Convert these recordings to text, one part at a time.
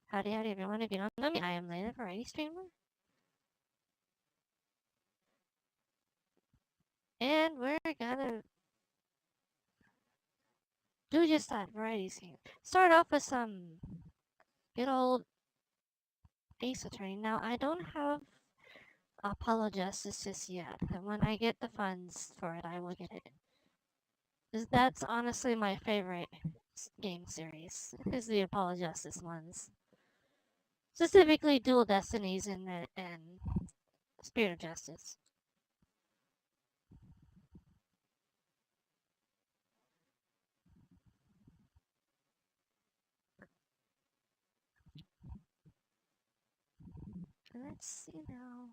Howdy everyone, if you don't know me, I am Layla, variety streamer. And we're gonna do just that, variety stream. Start off with some good old Ace Attorney. Now, I don't have Apollo Justice just yet, and when I get the funds for it, I will get it. That's honestly my favorite game series, is the Apollo Justice ones. Specifically Dual Destinies and Spirit of Justice. Let's see now.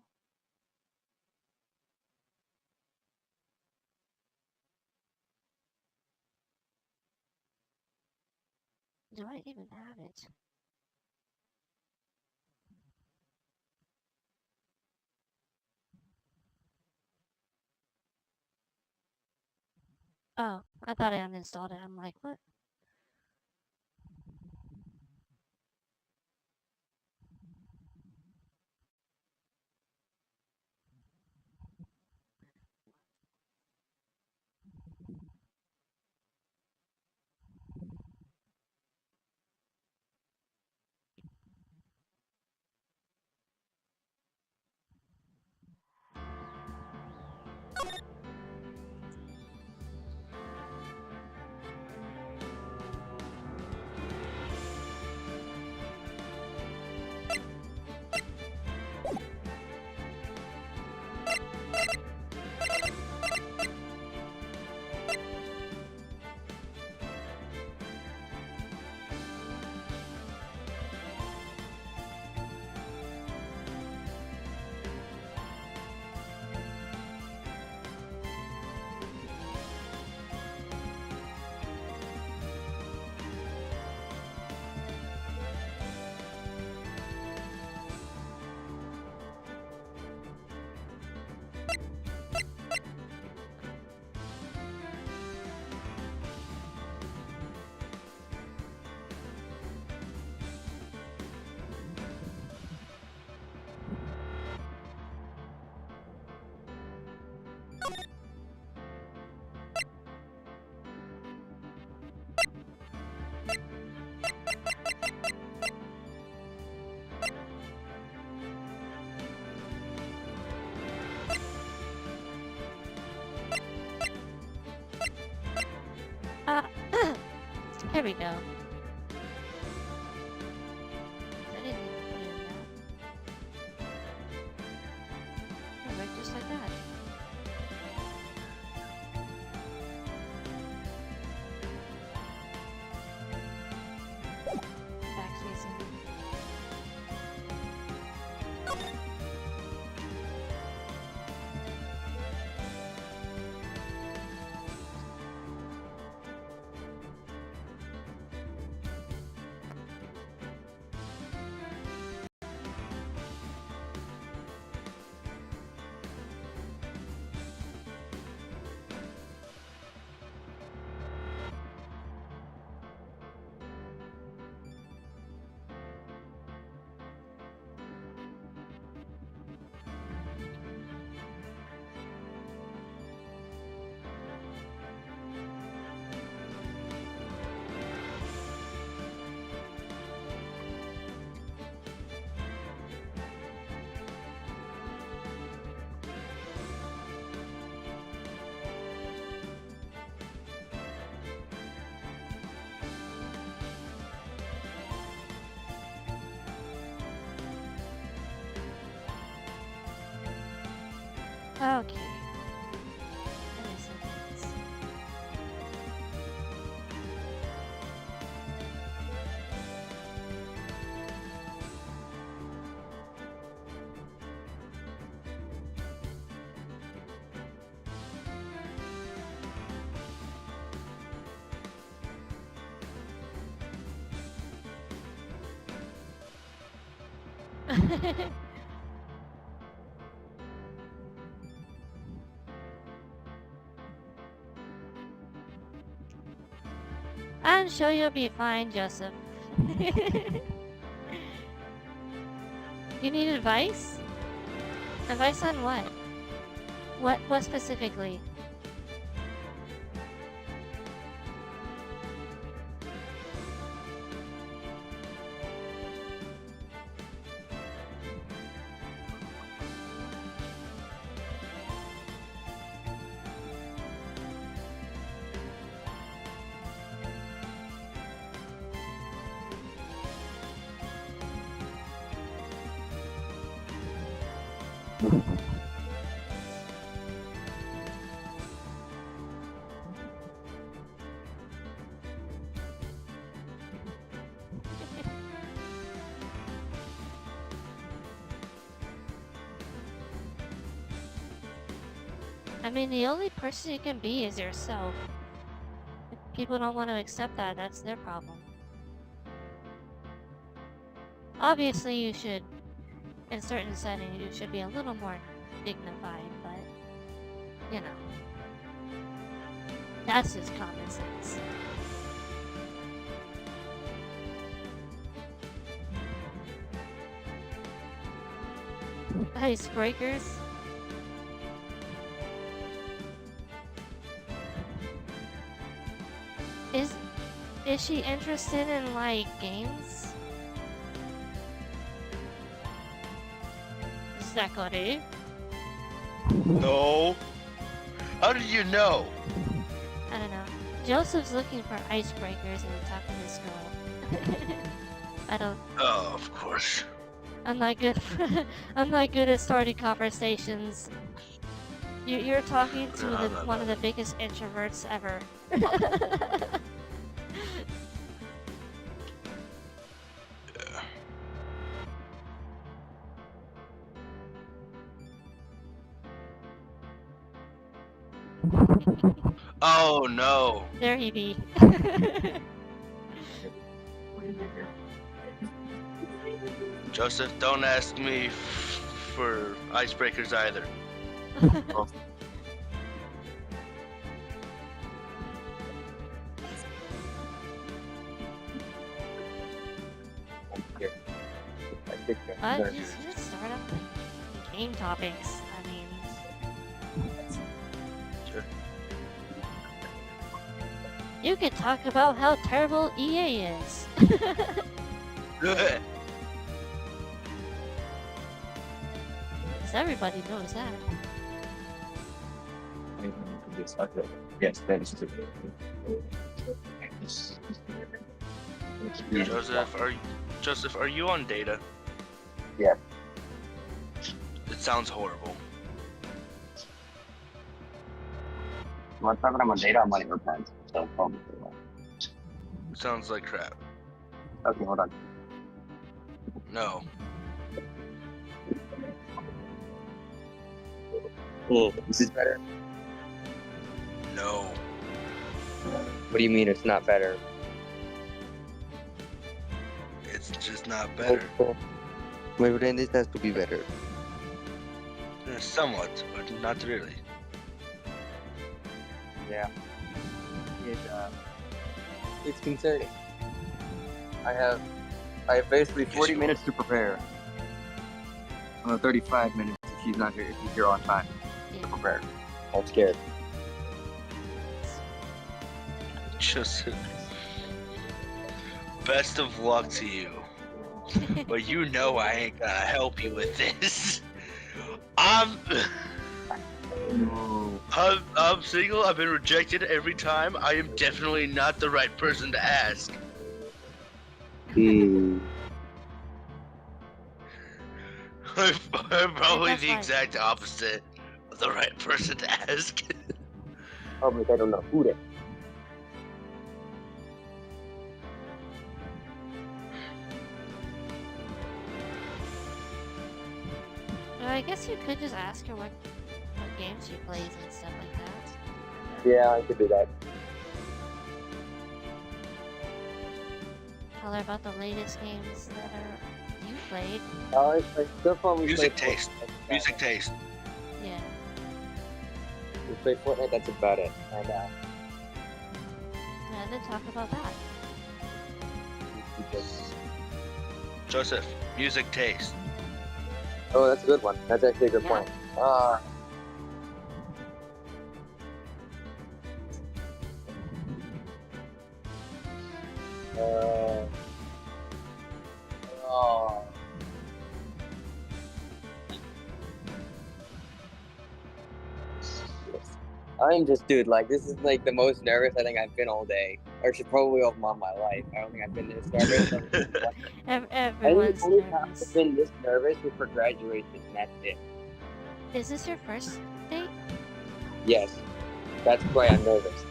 Do I even have it? Oh, I thought I uninstalled it. I'm like, what? Here we go. I didn't even put it in that. It worked just like that. Backspacing. Okay. That makes sense. I'm sure you'll be fine, Joseph. You need advice? Advice on what? What specifically? I mean, the only person you can be is yourself. If people don't want to accept that, that's their problem. Obviously, you should, in certain settings, you should be a little more dignified, but, you know, that's just common sense. Icebreakers? Is she interested in, like, games? Is that correct? No. How did you know? I don't know. Joseph's looking for icebreakers and talking to this girl. I don't. Oh, of course. I'm not good. I'm not good at starting conversations. You're talking to one of the biggest introverts ever. Oh no. There he be. Joseph, don't ask me for icebreakers either. Just start up with game topics. I mean, Sure. you could talk about how terrible EA is. Good. 'Cause everybody knows that. Yes, that is true. Joseph, are you on data? Yeah. It sounds horrible. One time when I'm on data, I'm on airplanes. So probably. It sounds like crap. Okay, hold on. No. Is this better? No. What do you mean it's not better? It's just not better. Well, then this has to be better. Somewhat, but not really. Yeah. It's concerning. I have basically 40 minutes to prepare. 35 minutes if she's not here. If she's here on time to prepare. I'm scared. Joseph, best of luck to you. But you know I ain't gonna help you with this. I'm single. I've been rejected every time. I am definitely not the right person to ask. Hmm. I'm probably the exact opposite of the right person to ask. Oh, but I don't know who that. Well, I guess you could just ask her what games she plays and stuff like that. Yeah, I could do that. Tell her about the latest games that you played. It's so fun. Music taste. Music taste. Yeah. We play Fortnite. That's about it. And Yeah, and then talk about that. Joseph, music taste. Oh, that's a good one. That's actually a good Yeah. point. Oh. I'm just, dude, like, this is like the most nervous I think I've been all day. Or should probably all my life. I don't think I've been this nervous. I think Everyone's the only time nervous. I've been this nervous was for graduation, and that's it. Is this your first date? Yes. That's why I'm nervous.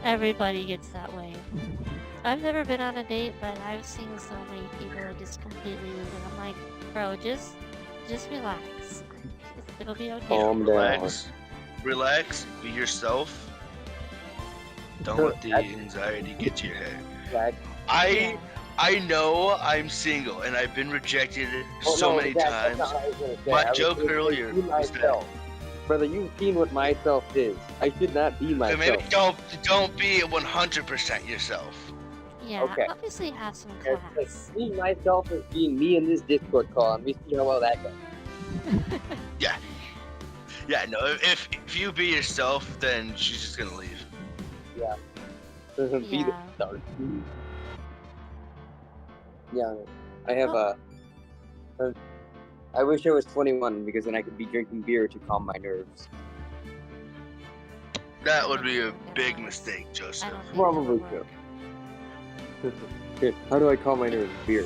Everybody gets that way. I've never been on a date, but I've seen so many people just completely lose it. I'm like, bro, just relax. It'll be okay. Calm down. Relax, be yourself. Don't let the anxiety get to your head. Like, Yeah. I know I'm single and I've been rejected oh, so no, many that's times. not what I was gonna say. My I was joke gonna say, earlier be was that- myself. Brother, you've seen what myself is. I should not be So myself. maybe don't be 100% yourself. Yeah, Okay. obviously have some It's class. like, being myself is being me in this Discord call, and we see how well that goes. Yeah, no, if you be yourself, then she's just gonna leave. Yeah. Doesn't be the Yeah. start. Yeah. I have I wish I was 21 because then I could be drinking beer to calm my nerves. That would be a big mistake, I Joseph. don't think Probably that'll work. How do I calm my nerves? Beer.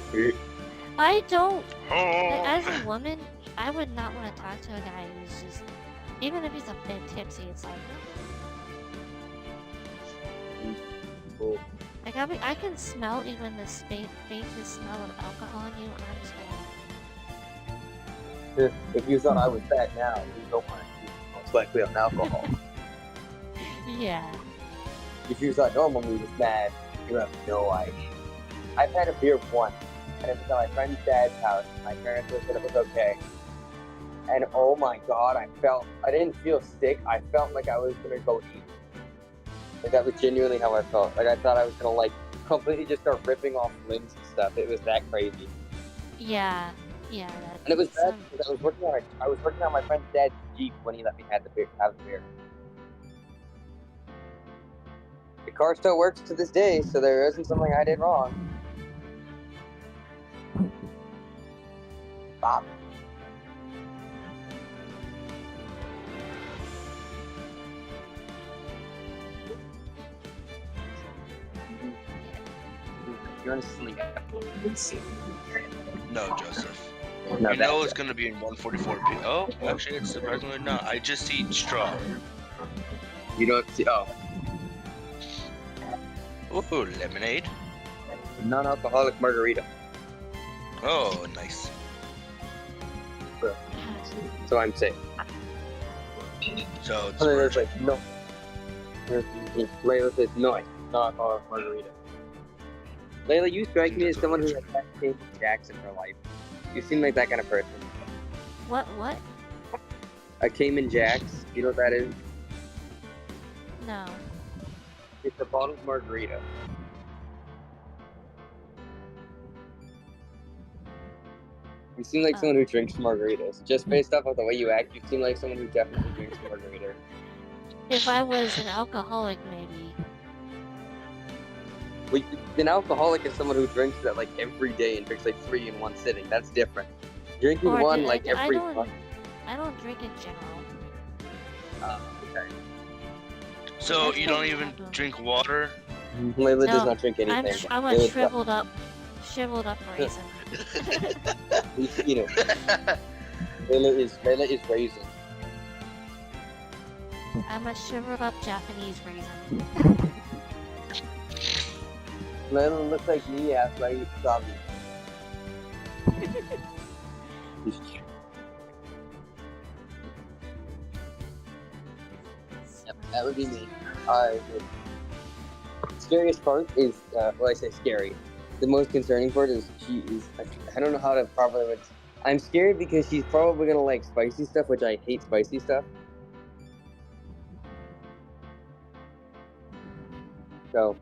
I don't. Like, Oh, as a woman, I would not want to talk to a guy who's just, even if he's a bit tipsy, it's like, Cool. like I can smell even the faintest smell of alcohol on you. I'm just going, If you thought I was bad now, you don't want to. Most likely on alcohol. yeah. If you thought normal me was bad, you have no idea. I've had a beer once, and it was at my friend's dad's house. My parents said it was okay. And oh my god, I didn't feel sick. I felt like I was gonna go eat. Like that was genuinely how I felt. Like I thought I was gonna like completely just start ripping off limbs and stuff. It was that crazy. Yeah. Yeah. And it was bad some- because I was working on my friend's dad's Jeep when he let me have the beer. The car still works to this day, so there isn't something I did wrong. Bob. You want to sleep? no, Joseph. No, You know it's gonna be in 144 p. Oh, actually, it's surprisingly not. I just see straw. You don't see. Oh, Ooh, lemonade. non-alcoholic margarita. Oh, nice. So I'm safe. So it's And then there's virgin. like no. Layla says no, non-alcoholic margarita. Layla, you strike me as someone who has had Cable Jackson in her life. You seem like that kind of person. What? A Cayman Jacks, you know what that is? No. It's a bottled margarita. You seem like someone who drinks margaritas. Just based off of the way you act, you seem like someone who definitely drinks margarita. If I was an alcoholic, maybe. Well, an alcoholic is someone who drinks that like every day and drinks like 3 in one sitting. That's different. Drinking Or one did- like every month. I don't drink in general. Okay. So That's you don't pretty even awesome. drink water? Layla does No, not drink anything. I'm a Layla's shriveled up raisin. You know, Layla is raisin. I'm a shriveled up Japanese raisin. Layla looks like me after I eat dubby. Yep, that would be me. The scariest part is, well, I say scary. The most concerning part is she is. I don't know how to properly. I'm scared because she's probably gonna like spicy stuff, which I hate spicy stuff. So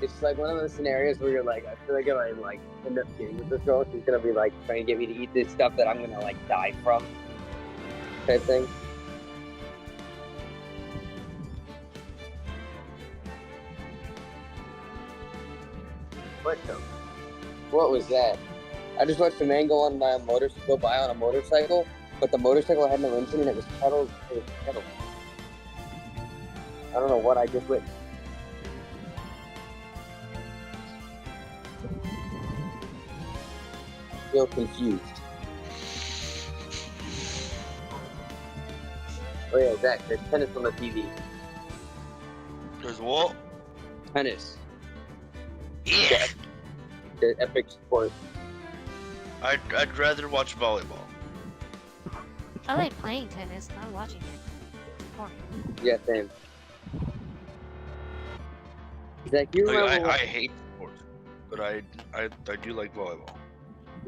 it's like one of those scenarios where you're like, I feel like if I like end up getting with this girl, she's gonna be like trying to get me to eat this stuff that I'm gonna like die from, type thing. What was that? I just watched a man go on my go by on a motorcycle, but the motorcycle had no engine and it was pedals. I don't know what I just witnessed. Feel confused. Oh yeah, Zach, there's tennis on the TV. There's what? Tennis. Yeah. The epic sport. I'd rather watch volleyball. I like playing tennis, not watching it. Boring. Yeah, same. Zach, you Like, remember? I hate sports, but I do like volleyball.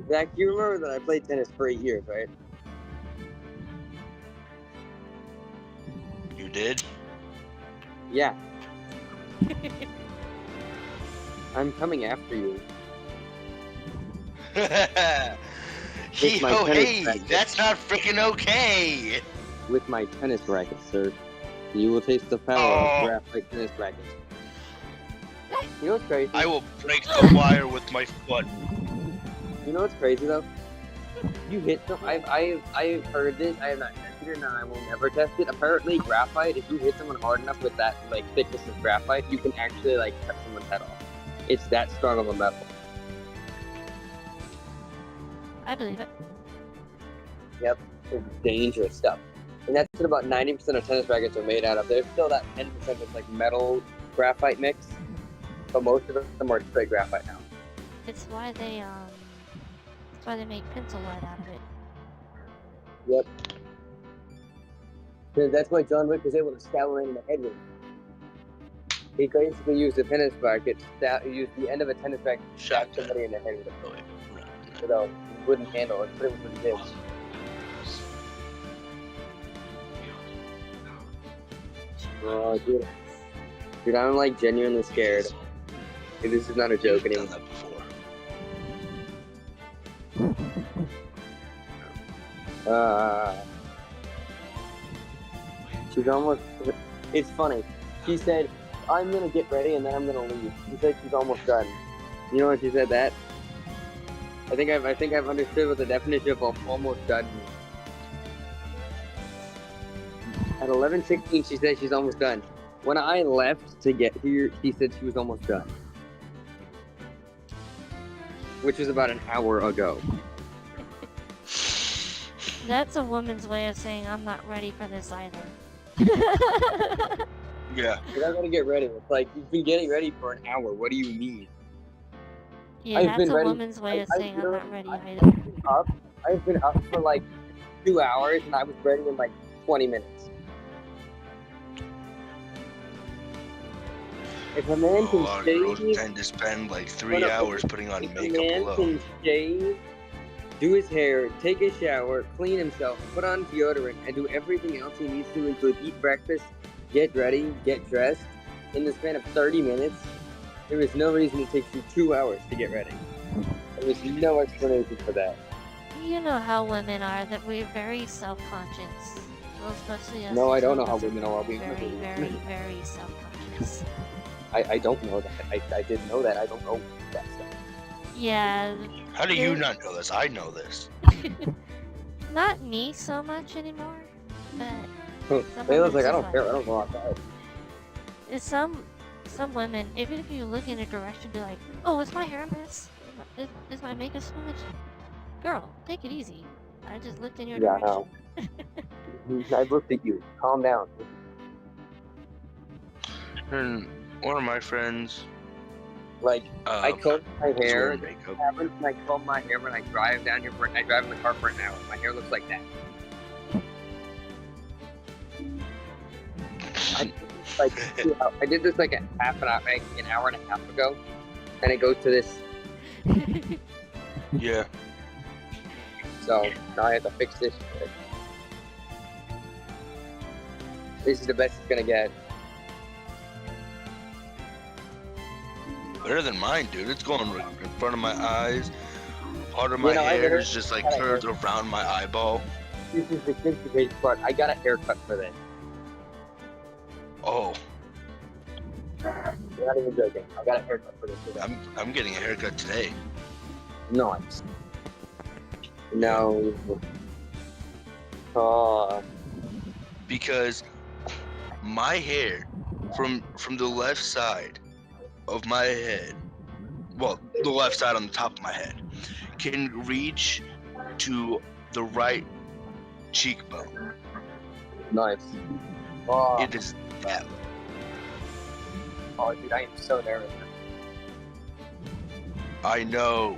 Zach, you remember that I played tennis for 8 years, right? You did? Yeah. I'm coming after you. Hey, my tennis hey, racket. that's not freaking okay. With my tennis racket, sir. You will taste the power of graphite tennis rackets. You know what's crazy? I will break the wire with my foot. You know what's crazy though? You hit them. I've heard this. I have not tested it, and I will never test it. Apparently, graphite. If you hit someone hard enough with that like thickness of graphite, you can actually like cut someone's head off. It's that strong of a metal. I believe it. Yep, it's dangerous stuff. And that's what about 90% of tennis rackets are made out of. There's still that 10% that's like metal graphite mix, but most of them are straight graphite now. It's why they make pencil lead out of it. Yep. That's why John Wick was able to stab him in the head with it. He basically used a tennis racket, used the end of a tennis racket to stab somebody in the head with it. With a wooden handle. It's pretty much what he did. Oh, dude. Dude, I'm like genuinely scared. Dude, this is not a joke You've anymore. done that before. She's almost. It's funny. She said, "I'm gonna get ready and then I'm gonna leave." She said she's almost done. You know when she said that? I think I've understood what the definition of almost done means. At 11:16, she said she's almost done. When I left to get here, she said she was almost done, which was about an hour ago. That's a woman's way of saying I'm not ready for this either. Yeah. But I gotta get ready. It's like you've been getting ready for an hour. What do you mean? Yeah, I've that's been a ready- woman's way of saying I'm not ready I've either. I've been up for like 2 hours and I was ready in like 20 minutes. If a man A can lot of girls shave, tend to spend like 3 no, hours putting on if a makeup man alone. can shave, do his hair, take a shower, clean himself, put on deodorant, and do everything else he needs to include eat breakfast, get ready, get dressed, in the span of 30 minutes, there is no reason it takes you 2 hours to get ready. There is no explanation for that. You know how women are, that we're very self-conscious. Well, especially us. No, I don't know how girls are women are. I'll be very, honest with you. very, very self-conscious. I don't know that. I didn't know that. I don't know that stuff. Yeah, How do you not know this? I know this. not me so much anymore, but some Layla's like, women I just don't care. I don't go outside. It's some women, even if you look in a direction, be like, oh, is my hair a mess? Is my makeup smudged? Girl, take it easy. I just looked in your Yeah, I direction. know. I looked at you. Calm down. And one of my friends, Like, I comb my was hair. wearing makeup. When I comb my hair when I drive down here, I drive in the car for an hour. My hair looks like that. I did this like an hour and a half ago, and it goes to this. Yeah. So now I have to fix this shit. This is the best it's gonna get. Better than mine, dude. It's going right in front of my eyes. Part of You my know, I hair literally is just like got a curved haircut. around my eyeball. This is the crazy part. I got a haircut for this. Oh, You're not even joking. I got a haircut for this today. I'm getting a haircut today. Nice. No. Oh. Because my hair from the left side of my head, well, the left side on the top of my head, can reach to the right cheekbone. Nice. Oh, It is that. oh, dude, I am so nervous. I know.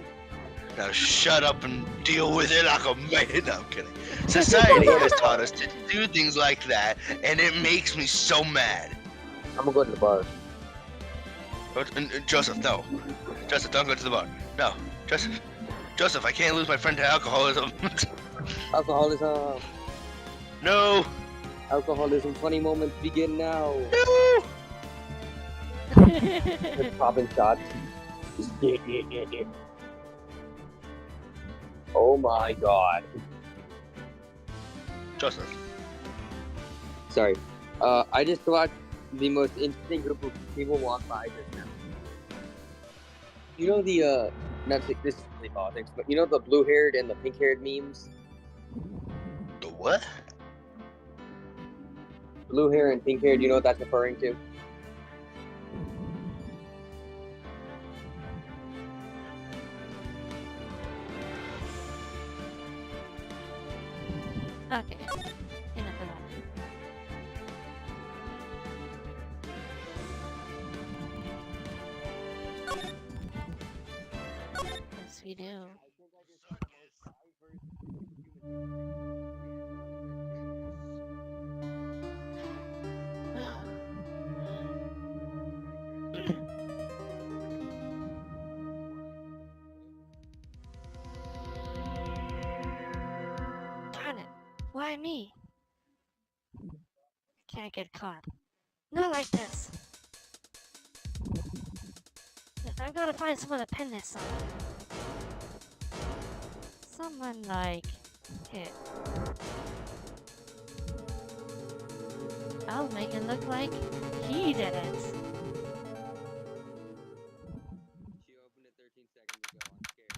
Now shut up and deal with it like a man. No, I'm kidding. Society has taught us to do things like that, and it makes me so mad. I'm gonna go to the bar. And Joseph, no. Joseph, don't go to the bar. No. Joseph, I can't lose my friend to alcoholism. Alcoholism. No. Alcoholism. Funny moments begin now. No. Just popping shots. Oh my god. Joseph. Sorry. I just watched the most interesting group of people walk by just now. You know the this is really politics, but you know the blue-haired and the pink-haired memes? The what? Blue hair and pink hair, do you know what that's referring to? Okay. Enough of that. Yes, we do. Darn it. Why me? Can't get caught. Not like this. I've got to find someone to pin this on. Someone like it. I'll make it look like he did it. She opened it 13 seconds ago. I'm scared.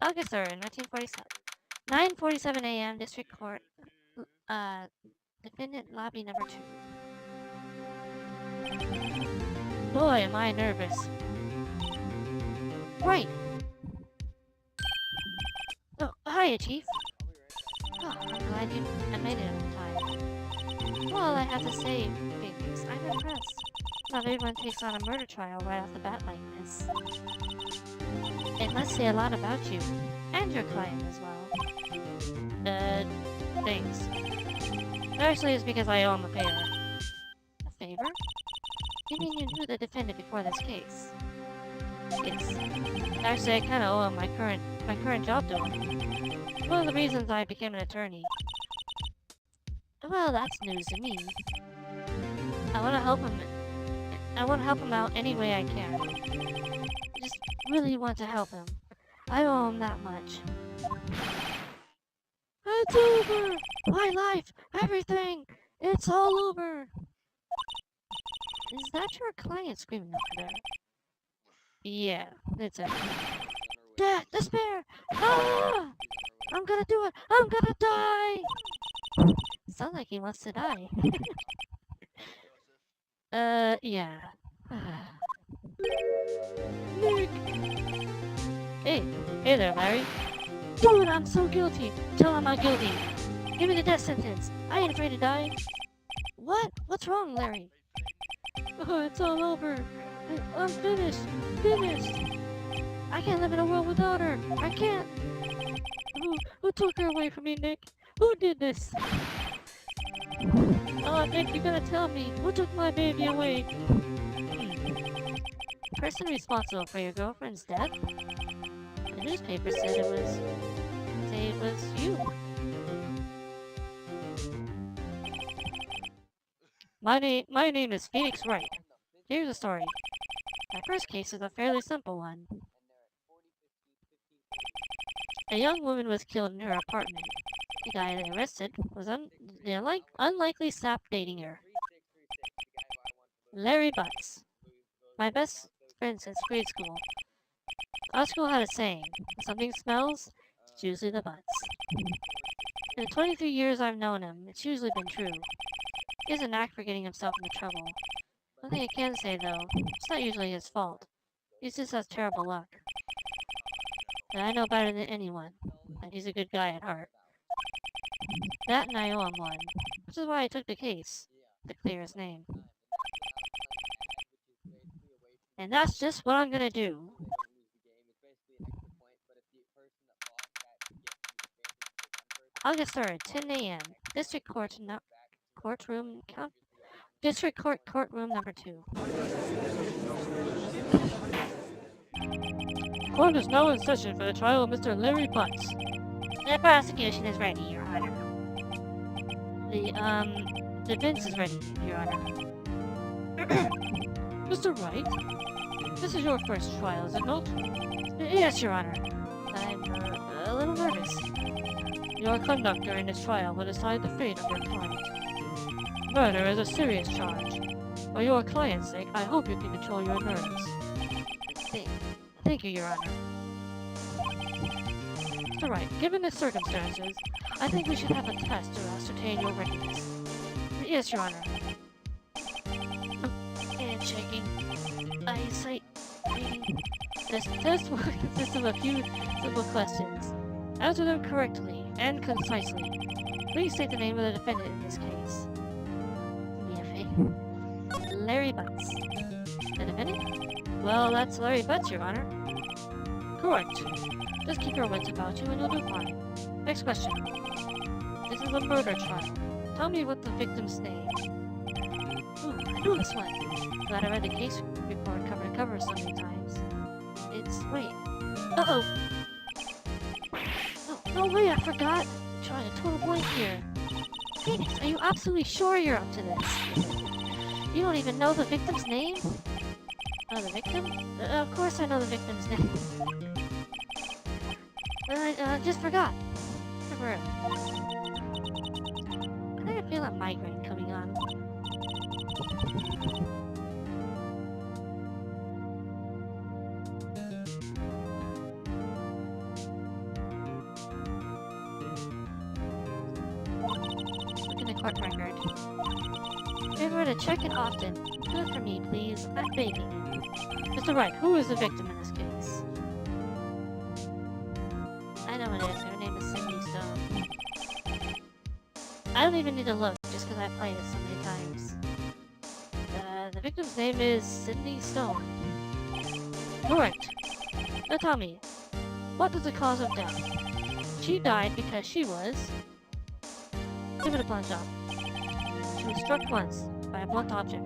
August 3rd, 1947. 9:47 a.m. District Court. Defendant lobby number 2. Boy, am I nervous. Right. Oh, hiya, Chief. Oh, I'm glad I made it on time. Well, I have to say, Biggs, I'm impressed. Not everyone takes on a murder trial right off the bat like this. It must say a lot about you, and your client as well. Thanks. Actually, it's because I owe him a favor. A favor? You mean you knew the defendant before this case? Yes. Actually, I kinda owe him my current job to him. One of the reasons I became an attorney. Well, that's news to me. I wanna help him out any way I can. I just really want to help him. I owe him that much. It's over! My life! Everything! It's all over! Is that your client screaming over there? Yeah, it's it. Death! Despair! Ah! I'm gonna do it! I'm gonna die! Sounds like he wants to die. Yeah. Nick! Hey there, Larry. Dude, I'm so guilty. Tell him I'm guilty. Give me the death sentence. I ain't afraid to die. What? What's wrong, Larry? Oh, it's all over. I'm finished. Finished. I can't live in a world without her. I can't. Who took her away from me, Nick? Who did this? Oh, Nick, you gotta tell me. Who took my baby away? The person responsible for your girlfriend's death? The newspaper said it was you. My name is Phoenix Wright. Here's the story. My first case is a fairly simple one. A young woman was killed in her apartment. The guy they arrested was unlikely stopped dating her. Larry Butts. My best friend since grade school. Our school had a saying, if something smells, it's usually the butts. In the 23 years I've known him, it's usually been true. He has a knack for getting himself into trouble. One thing I can say though, it's not usually his fault. He just has terrible luck. But I know better than anyone that he's a good guy at heart. That and I owe him one, which is why I took the case, to clear his name. And that's just what I'm gonna do. I'll get started. 10 a.m. District Court, District Court, courtroom number 2. Court is now in session for the trial of Mr. Larry Butts. The prosecution is ready, Your Honor. The defense is ready, Your Honor. Mr. Wright, this is your first trial, is it not? Yes, Your Honor. I'm a little nervous. Your conduct during this trial will decide the fate of your client. Murder is a serious charge. For your client's sake, I hope you can control your nerves. Thank you, Your Honor. Mr. Wright, given the circumstances, I think we should have a test to ascertain your readiness. Yes, Your Honor. Handshaking. Eyesight. Reading. This test will consist of a few simple questions. Answer them correctly and concisely. Please state the name of the defendant in this case. Larry Butts. The defendant? Well, that's Larry Butts, Your Honor. Correct. Just keep your wits about you and you'll do fine. Next question. This is a murder trial. Tell me what the victim's name. Ooh, I know this one. Glad I read the case report cover to cover so many times. It's... wait. Uh-oh! No way, I forgot! I'm trying a total blank here. Phoenix, are you absolutely sure you're up to this? You don't even know the victim's name? Oh, the victim? Of course I know the victim's name. I just forgot. Temporarily. I think I feel a migraine coming on. Look in the court record. Remember to check it often. Do it for me, please. I'm begging you. Mr. Wright, who is the victim in this case? I know it is. Her name is Cindy Stone. I don't even need to look, just because I played it so many times. The victim's name is Cindy Stone. Correct. Now tell me, what was the cause of death? She died because she was... Give it a plunge up. She was struck once by a blunt object.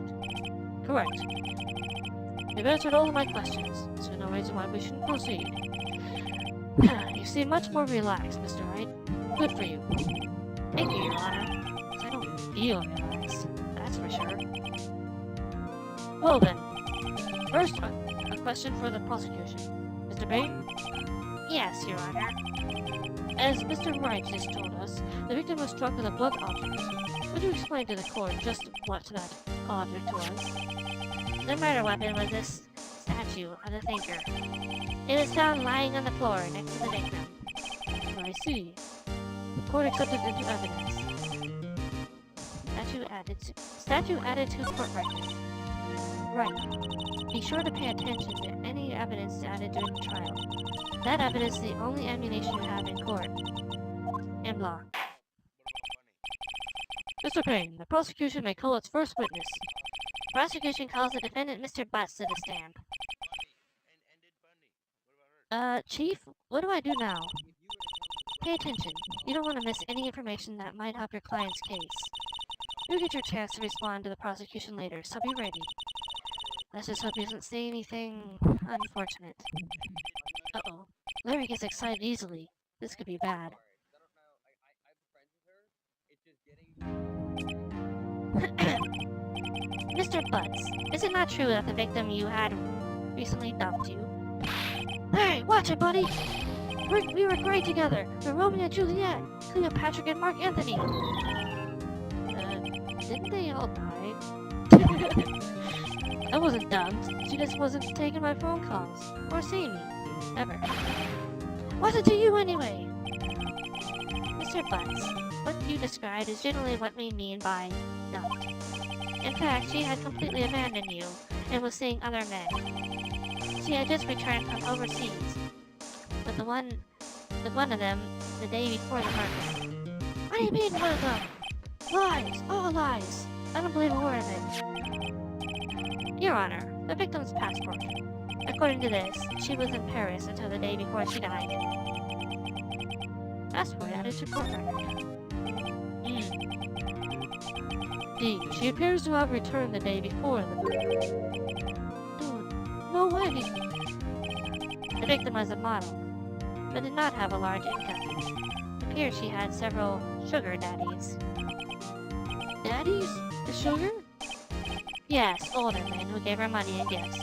Correct. You've answered all of my questions, so no reason why we shouldn't proceed. You seem much more relaxed, Mr. Wright. Good for you. Thank you, Your Honor. I don't feel relaxed, that's for sure. Well then, first, a question for the prosecution. Mr. Bain? Yes, Your Honor. As Mr. Wright just told us, the victim was struck with a blunt object. Would you explain to the court just what that object was? The murder weapon was this statue of the thinker. It was found lying on the floor next to the victim. I see. The court accepted into evidence. Statue added to court record. Right. Be sure to pay attention to any evidence added during the trial. That evidence is the only ammunition you have in court. And blah. Mr. Payne, the prosecution may call its first witness. Prosecution calls the defendant Mr. Butts to the stand. Chief, what do I do now? Pay attention. You don't want to miss any information that might help your client's case. You'll get your chance to respond to the prosecution later, so be ready. Let's just hope he doesn't say anything unfortunate. Uh-oh. Larry gets excited easily. This could be bad. Mr. Butts, is it not true that the victim you had recently dumped you. Hey, watch it, buddy! We were great together. We're Romeo and Juliet, Cleopatra and Mark Anthony. Didn't they all die? I wasn't dumped. She just wasn't taking my phone calls or seeing me. Ever. What's it to you anyway? Mr. Butts, what you described is generally what we mean by dumped. In fact, she had completely abandoned you and was seeing other men. She had just returned from overseas with one of them the day before the murder. What do you mean one of them? Lies! All lies! I don't believe a word of it. Your Honor, the victim's passport. According to this, she was in Paris until the day before she died. Passport added to court record. D. She appears to have returned the day before the murder. Dude, no way! The victim was a model, but did not have a large income. It appears she had several sugar daddies. Daddies? The sugar? Yes, older men who gave her money and gifts.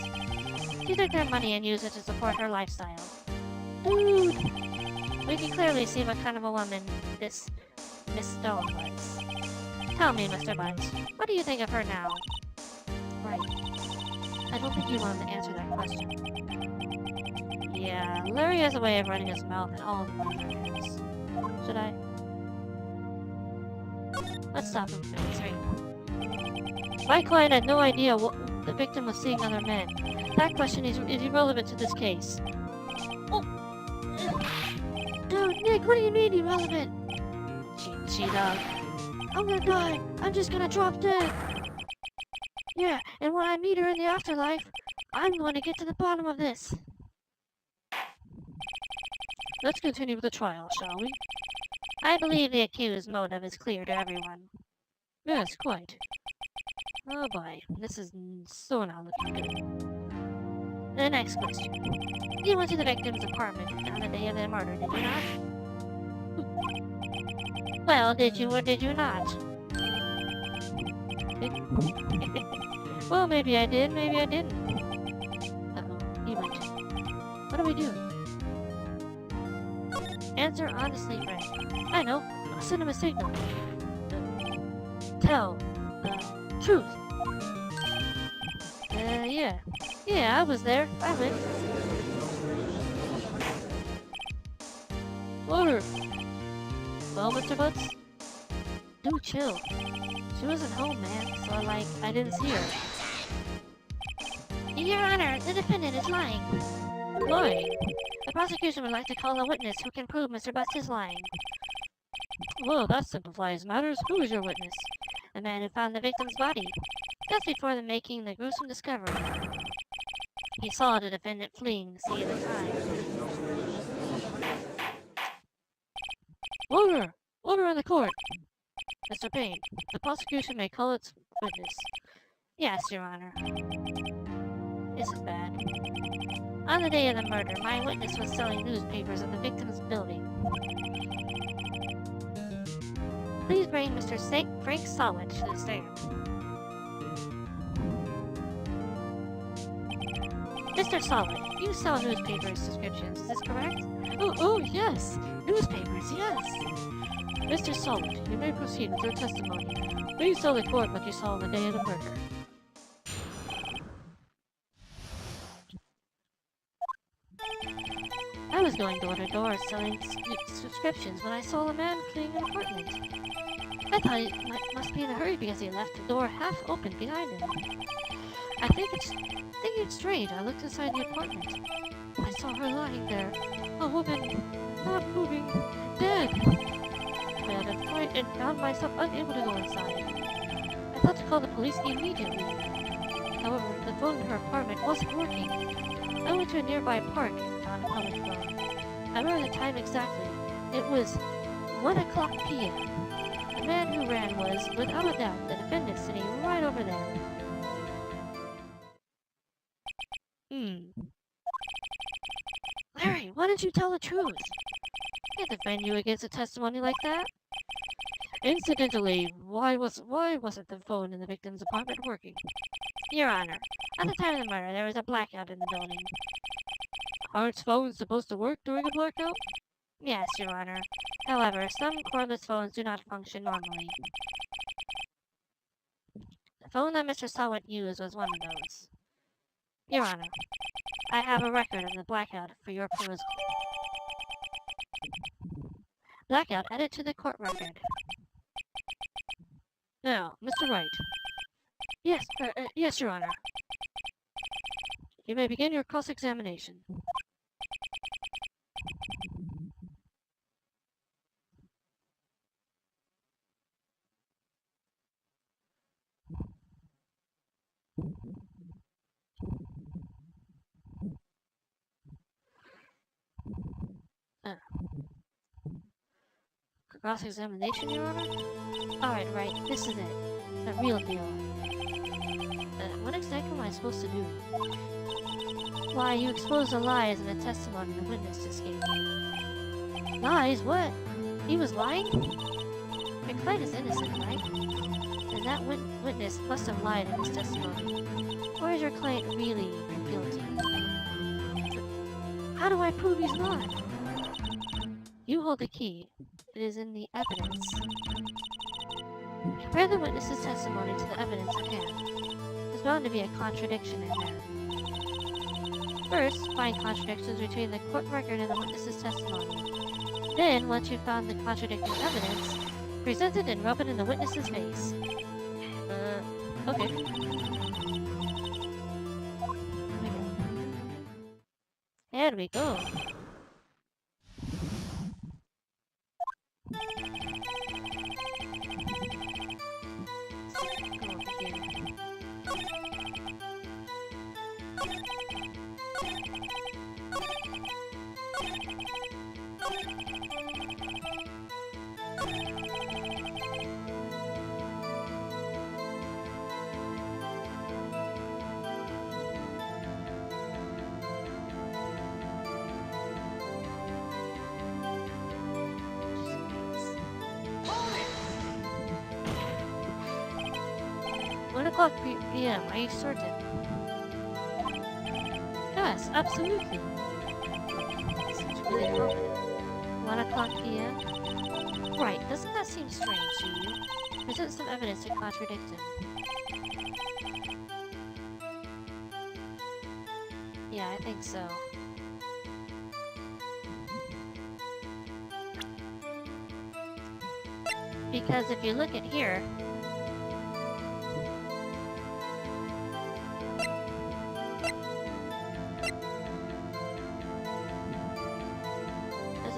She took their money and used it to support her lifestyle. Dude! We can clearly see what kind of a woman this Miss Stone was. Tell me, Mr. Bunch, what do you think of her now? Right. I don't think you wanted to answer that question. Yeah, Larry has a way of running his mouth at all the murders. Should I? Let's stop him from answering. My client had no idea what the victim was seeing other men. That question is irrelevant to this case. Oh! Dude, Nick, what do you mean irrelevant? Cheat dog. I'm gonna die. I'm just gonna drop dead. Yeah, and when I meet her in the afterlife, I'm going to get to the bottom of this. Let's continue with the trial, shall we? I believe the accused's motive is clear to everyone. Yes, quite. Oh boy, this is so not looking good. The next question. You went to the victim's apartment on the day of the murder, did you not? Well, did you or did you not? Well, maybe I did, maybe I didn't. Uh-oh, he went. What do we do? Answer honestly, friend. I know. I'll send him a signal. Tell the truth. Yeah. Yeah, I was there. I went. Order. Well, Mr. Butts? Do chill. She wasn't home, man, so I didn't see her. Your Honor, the defendant is lying. Lying? The prosecution would like to call a witness who can prove Mr. Butts is lying. Well, that simplifies matters. Who is your witness? The man who found the victim's body, just before making the gruesome discovery. He saw the defendant fleeing the scene at the time. Order! Order in the court! Mr. Payne, the prosecution may call its witness. Yes, Your Honor. This is bad. On the day of the murder, my witness was selling newspapers at the victim's building. Please bring Mr. Frank Solid to the stand. Mr. Solid, you sell newspaper subscriptions, is this correct? Oh, yes! Newspapers, yes! Mr. Solid, you may proceed with your testimony. Please tell the court what you saw on the day of the murder. I was going door to door selling subscriptions when I saw a man fleeing an apartment. I thought he must be in a hurry because he left the door half open behind him. I think it's strange. I looked inside the apartment. I saw her lying there. A woman, not moving, dead. I had a fright and found myself unable to go inside. I thought to call the police immediately. However, the phone in her apartment wasn't working. I went to a nearby park and found a public phone. I remember the time exactly. It was 1 o'clock p.m. The man who ran was, without a doubt, the defendant sitting right over there. Larry, why didn't you tell the truth? I can't defend you against a testimony like that. Incidentally, why wasn't the phone in the victim's apartment working? Your Honor, At the time of the murder, there was a blackout in the building. Aren't phones supposed to work during a blackout? Yes, Your Honor. However, some cordless phones do not function normally. The phone that Mr. Sawat used was one of those. Your Honor, I have a record of the blackout for your perusal. Blackout added to the court record. Now, Mr. Wright. Yes, Your Honor. You may begin your cross-examination. Cross-examination, Your Honor? Alright, right, this is it. The real deal. What exactly am I supposed to do? Why, you exposed the lies in a testimony the witness just gave me. Lies? What? He was lying? Your client is innocent, right? And that witness must have lied in his testimony. Or is your client really guilty? How do I prove he's not? You hold the key. It is in the evidence. Compare the witness's testimony to the evidence at hand. There's bound to be a contradiction in there. First, find contradictions between the court record and the witness's testimony. Then, once you've found the contradicting evidence, present it and rub it in the witness's face. Okay. There we go. PM, are you certain? Yes, absolutely. Seems really common. 1 o'clock PM? Right, doesn't that seem strange to you? Present some evidence to contradict him. Yeah, I think so. Because if you look at here,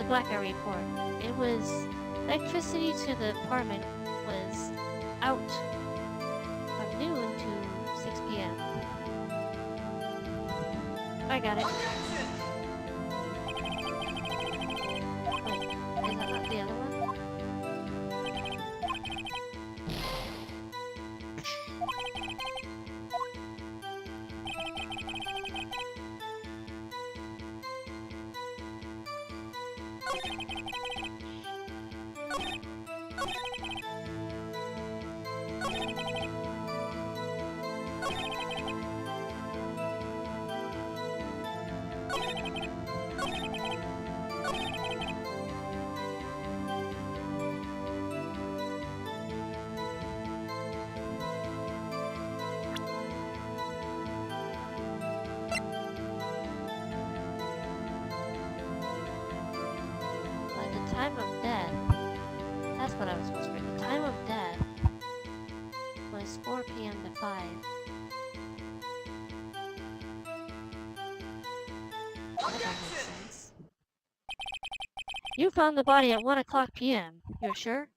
blackout report. It was electricity to the apartment was out from noon to 6 p.m. I got it. Wait, is that not the other one? Time of death. That's what I was supposed to read. The time of death was 4 p.m. to 5. That doesn't make sense. You found the body at 1 o'clock p.m. You're sure?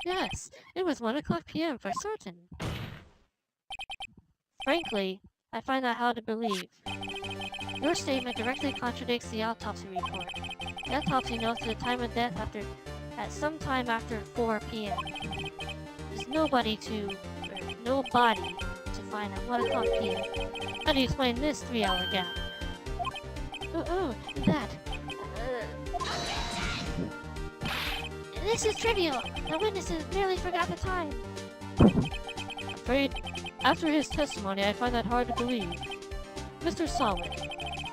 Yes, it was 1 o'clock p.m. for certain. Frankly, I find that hard to believe. Your statement directly contradicts the autopsy report. The autopsy notes the time of death at some time after 4 p.m. There's no body to find at 1 o'clock p.m. How do you explain this 3-hour gap? That. This is trivial. The witnesses merely forgot the time. Afraid After his testimony, I find that hard to believe. Mr. Solid,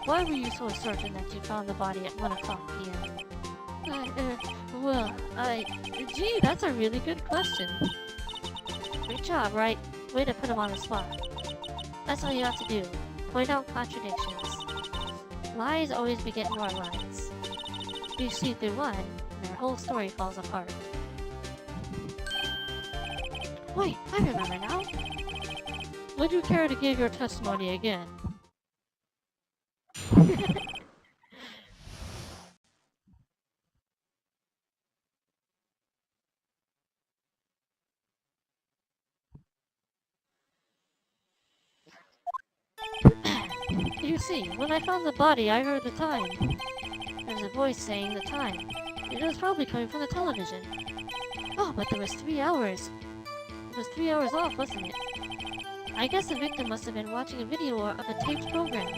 why were you so certain that you found the body at 1 o'clock p.m.? Gee, that's a really good question. Great job, right? Way to put him on the spot. That's all you have to do. Point out contradictions. Lies always beget more lies. You see through one, and their whole story falls apart. Wait, I remember now. Would you care to give your testimony again? You see, when I found the body, I heard the time. There was a voice saying the time. It was probably coming from the television. Oh, but there was 3 hours. It was 3 hours off, wasn't it? I guess the victim must have been watching a video of a taped program.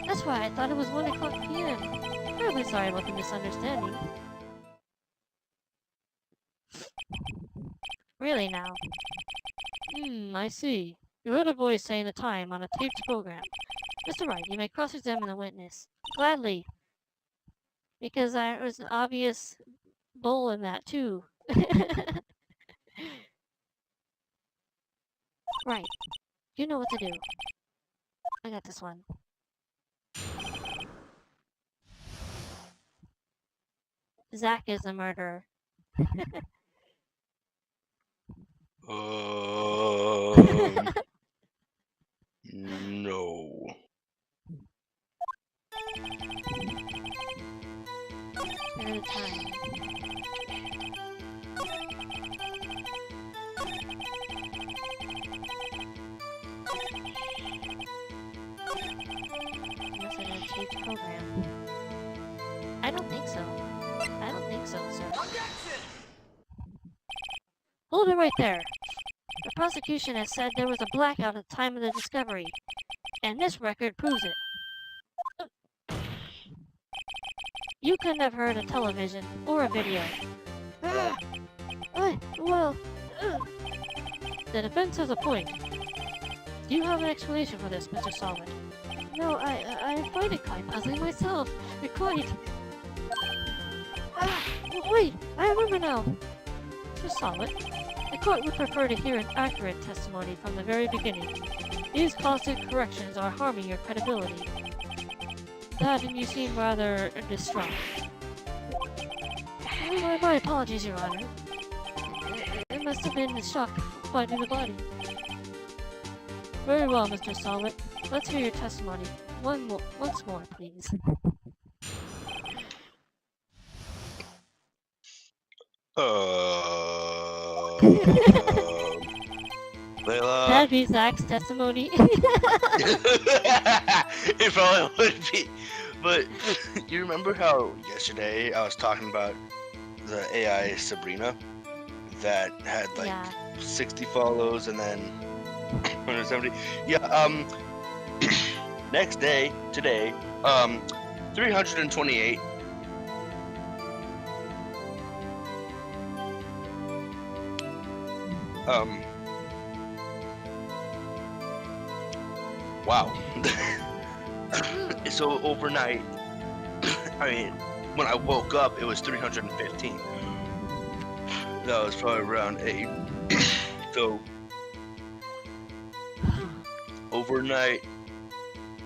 That's why I thought it was 1 o'clock p.m. I'm really sorry about the misunderstanding. Really now? I see. You heard a voice saying the time on a taped program. Mr. Wright, you may cross-examine the witness. Gladly. Because there was an obvious bull in that, too. Right. You know what to do. I got this one. Zach is the murderer. No. At a time. Must have been a taped program. I don't think so. I don't think so, sir. Hold it right there. The prosecution has said there was a blackout at the time of the discovery, and this record proves it. You couldn't have heard a television or a video. The defense has a point. Do you have an explanation for this, Mr. Solid? No, I find it quite puzzling myself. Quite. Wait, I remember now. Mr. Solid, the court would prefer to hear an accurate testimony from the very beginning. These constant corrections are harming your credibility. That and you seem rather distraught. My apologies, Your Honor. It must have been a shock finding the body. Very well, Mr. Solid. Let's hear your testimony. Once more, please. Layla. That'd be Zach's testimony. It probably would be. But you remember how yesterday I was talking about the AI Sabrina that had like 60 follows and then 170? Yeah, next day, today, 328. Wow. So overnight, I mean, when I woke up, it was 315. That was probably around 8. So overnight,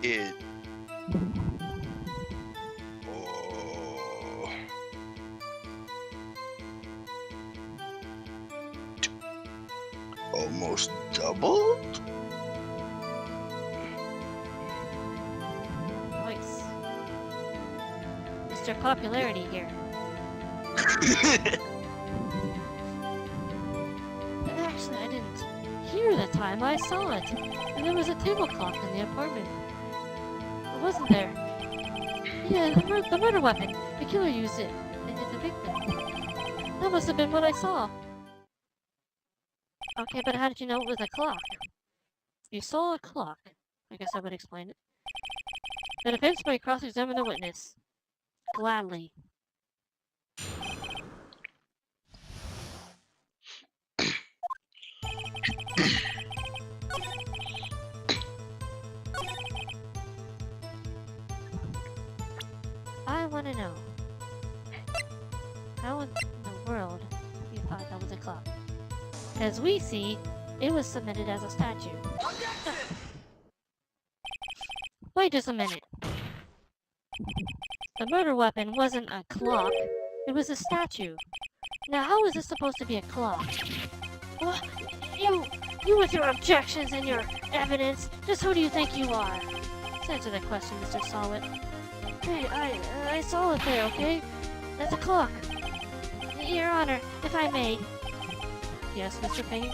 it. Almost doubled? Nice. Mr. Popularity here. Actually, I didn't hear the time, I saw it. And there was a table clock in the apartment. Wasn't there? Yeah, the murder weapon. The killer used it and hit the victim. That must have been what I saw. Okay, but how did you know it was a clock? You saw a clock. I guess I would explain it. The defense may cross-examine the witness. Gladly. want to know. How in the world you thought that was a clock? As we see, it was submitted as a statue. Wait just a minute. The murder weapon wasn't a clock, it was a statue. Now how is this supposed to be a clock? What? You with your objections and your evidence, just who do you think you are? Let's answer that question, Mr. Solid. Hey, I saw it there, okay? That's a clock. Your Honor, if I may. Yes, Mr. Payne?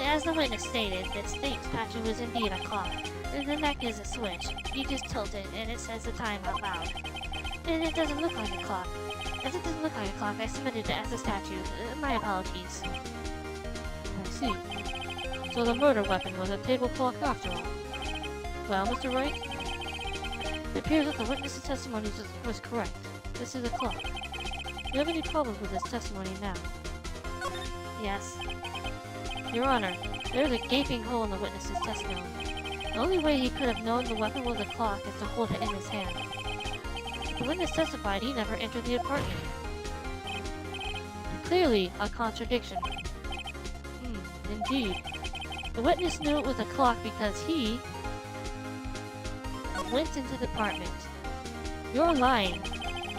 As the witness stated, the state statue was indeed a clock. The neck is a switch. You just tilt it, and it says the time out loud. And it doesn't look like a clock. As it doesn't look like a clock, I submitted it as a statue. My apologies. I see. So the murder weapon was a table clock after all. Well, Mr. Wright? It appears that the witness's testimony was correct. This is a clock. Do you have any problems with this testimony now? Yes. Your Honor, there is a gaping hole in the witness's testimony. The only way he could have known the weapon was a clock is to hold it in his hand. The witness testified he never entered the apartment. Clearly, a contradiction. Indeed. The witness knew it was a clock because he went into the apartment. You're lying.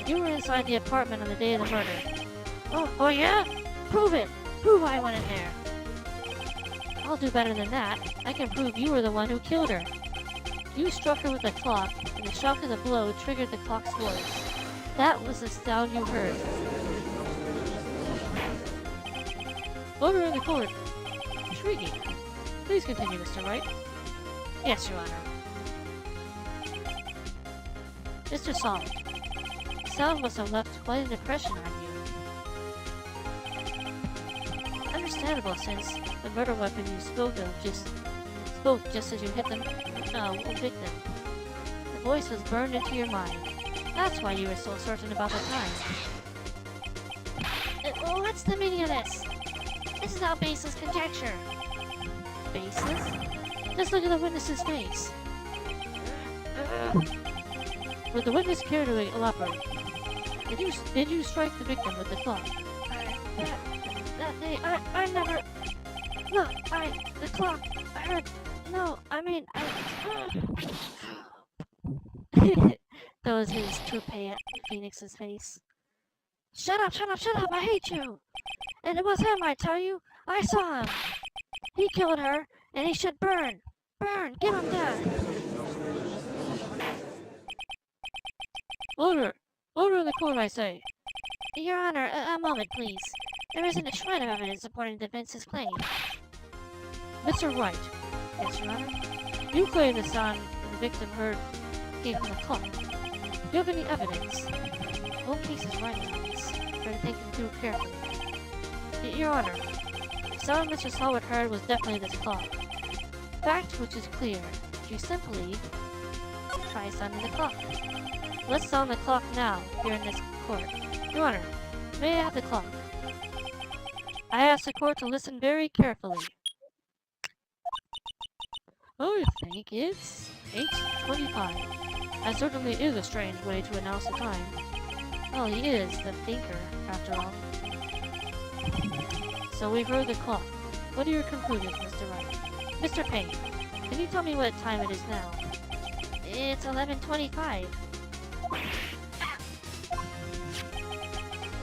You were inside the apartment on the day of the murder. Oh yeah? Prove it! Prove I went in there! I'll do better than that. I can prove you were the one who killed her. You struck her with a clock, and the shock of the blow triggered the clock's voice. That was the sound you heard. Order in the court. Intriguing. Please continue, Mr. Wright. Yes, Your Honor. Mr. Solid, the sound must have left quite an impression on you. Understandable, since the murder weapon you spoke just as you hit the victim. The voice was burned into your mind. That's why you were so certain about the time. What's the meaning of this? This is all baseless conjecture. Baseless? Just look at the witness's face. Would the witness care to elaborate? Did you strike the victim with the clock? I never... Look, the clock, I heard... No, I mean, That was his toupee at Phoenix's face. Shut up, I hate you! And it was him, I tell you! I saw him! He killed her, and he should burn! Burn! Give him death! Order! Order in the court, I say! Your Honor, a moment, please. There isn't a shred of evidence supporting the defense's claim. Mr. Wright. Yes, Your Honor? You claim the sound the victim heard came from the clock. Do you have any evidence? The whole case is right on this. Better think it through carefully. Your Honor, the sound Mr. Solid heard was definitely this clock. Fact which is clear. You simply try sounding the clock. Let's sound the clock now, here in this court. Your Honor, may I have the clock? I ask the court to listen very carefully. I think it's 8:25. That certainly is a strange way to announce the time. Well, he is the thinker, after all. So we've heard the clock. What are your conclusions, Mr. Wright? Mr. Payne, can you tell me what time it is now? It's 11:25.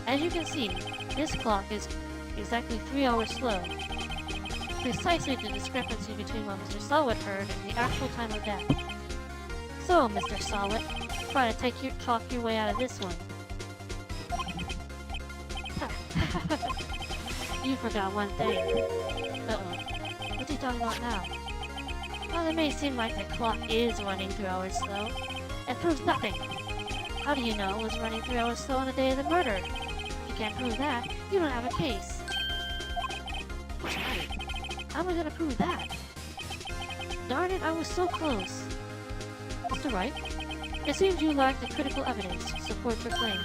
As you can see, this clock is exactly 3 hours slow. Precisely the discrepancy between what Mr. Solid heard and the actual time of death. So, Mr. Solid, try to talk your way out of this one. You forgot one thing. Uh-oh. What's he talking about now? Well, it may seem like the clock is running 3 hours slow. It proves nothing. How do you know it was running 3 hours slow on the day of the murder? If you can't prove that, you don't have a case. Right. How am I gonna prove that? Darn it, I was so close. Mr. Wright, it seems you lack the critical evidence to support your claim.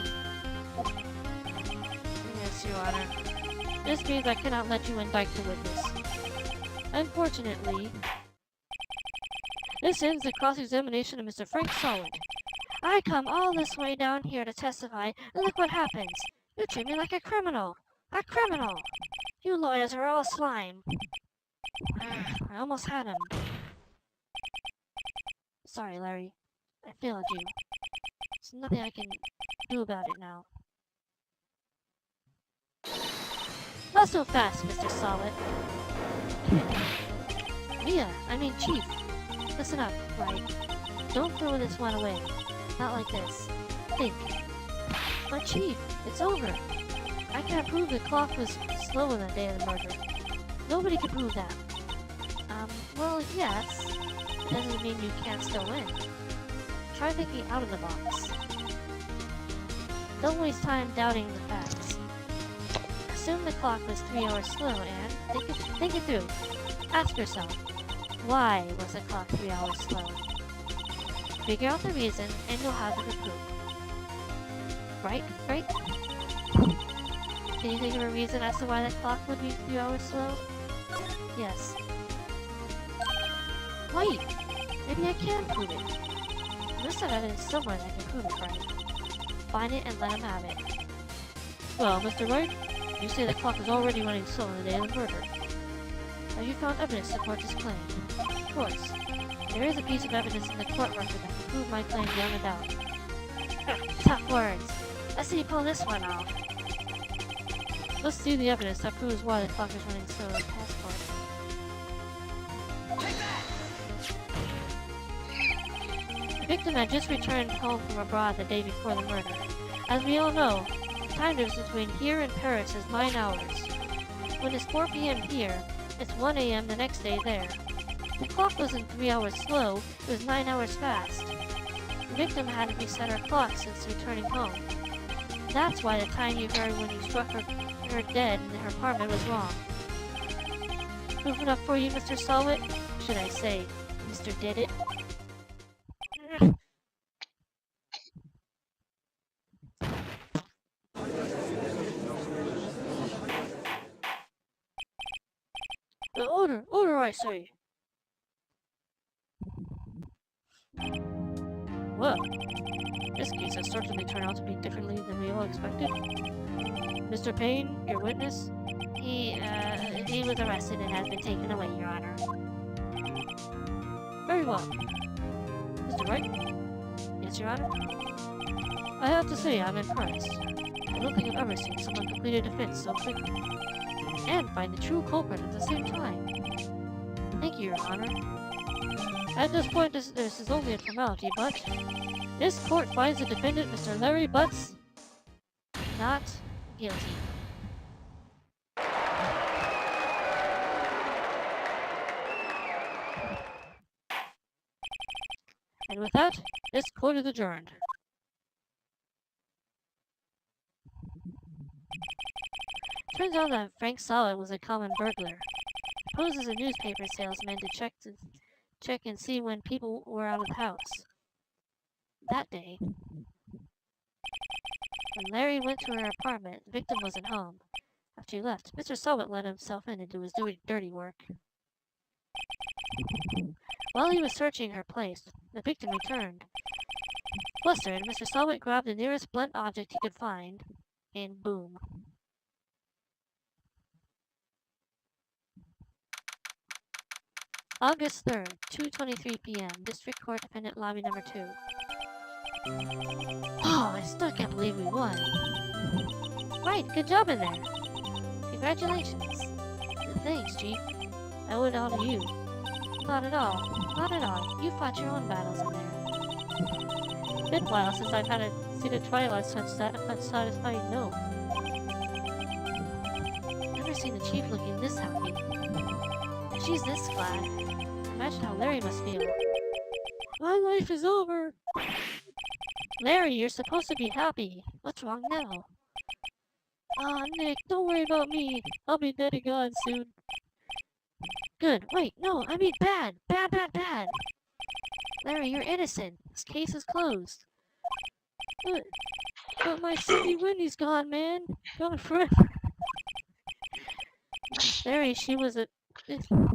Yes, Your Honor. This means I cannot let you indict the witness. Unfortunately, this ends the cross-examination of Mr. Frank Solid. I come all this way down here to testify, and look what happens. You treat me like a criminal. A criminal! You lawyers are all slime. I almost had him. Sorry, Larry. I failed you. There's nothing I can do about it now. Not so fast, Mr. Solid. Chief. Listen up, right? Don't throw this one away. Not like this. Think. But Chief, it's over. I can't prove the clock was slow on the day of the murder. Nobody can prove that. Well, yes. It doesn't mean you can't still win. Try thinking out of the box. Don't waste time doubting the facts. Assume the clock was 3 hours slow and think it through. Ask yourself, why was the clock 3 hours slow? Figure out the reason and you'll have the proof. Right? Can you think of a reason as to why the clock would be 3 hours slow? Yes. Wait! Maybe I can prove it. There's some evidence somewhere that can prove it, right? Find it and let him have it. Well, Mr. Wright, you say the clock is already running slow on the day of the murder. Have you found evidence to support this claim? Of course. There is a piece of evidence in the court record that can prove my claim beyond a doubt. Tough words. Let's see you pull this one off. Let's see the evidence that proves why the clock is running slow in the passport. The victim had just returned home from abroad the day before the murder. As we all know, the time difference between here and Paris is 9 hours. When it's 4 p.m. here, it's 1 a.m. the next day there. The clock wasn't 3 hours slow, it was 9 hours fast. The victim hadn't reset her clock since returning home. That's why the time you heard when you struck her dead in her apartment was wrong. Proof enough for you, Mr. Solid? Should I say, Mr. Did It? Order, I say. Well, this case has certainly turned out to be differently than we all expected. Mr. Payne, your witness? He was arrested and has been taken away, Your Honor. Very well. Mr. Wright? Yes, Your Honor? I have to say, I'm impressed. I don't think I've ever seen someone complete a defense so quickly. And find the true culprit at the same time. Thank you, Your Honor. At this point, this is only a formality, but this court finds the defendant, Mr. Larry Butts, not guilty. And with that, this court is adjourned. Turns out that Frank Solid was a common burglar. He posed as a newspaper salesman to check and see when people were out of the house. That day, when Larry went to her apartment, the victim wasn't home. After he left, Mr. Solid let himself in and do his dirty work. While he was searching her place, the victim returned. Flustered, Mr. Solid grabbed the nearest blunt object he could find, and boom. August 3rd, 2:23 p.m. District Court Defendant Lobby Number 2. Oh, I still can't believe we won. Right, good job in there. Congratulations. Thanks, Chief. I owe it all to you. Not at all. Not at all. You fought your own battles in there. Been a while since I've had a seat at Twilight such satisfying note. Never seen the Chief looking this happy. She's this glad. Imagine how Larry must feel. My life is over! Larry, you're supposed to be happy. What's wrong now? Aw, Nick, don't worry about me. I'll be dead and gone soon. Good. Wait, no, I mean bad. Bad. Larry, you're innocent. This case is closed. But my Cindy Wendy's gone, man. Gone forever. Larry, she was a...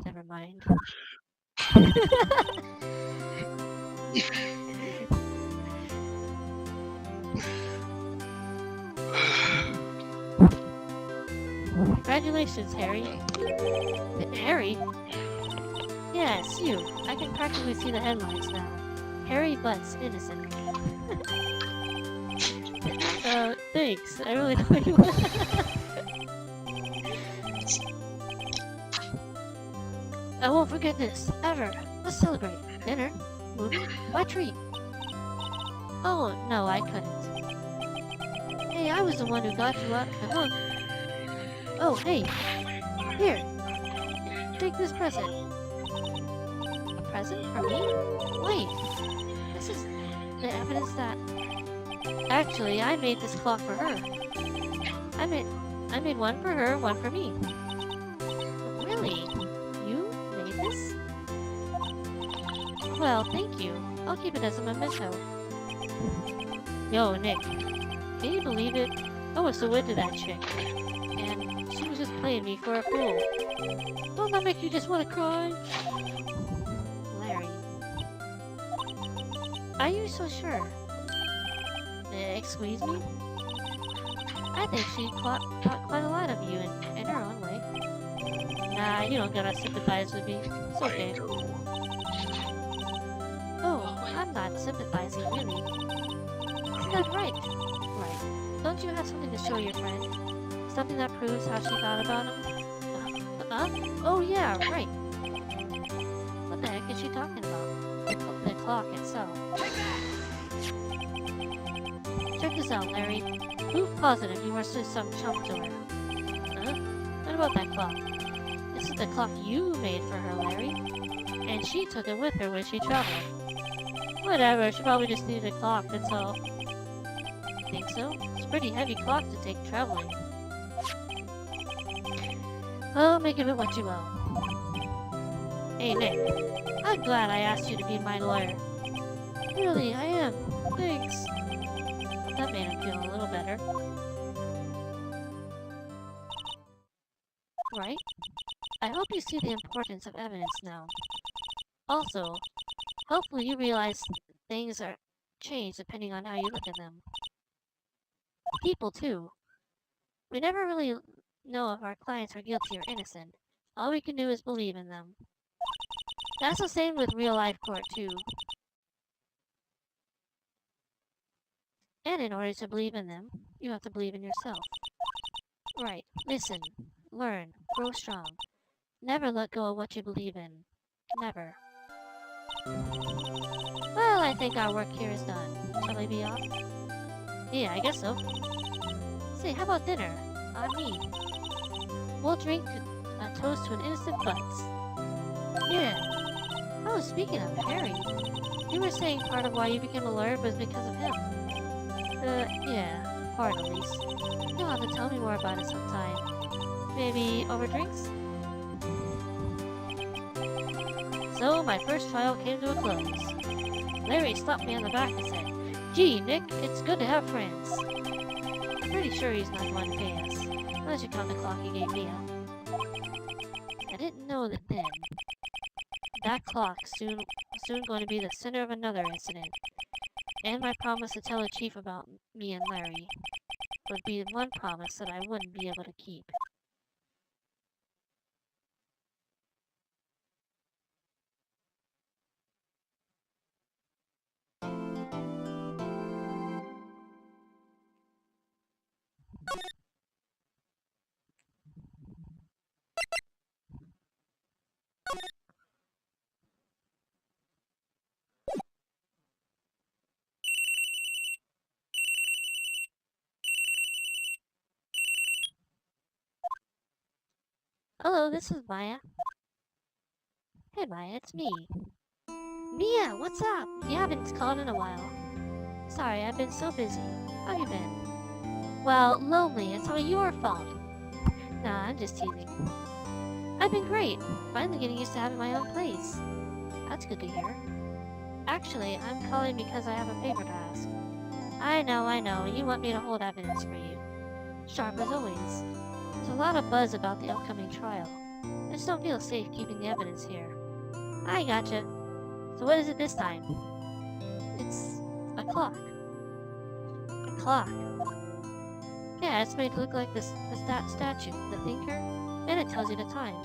Never mind. Congratulations, Harry. Harry? Yes, you. I can practically see the headlines now. Harry Butts innocent. Thanks. I really thought you would. I won't forget this, ever. Let's celebrate. Dinner? Movie? My treat. Oh, no, I couldn't. Hey, I was the one who got you out of the hook. Oh, hey. Here. Take this present. A present for me? Wait. This is the evidence that... Actually, I made this clock for her. I made one for her, one for me. Really? You made this? Well, thank you. I'll keep it as a memento. Yo, Nick. Can you believe it? I was so into that chick. And she was just playing me for a fool. Don't that make you just want to cry? Larry. Are you so sure? Excuse me? I think she thought quite a lot of you in her own way. Nah, you don't gotta sympathize with me. It's okay. Oh, I'm not sympathizing, really. Isn't that right? Right. Don't you have something to show your friend? Something that proves how she thought about him? Oh yeah, right. What the heck is she talking about? The clock itself. Check this out, Larry. Proof positive you were some chump to her. Huh? What about that clock? This is the clock you made for her, Larry. And she took it with her when she traveled. Whatever, she probably just needed a clock, that's all. Think so? It's a pretty heavy clock to take traveling. Oh, make of it what you will. Hey, Nick. I'm glad I asked you to be my lawyer. Really, I am. Thanks. That made him feel a little better. Right? I hope you see the importance of evidence now. Also, hopefully you realize things are changed depending on how you look at them. People, too. We never really know if our clients are guilty or innocent. All we can do is believe in them. That's the same with real-life court, too. And in order to believe in them, you have to believe in yourself. Right. Listen. Learn. Grow strong. Never let go of what you believe in. Never. Well, I think our work here is done. Shall I be off? Yeah, I guess so. Say, how about dinner? On me. We'll drink a toast to an innocent butts. Yeah. Oh, speaking of Harry, you were saying part of why you became a lawyer was because of him. Yeah, part at least. You'll have to tell me more about it sometime. Maybe over drinks? So, my first trial came to a close. Larry slapped me on the back and said, "Gee, Nick, it's good to have friends." I'm pretty sure he's not going to pay us, unless you count the clock he gave me out. I didn't know that then. That clock soon going to be the center of another incident. And my promise to tell the chief about me and Larry would be one promise that I wouldn't be able to keep. Hello, this is Maya. Hey Maya, it's me. Mia, what's up? You haven't called in a while. Sorry, I've been so busy. How you been? Well, lonely. It's all your fault. Nah, I'm just teasing. I've been great. Finally getting used to having my own place. That's good to hear. Actually, I'm calling because I have a favor to ask. I know. You want me to hold evidence for you. Sharp as always. There's a lot of buzz about the upcoming trial. I just don't feel safe keeping the evidence here. I gotcha. So what is it this time? It's a clock. clock. Yeah, it's made to look like that statue, the thinker, and it tells you the time.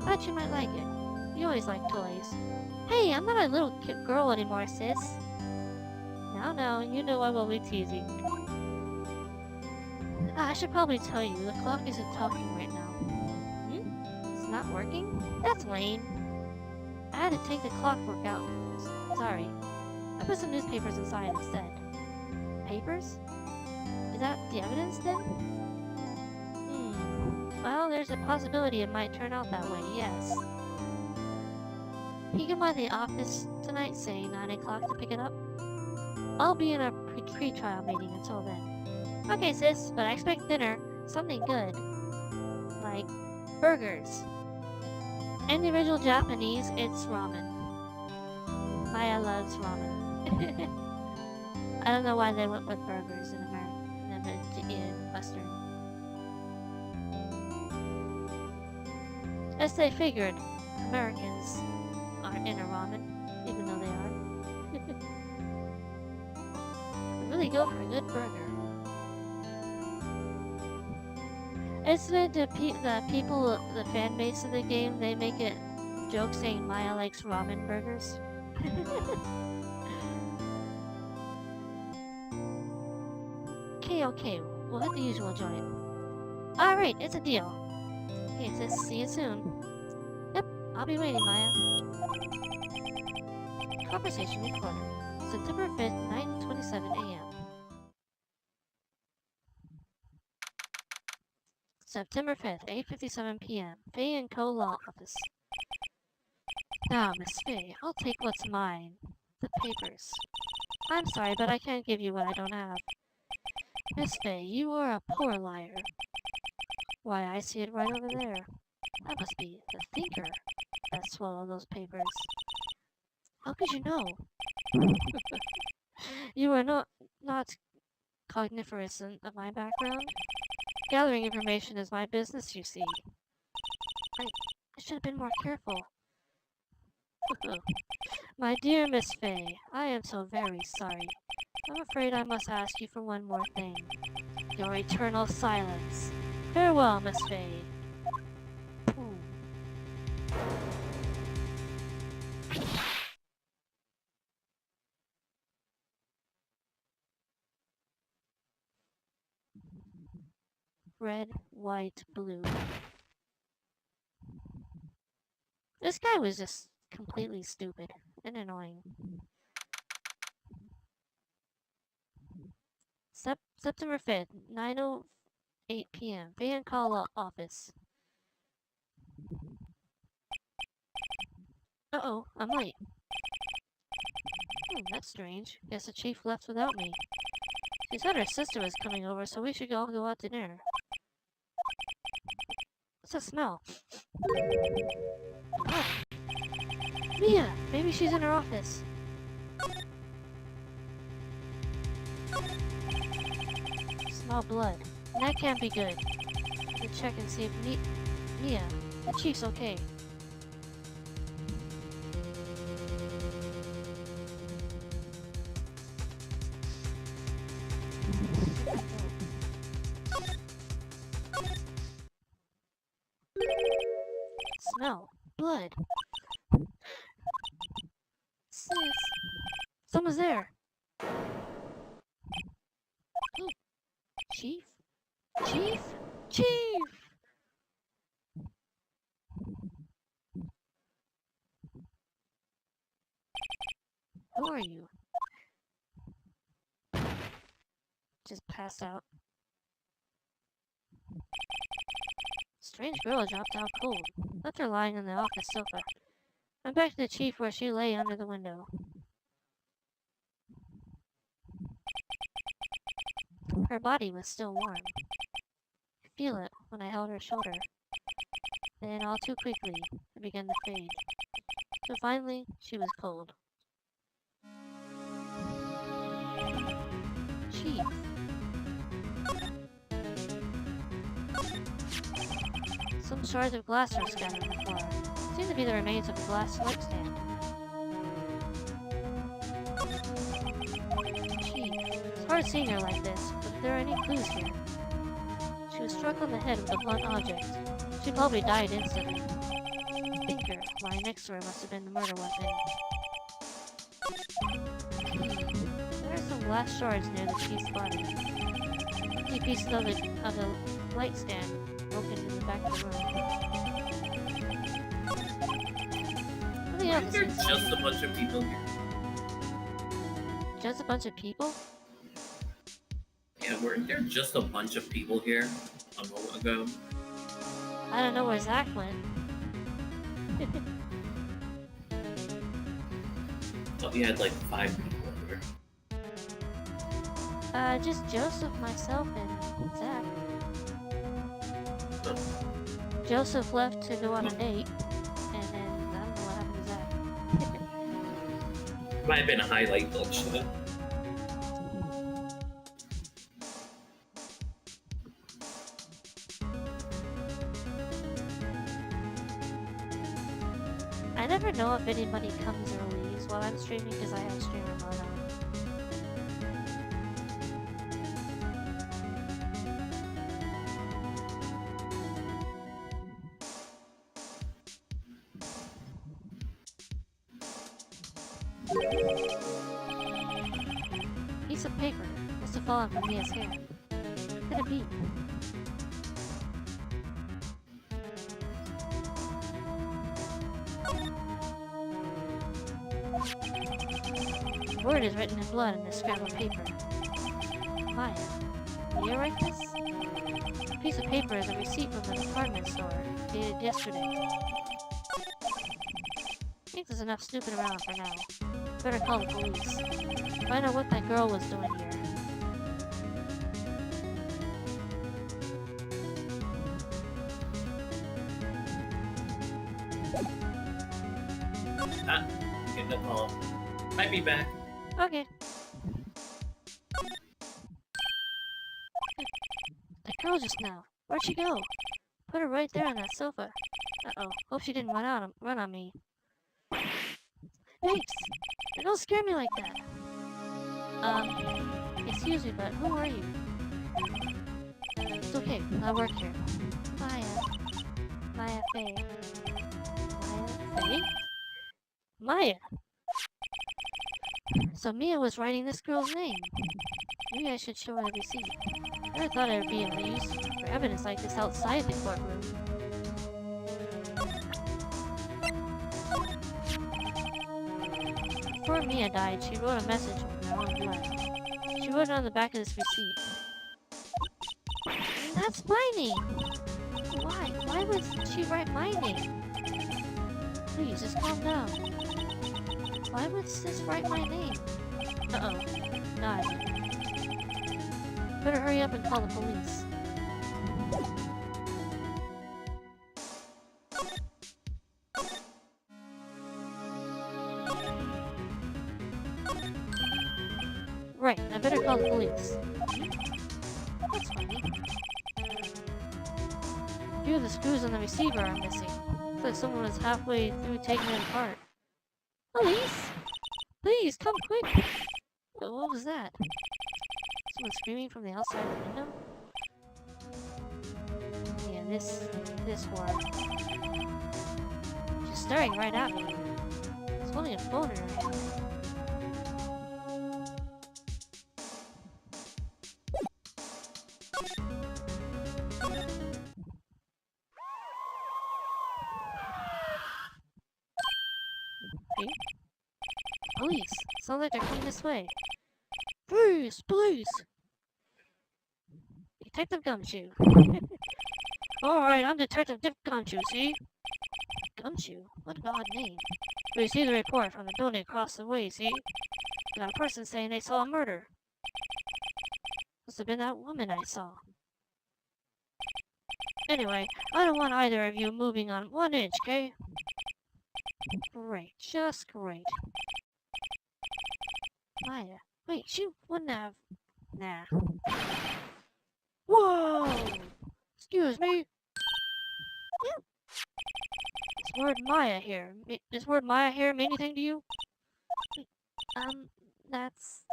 Thought you might like it. You always like toys. Hey, I'm not a little girl anymore, sis. No, you know I will be teasing. I should probably tell you, the clock isn't talking right now. It's not working? That's lame. I had to take the clockwork out. Sorry. I put some newspapers inside instead. Papers? Is that the evidence then? Well, there's a possibility it might turn out that way, yes. Can you come by the office tonight, say 9 o'clock to pick it up? I'll be in a pre-trial meeting until then. Okay, sis, but I expect dinner. Something good. Like burgers. In the original Japanese, it's ramen. Maya loves ramen. I don't know why they went with burgers in in Western. As they figured, Americans aren't into ramen, even though they are. Really go for a good burger. Isn't it the people, the fan base of the game, they make it joke saying Maya likes ramen burgers? Okay, we'll hit the usual joint. Alright, it's a deal. Okay, sis, see you soon. Yep, I'll be waiting, Maya. Conversation recorded. September 5th, 9:27 a.m. September 5th, 8:57 p.m. Faye & Co. Law Office. Now, Miss Faye, I'll take what's mine. The papers. I'm sorry, but I can't give you what I don't have. Miss Faye, you are a poor liar. Why, I see it right over there. That must be the thinker that swallowed those papers. How could you know? You are not cogniferous of my background. Gathering information is my business, you see. I should have been more careful. My dear Miss Faye, I am so very sorry. I'm afraid I must ask you for one more thing. Your eternal silence. Farewell, Miss Faye. Red, white, blue. This guy was just completely stupid and annoying. September 5th, 9:08 p.m. Van Call office. Uh-oh, I'm late. That's strange. Guess the chief left without me. She said her sister was coming over, so we should all go out to dinner. What's that smell? Oh. Mia! Maybe she's in her office. Smell blood. That can't be good. I can check and see if Mia, the chief's okay. Smell. Blood. Sis. Someone's there. Oh. Chief? Chief? Chief! Who are you? Just passed out. Strange girl dropped out cold. Left her lying on the office sofa. Went back to the chief where she lay under the window. Her body was still warm. I could feel it when I held her shoulder. Then, all too quickly, it began to fade. So finally, she was cold. Chief. Some shards of glass were scattered on the floor. Seemed to be the remains of a glass light stand. Chief. It's hard seeing her like this, but if there are any clues here. She was struck on the head with a blunt object. She probably died instantly. The thinker lying next to her must have been the murder weapon. There are some glass shards near the chief's body. 50 pieces of the light stand broken in the back of the room. Nothing Why else is there seems to just be- a bunch of people here? Just a bunch of people? Yeah, weren't there just a bunch of people here a moment ago? I don't know where Zach went. Thought we had like 5 people here. Just Joseph, myself, and Zach. Huh. Joseph left to go on a date, and then I don't know what happened to Zach. Might have been a highlight glitch though. I never know if anybody comes or leaves while I'm streaming because I have streamer mode on. Piece of paper must have fallen from Mia's hair. What could it be? The word is written in blood in this scrap of paper. Maya, will you write this? The piece of paper is a receipt from the department store, dated yesterday. I think there's enough snooping around for now. Better call the police. Find out what that girl was doing here. Ah, get the call. Might be back. Okay. That girl just now. Where'd she go? Put her right there on that sofa. Uh-oh. Hope she didn't run on me. Thanks! Don't scare me like that. Excuse me, but who are you? It's okay, I work here. Maya. Maya Faye. Maya Faye? Maya! So Mia was writing this girl's name. Maybe I should show her the receipt. I never thought I would be able to use for evidence like this outside the courtroom. Before Mia died, she wrote a message with her own blood. She wrote it on the back of this receipt. That's my name! Why? Why would she write my name? Please, just calm down. Why would sis write my name? Uh-oh. Not. Better hurry up and call the police. Right, I better call the police. That's funny. A few of the screws on the receiver are missing. Looks like someone was halfway through taking it apart. Police! Please, come quick! What was that? Someone screaming from the outside of the window? Yeah, this whore. She's staring right at me. She's holding a phone in her hand. Hey? Police! Sounds like they're coming this way. Please! Police! Detective Gumshoe. Alright, I'm Detective Dick Gumshoe, see? Gumshoe? What an odd name. We received a report from the building across the way, see? Got a person saying they saw a murder. Must have been that woman I saw. Anyway, I don't want either of you moving on 1 inch, okay? Great, just great. Maya, wait, she wouldn't have... Nah. Whoa! Excuse me? Does word Maya here mean anything to you? That's...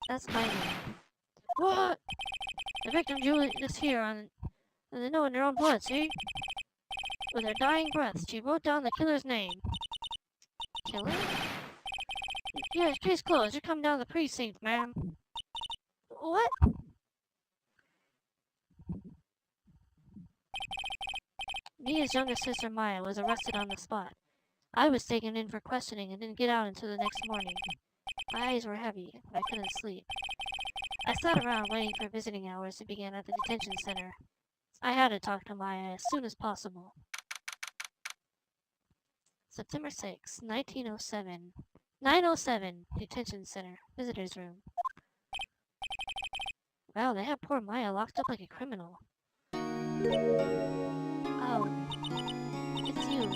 That's my name. What? The victim Julie is here and they know in their own blood, see? With her dying breath, she wrote down the killer's name. Killer? Yes, case closed. You're coming down to the precinct, ma'am. What? Mia's younger sister Maya was arrested on the spot. I was taken in for questioning and didn't get out until the next morning. My eyes were heavy. I couldn't sleep. I sat around waiting for visiting hours to begin at the detention center. I had to talk to Maya as soon as possible. September 6, 1907. 907, Detention Center, Visitor's Room. Wow, they have poor Maya locked up like a criminal. Oh, it's you,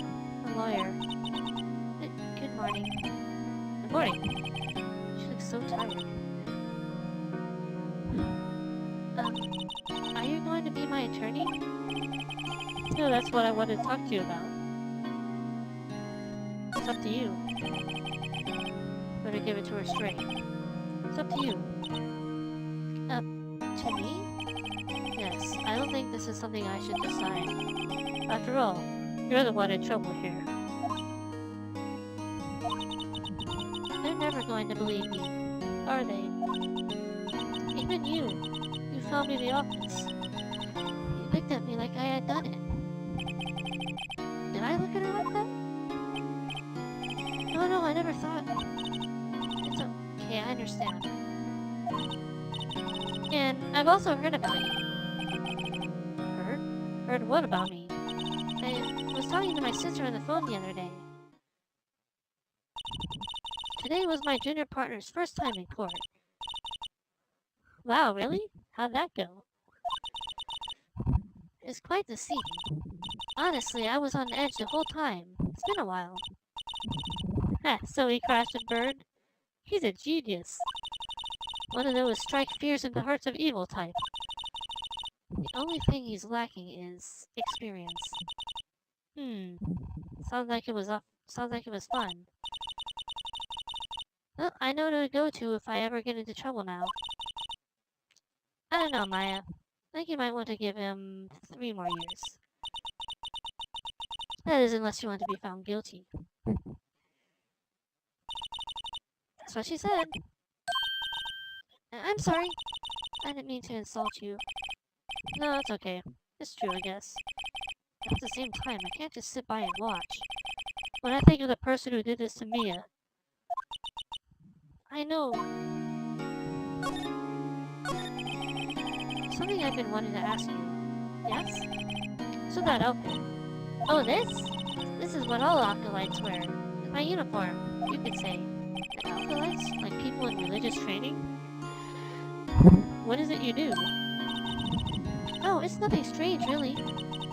the lawyer. Good morning. Good morning. She looks so tired. Are you going to be my attorney? No, that's what I wanted to talk to you about. It's up to you. Better give it to her straight. It's up to you. To me? Yes, I don't think this is something I should decide. After all, you're the one in trouble here. They're never going to believe me, are they? Even you. You found me in the office. You looked at me like I had done it. Did I look at her like that? No, I never thought. It's okay, I understand. And I've also heard about you. Heard? Heard what about me? I was talking to my sister on the phone the other day. Today was my junior partner's first time in court. Wow, really? How'd that go? It's quite the scene. Honestly, I was on edge the whole time. It's been a while. Ha, so he crashed and burned? He's a genius. One of those strike fears in the hearts of evil type. The only thing he's lacking is experience. Sounds like it was fun. Well, I know who to go to if I ever get into trouble now. I don't know, Maya. I think you might want to give him 3 more years. That is, unless you want to be found guilty. That's what she said. I'm sorry. I didn't mean to insult you. No, it's okay. It's true, I guess. But at the same time, I can't just sit by and watch. When I think of the person who did this to Mia... I know. Something I've been wanting to ask you. Yes? So that outfit. Oh, this? This is what all acolytes wear. It's my uniform, you could say. Acolytes? Like people in religious training? What is it you do? Oh, it's nothing strange, really.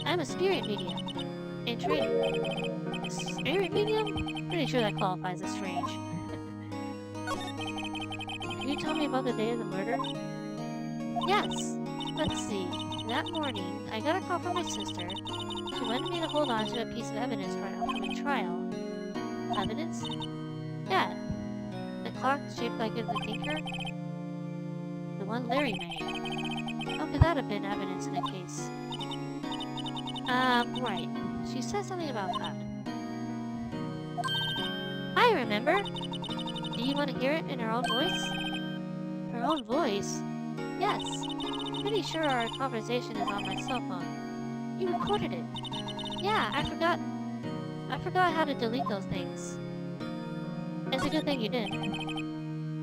I'm a spirit medium. In training. A spirit medium? Pretty sure that qualifies as strange. Can you tell me about the day of the murder? Yes. Let's see. That morning, I got a call from my sister. She wanted me to hold on to a piece of evidence for an upcoming trial. Evidence? Yeah. The clock shaped like a thinker? The one Larry made. How could that have been evidence in a case? Right. She said something about that. I remember! Do you want to hear it in her own voice? Her own voice? Yes. Pretty sure our conversation is on my cell phone. You recorded it. Yeah, I forgot how to delete those things. It's a good thing you did.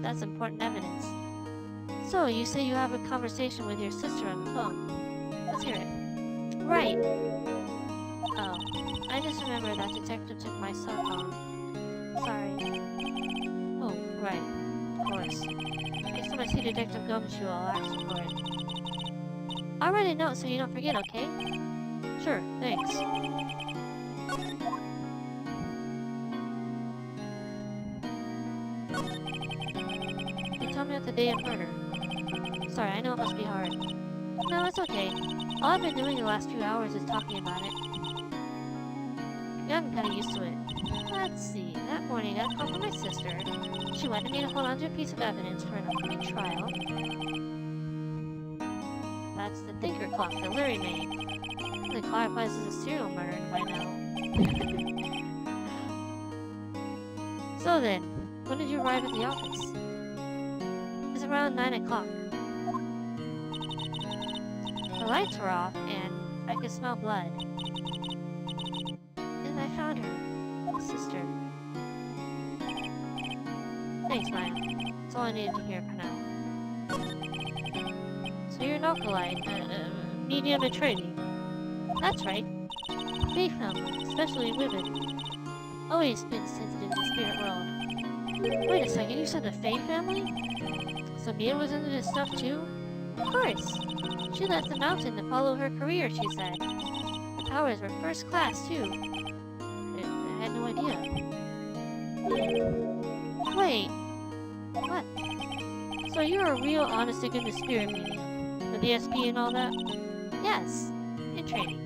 That's important evidence. So, you say you have a conversation with your sister on the phone. Let's hear it. Right. Oh, I just remembered that detective took my cell phone. Sorry. Oh, right. Of course. Next time I see Detective Gumshoe, I'll ask you for it. I'll write a note so you don't forget, okay? Sure, thanks. You told me about the day of murder. Sorry, I know it must be hard. No, it's okay. All I've been doing the last few hours is talking about it. I've gotten kinda used to it. Let's see. That morning, I called for my sister. She wanted me to hold on to a piece of evidence for an upcoming trial. That's the thinker clock that Larry made. It clarifies as a serial murder by now. So then, when did you arrive at the office? It's around 9 o'clock. The lights were off, and I could smell blood. And I found her. Sister. Thanks, Maya. That's all I needed to hear for now. So you're an alkalite, medium in training. That's right. Fae family, especially women. Always been sensitive to the spirit world. Wait a second, you said the Fae family? So Mia was into this stuff too? Of course. She left the mountain to follow her career, she said. Her powers were first class too. I had no idea. Wait. What? So you're a real honest-to-goodness spirit medium? With the SP and all that? Yes. In training.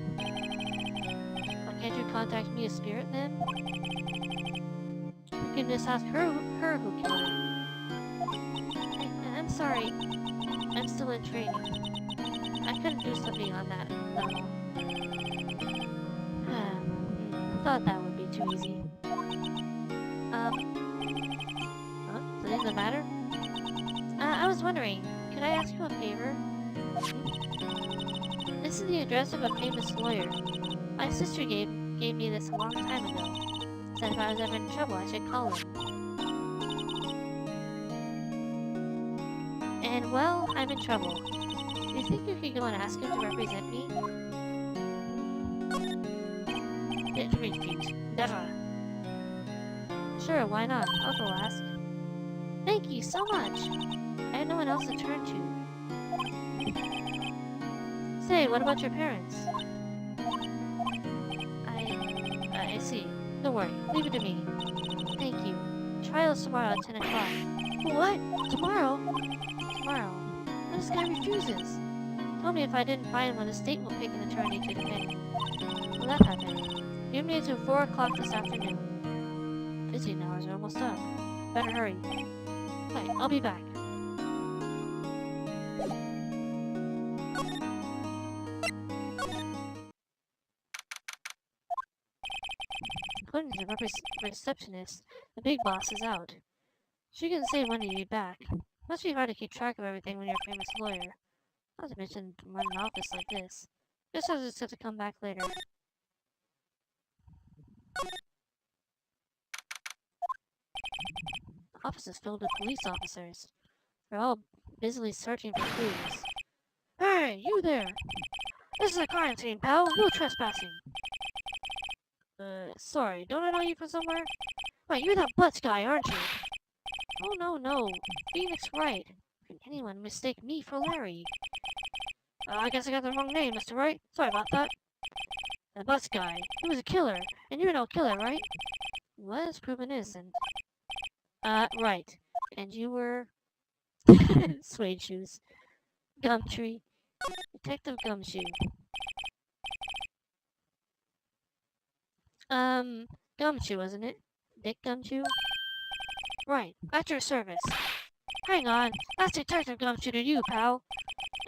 Why can't you contact me as spirit then? You can just ask her who killed her. I'm sorry. I'm still in training. I couldn't do something on that level. Thought that would be too easy. Something the matter? I was wondering, could I ask you a favor? This is the address of a famous lawyer. My sister gave me this a long time ago. Said if I was ever in trouble, I should call him. And well, I'm in trouble. Do you think you could go and ask him to represent me? It refused. Never. Sure, why not? I'll go ask. Thank you so much. I had no one else to turn to. Say, what about your parents? I see. Don't worry. Leave it to me. Thank you. Trial's tomorrow at 10 o'clock. What? Tomorrow? Tomorrow. But this guy refuses. Told me if I didn't find one, the state will pick an attorney to defend me. Will that happen? Give me until 4 o'clock this afternoon. Visiting hours are almost up. Better hurry. Right, I'll be back. According to the receptionist, the big boss is out. She can say when he'll be back. Must be hard to keep track of everything when you're a famous lawyer. Not to mention run an office like this. Guess I'll just have to come back later. The office is filled with police officers. They're all busily searching for clues. Hey, you there! This is a crime scene, pal! No trespassing! Sorry, don't I know you from somewhere? Wait, you're that Butts guy, aren't you? Oh, no. Phoenix Wright. Can anyone mistake me for Larry? I guess I got the wrong name, Mr. Wright. Sorry about that. The Butts guy. He was a killer. And you're no killer, right? Was proven innocent. Right. And you were... Suede shoes. Gumtree. Detective Gumshoe. Gumshoe, wasn't it? Dick Gumshoe? Right. At your service. Hang on. That's Detective Gumshoe to you, pal.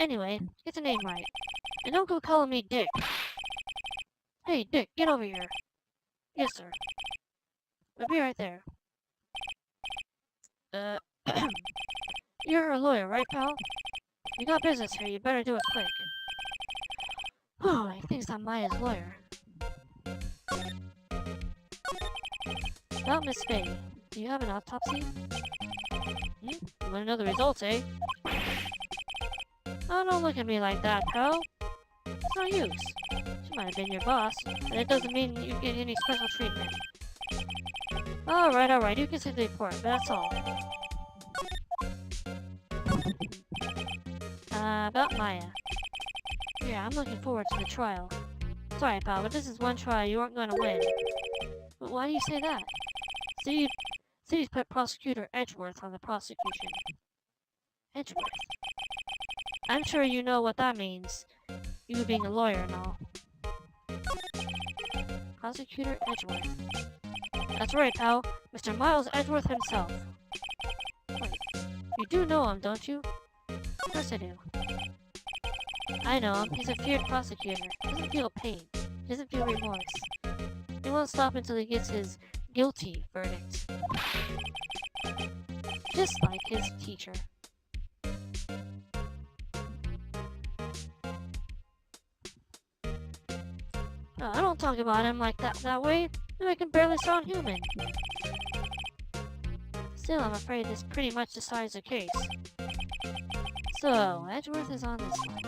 Anyway, get the name right. And don't go calling me Dick. Hey, Dick, get over here. Yes, sir. We'll be right there. You're a lawyer, right, pal? You got business here, you better do it quick. Oh, he thinks I'm Maya's lawyer. About Miss Faye, do you have an autopsy? You wanna know the results, eh? Oh, don't look at me like that, pal. It's no use. She might have been your boss, but it doesn't mean you get any special treatment. Alright, you can see the report, but that's all. About Maya. Yeah, I'm looking forward to the trial. Sorry, pal, but this is one trial you aren't gonna win. But why do you say that? City's put Prosecutor Edgeworth on the prosecution. Edgeworth? I'm sure you know what that means. You being a lawyer and all. Prosecutor Edgeworth. That's right, pal. Mr. Miles Edgeworth himself. Wait, you do know him, don't you? Of course I do. I know him. He's a feared prosecutor. He doesn't feel pain. He doesn't feel remorse. He won't stop until he gets his guilty verdict. Just like his teacher. I don't talk about him like that way. I can barely sound human. Still, I'm afraid this pretty much decides the case. So, Edgeworth is on this one.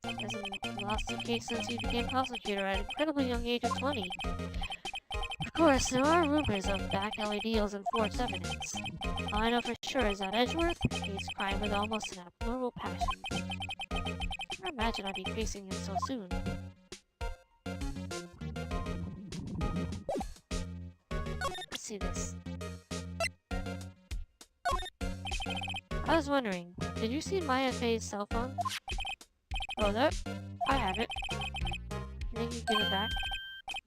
Hasn't lost a case since he became prosecutor at an incredibly young age of 20. Of course, there are rumors of back alley deals and forged evidence. All I know for sure is that Edgeworth hates crime with almost an abnormal passion. I imagine I'd be facing him so soon. Let's see this. I was wondering, did you see Maya Faye's cell phone? Oh, that? I have it. You think you can give it back?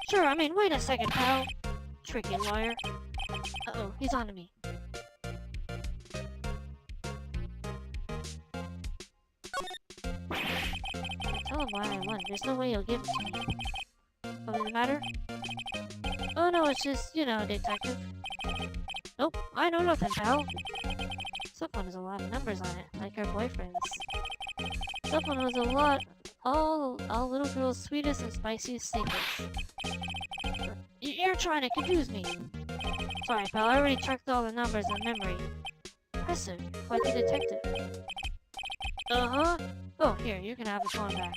Sure, I mean, wait a second, pal. Tricky lawyer. Uh-oh, he's on to me. Tell him why I won. There's no way he'll give it to me. What's the matter? Oh no, it's just, you know, detective. Nope, I know nothing, pal. Cell phone has a lot of numbers on it, like her boyfriend's. Cell phone has a lot, all little girl's sweetest and spiciest secrets. You're trying to confuse me. Sorry, pal, I already checked all the numbers on memory. Impressive, quite the detective. Uh-huh. Oh, here, you can have the phone back.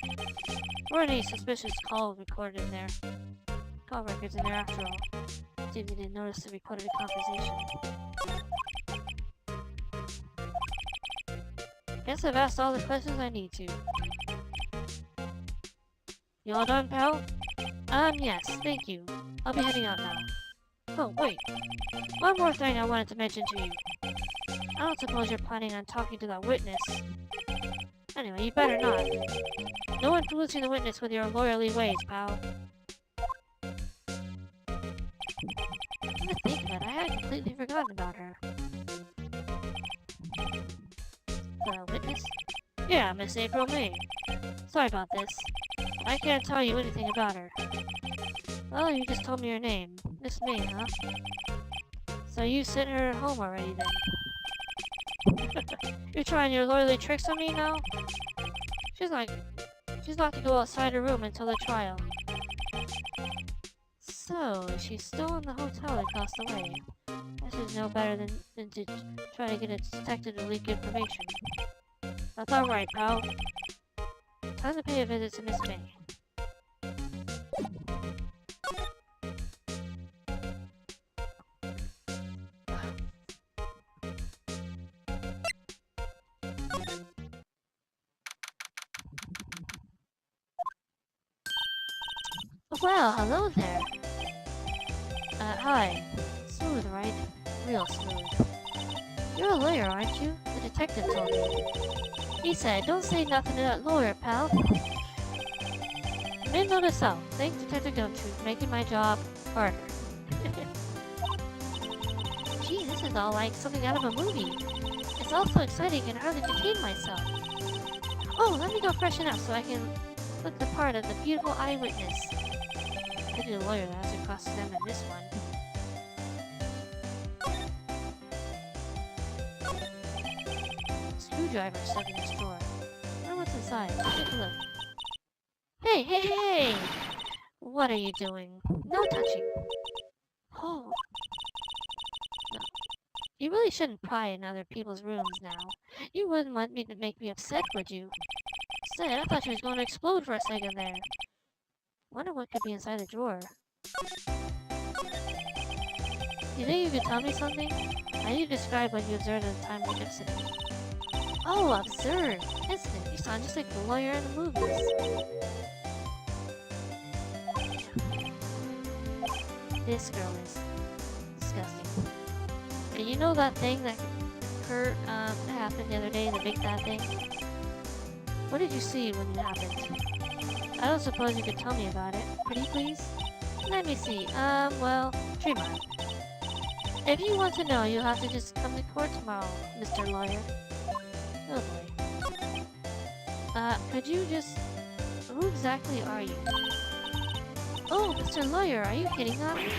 Or any suspicious call recorded in there. Call records in there after all. See if you didn't notice the recorded conversation. Guess I've asked all the questions I need to. You all done, pal? Yes, thank you. I'll be heading out now. Oh, wait. One more thing I wanted to mention to you. I don't suppose you're planning on talking to that witness. Anyway, you better not. No influencing the witness with your lawyerly ways, pal. Come to think of it, I had completely forgotten about her. The witness? Yeah, Miss April May. Sorry about this. I can't tell you anything about her. Well, you just told me her name. Miss May, huh? So you sent her home already then? You're trying your lawyerly tricks on me now? She's not to go outside her room until the trial. So, she's still in the hotel across the way. I should know better than to try to get a detective to leak information. That's alright, pal. Time to pay a visit to Miss May. Well, hello there. Hi. Smooth, right? Real smooth. You're a lawyer, aren't you? The detective told me. He said, don't say nothing to that lawyer, pal. Made note of self. Thanks, Detective Gumshoe, making my job harder. Gee, this is all like something out of a movie. It's all so exciting and hard to contain myself. Oh, let me go freshen up so I can look the part of the beautiful eyewitness. I did a lawyer that has to cross-examine this one. Screwdriver stuck in this drawer. I wonder what's inside. Let's take a look. Hey, hey, hey! What are you doing? No touching. Oh. No. You really shouldn't pry in other people's rooms now. You wouldn't want me to make me upset, would you? Instead, I thought she was going to explode for a second there. Wonder what could be inside the drawer. You think you could tell me something? How do you describe what you observed at the time of the incident? Oh, observed! Incident. You sound just like the lawyer in the movies. This girl is disgusting. And you know that thing that happened the other day, the big fat thing? What did you see when it happened? I don't suppose you could tell me about it. Pretty please? Let me see. Well, Dreamer. If you want to know, you'll have to just come to court tomorrow, Mr. Lawyer. Oh boy. Could you just... Who exactly are you? Oh, Mr. Lawyer, are you hitting on me?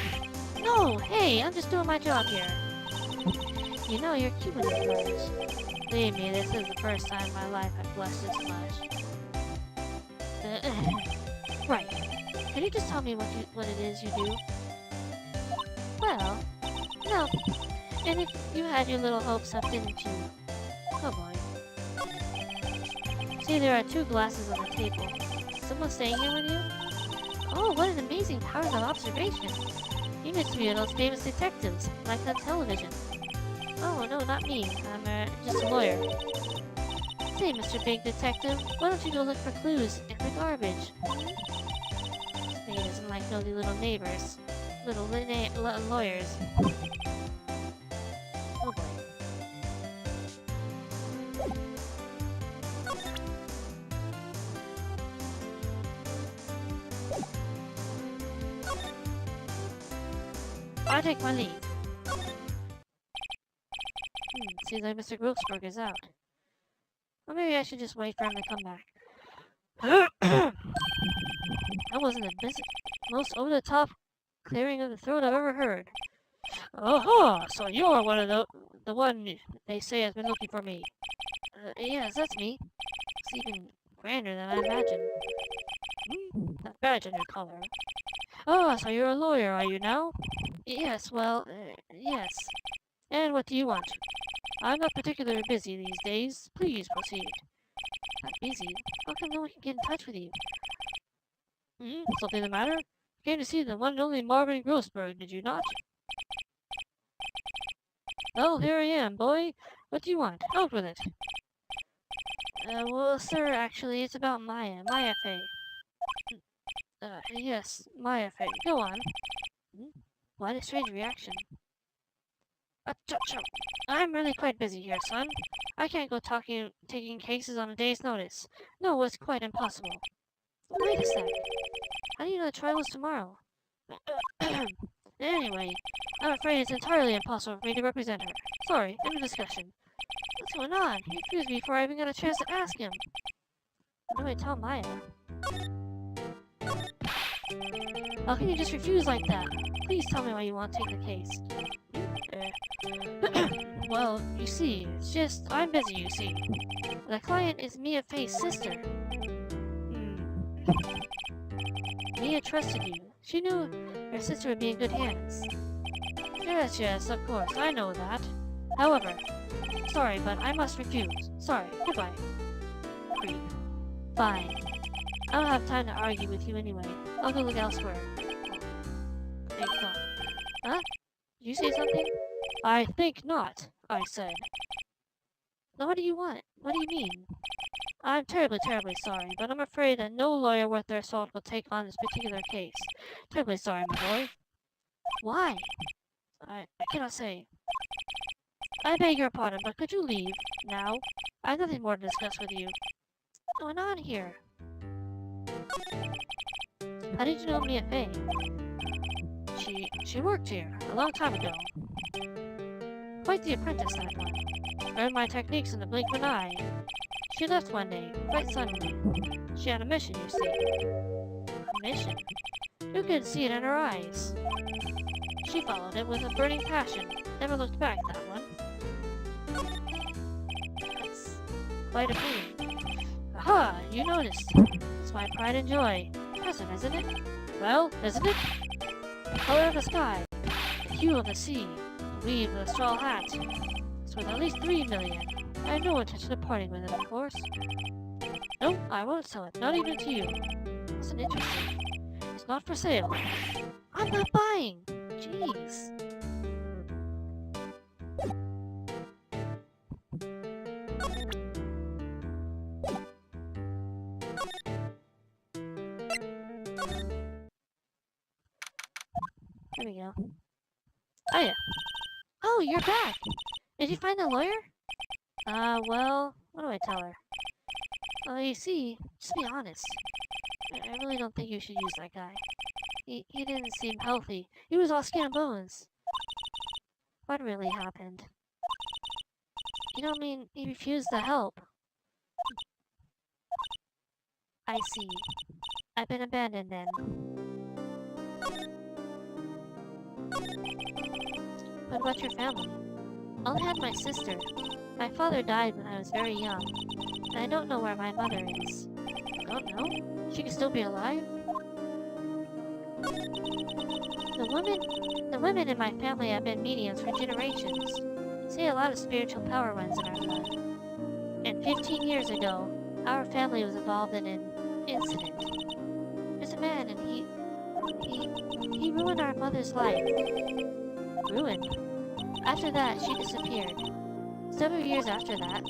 No, hey, I'm just doing my job here. You know, you're cute with your blush. Believe me, this is the first time in my life I've blushed this much. Right. Can you just tell me what it is you do? Well, no. And if you had your little hopes up, didn't you? Oh boy. See, there are 2 glasses on the table. Someone staying here with you? Oh, what an amazing powers of observation. You must be those famous detectives, like on television. Oh, no, not me. I'm just a lawyer. Say, Mr. Big Detective, why don't you go look for clues in the garbage? He doesn't like nosy little neighbors. Little lawyers. Oh boy. I take my leave. Seems like Mr. Grossberg is out. Or maybe I should just wait for him to come back. That wasn't the most over-the-top clearing of the throat I've ever heard. Oh, so you're one of the one they say has been looking for me. Yes, that's me. It's even grander than I imagined. That badge on your collar. Oh, so you're a lawyer, are you now? Yes, well, yes. And what do you want? I'm not particularly busy these days. Please proceed. Not busy? How come no one can get in touch with you? Something the matter? You came to see the one and only Marvin Grossberg, did you not? Well, here I am, boy. What do you want? Out with it. Well, sir, actually, it's about Maya. Maya Fey. Yes, Maya Fey. Go on. What a strange reaction. I'm really quite busy here, son. I can't go taking cases on a day's notice. No, it's quite impossible. Wait a sec. How do you know the trial is tomorrow? Anyway, I'm afraid it's entirely impossible for me to represent her. Sorry, end of discussion. What's going on? He refused me before I even got a chance to ask him. What do I tell Maya? How can you just refuse like that? Please tell me why you want to take the case. Well, you see, it's just, I'm busy, you see. The client is Mia Fey's sister. Mia trusted you. She knew her sister would be in good hands. Yes, of course, I know that. However, sorry, but I must refuse. Sorry, goodbye. Creep. Fine. I don't have time to argue with you anyway. I'll go look elsewhere. Big thought. Huh? Did you say something? I think not, I said. Now what do you want? What do you mean? I'm terribly sorry, but I'm afraid that no lawyer worth their salt will take on this particular case. Terribly sorry, my boy. Why? I cannot say. I beg your pardon, but could you leave now? I have nothing more to discuss with you. What's going on here? How did you know Mia Fey? She worked here a long time ago. Quite the apprentice, that one. Learned my techniques in the blink of an eye. She left one day, quite suddenly. She had a mission, you see. A mission? You could see it in her eyes. She followed it with a burning passion. Never looked back, that one. That's quite a feeling. Aha! You noticed. It's my pride and joy. Impressive, isn't it? Well, isn't it? The color of the sky, the hue of the sea, the weave of the straw hat. It's worth at least 3 million. I have no intention of parting with it, of course. No, I won't sell it, not even to you. That's an interesting. It's not for sale. I'm not buying! Jeez. There we go. Oh yeah. Oh, you're back! Did you find the lawyer? Well, what do I tell her? You see, just be honest. I really don't think you should use that guy. He didn't seem healthy. He was all skin and bones. What really happened? You don't mean he refused the help? I see. I've been abandoned then. What about your family? I only had my sister. My father died when I was very young, and I don't know where my mother is. You don't know? She could still be alive? The women in my family have been mediums for generations. Say a lot of spiritual power runs in our blood. And 15 years ago, our family was involved in an incident. There's a man and he ruined our mother's life. Ruined? After that, she disappeared. Several years after that,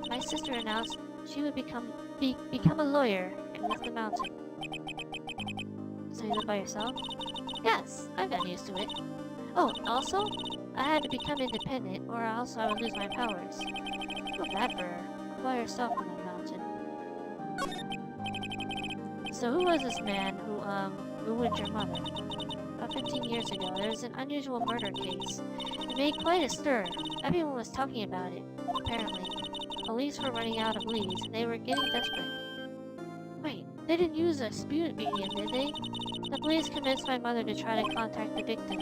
my sister announced she would become a lawyer and left the mountain. So you live by yourself? Yes, I've gotten used to it. Oh, also, I had to become independent or else I would lose my powers. Feel bad for her. By herself in the mountain. So who was this man who ruined your mother? About 15 years ago, there was an unusual murder case. It made quite a stir. Everyone was talking about it, apparently. Police were running out of leads, and they were getting desperate. Wait, they didn't use a spirit medium, did they? The police convinced my mother to try to contact the victim.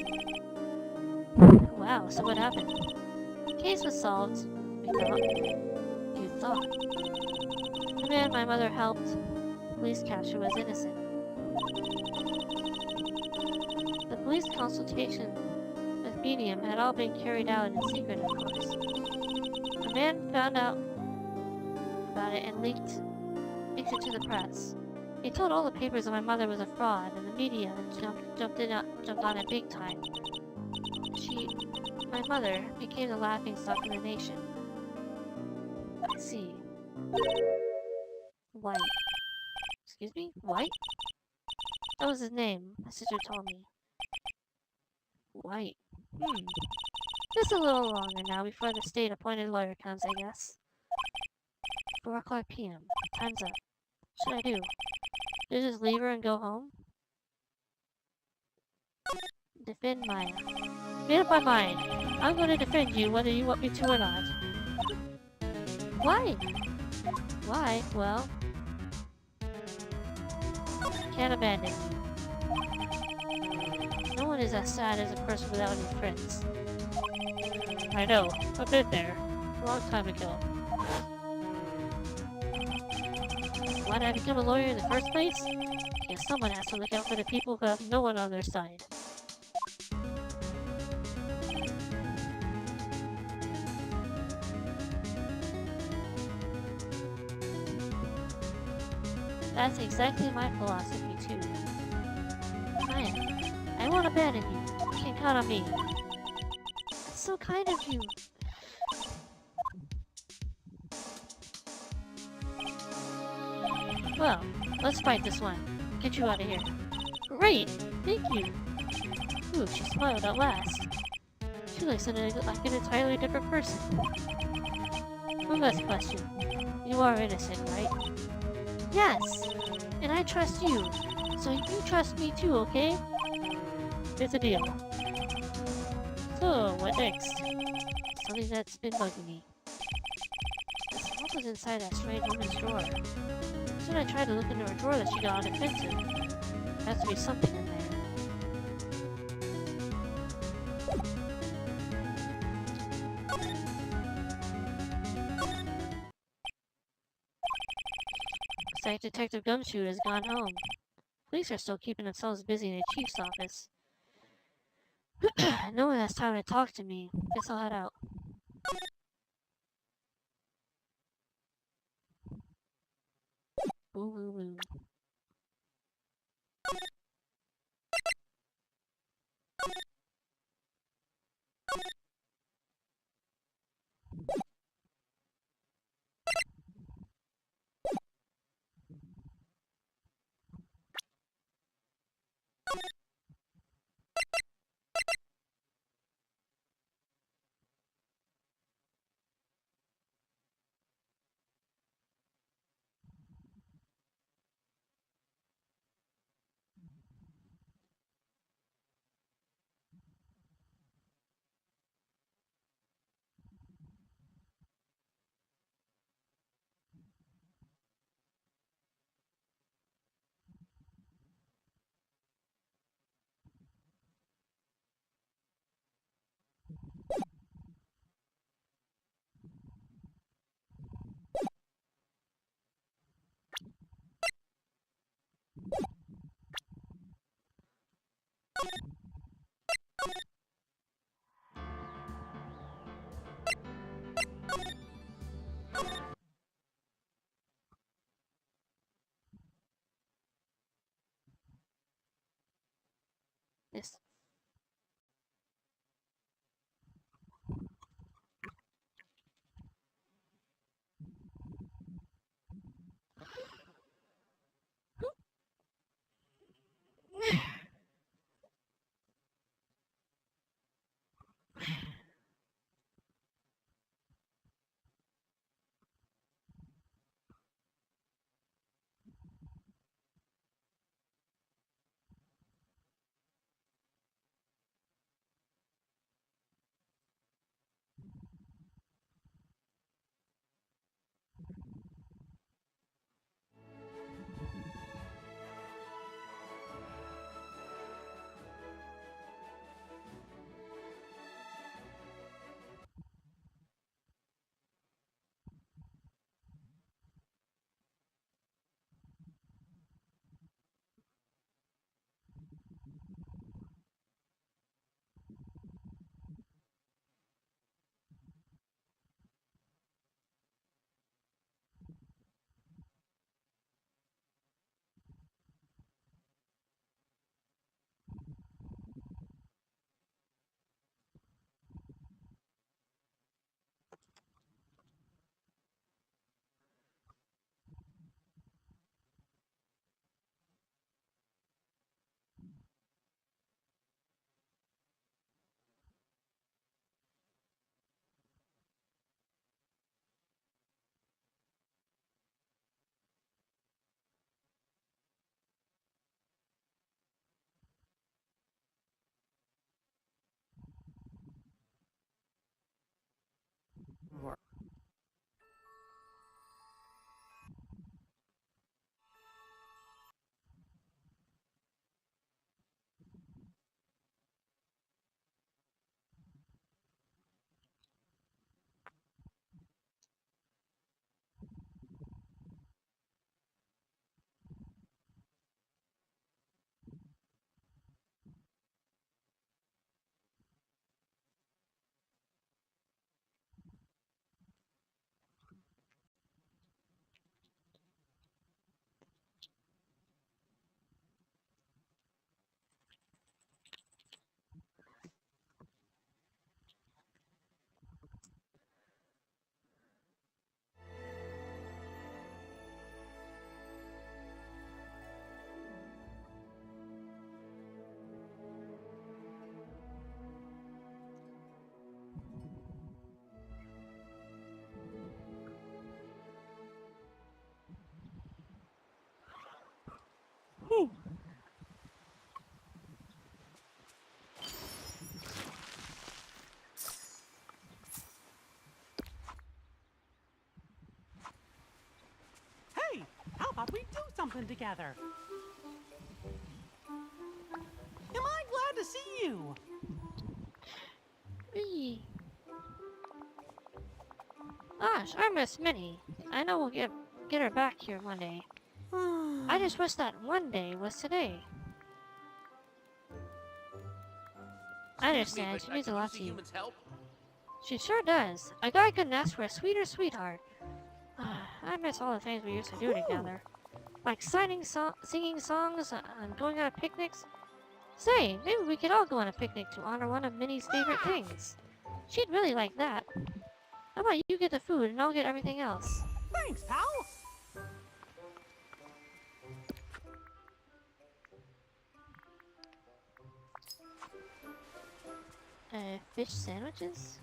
Wow, so what happened? The case was solved, we thought. You thought. The man my mother helped police capture was innocent. The police consultation with medium had all been carried out in secret, of course. A man found out about it and leaked it to the press. He told all the papers that my mother was a fraud, and the media jumped on it big time. My mother, became the laughingstock of the nation. I see. White. Excuse me? White? That was his name, my sister told me. White. Just a little longer now before the state-appointed lawyer comes, I guess. 4 o'clock p.m. Time's up. What should I do? Should I just leave her and go home? Defend Maya. Made up my mind. I'm going to defend you whether you want me to or not. Why? Why? Well, I can't abandon you. No one is as sad as a person without any friends. I know. I've been there. A long time ago. Why did I become a lawyer in the first place? Because someone has to look out for the people who have no one on their side. That's exactly my philosophy, too. I won't abandon you. You can count on me. That's so kind of you. Well, let's fight this one. Get you out of here. Great! Thank you! Ooh, she smiled at last. She looks like an entirely different person. One last question. You are innocent, right? Yes! And I trust you. So you trust me too, okay? It's a deal. So, what next? Something that's been bugging me. What was inside that strange woman's drawer? Soon I tried to look into her drawer that she got on defensive. There has to be something in there. Looks like Detective Gumshoe has gone home. Police are still keeping themselves busy in the chief's office. No one has time to talk to me. Guess I'll head out. Boo boo boo. this. Hey, how about we do something together? Am I glad to see you? Whee. Gosh, I miss Minnie. I know we'll get her back here one day. I just wish that one day was today. I understand, she means a lot to you. Help? She sure does. A guy couldn't ask for a sweeter sweetheart. I miss all the things we used to do together. Like singing songs and going on picnics. Say, maybe we could all go on a picnic to honor one of Minnie's favorite things. She'd really like that. How about you get the food and I'll get everything else? Thanks, pal. Fish sandwiches?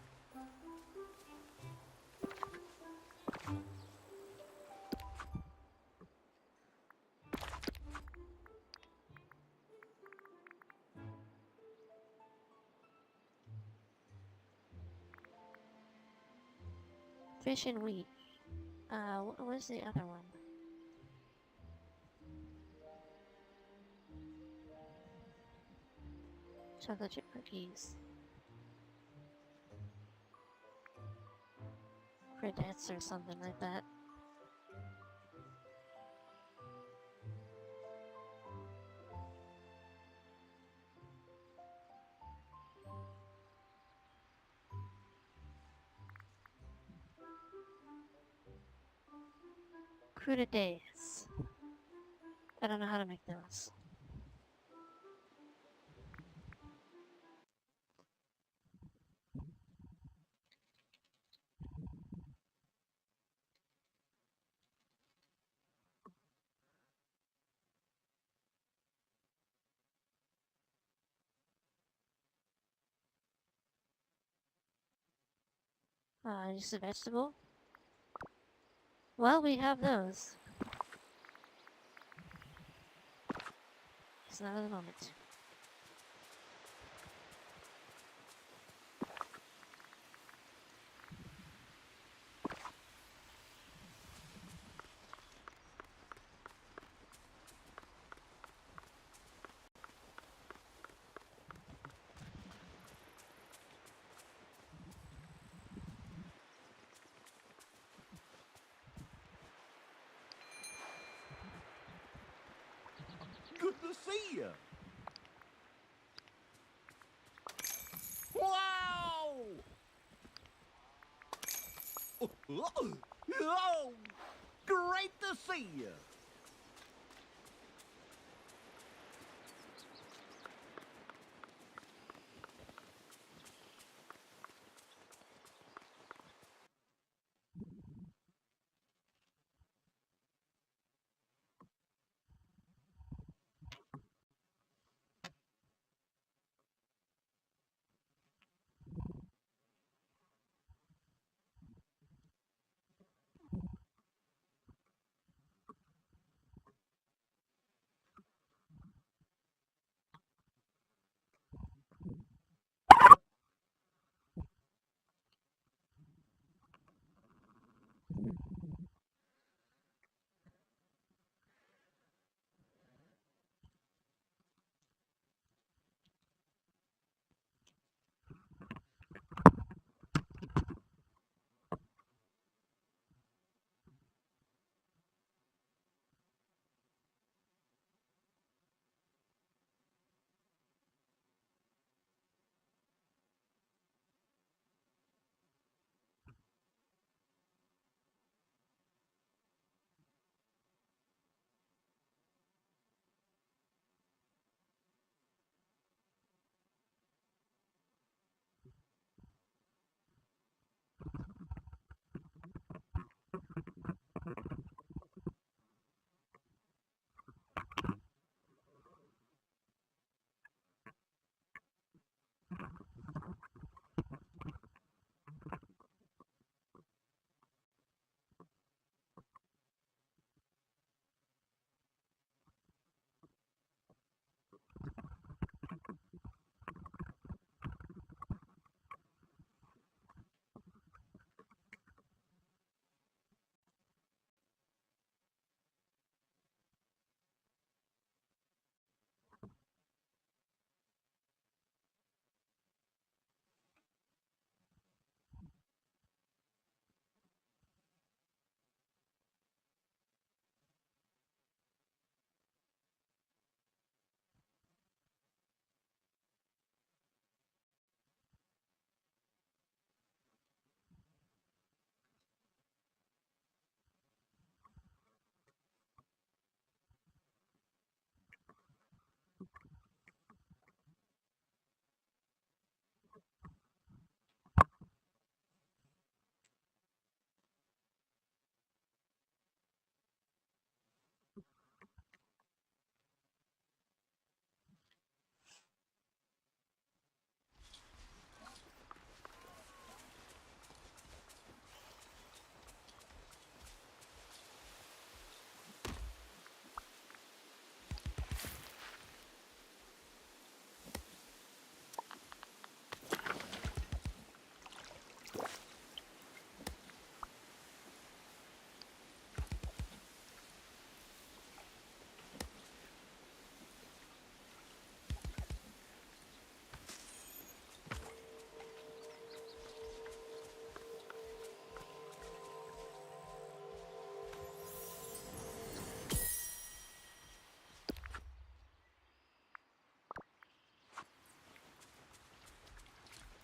Fish and wheat. What was the other one? Chocolate chip cookies. Credettes or something like that. Crudités. I don't know how to make those. Just a vegetable? Well, we have those. It's not at the moment. Good to see you. Wow! Oh, great to see you.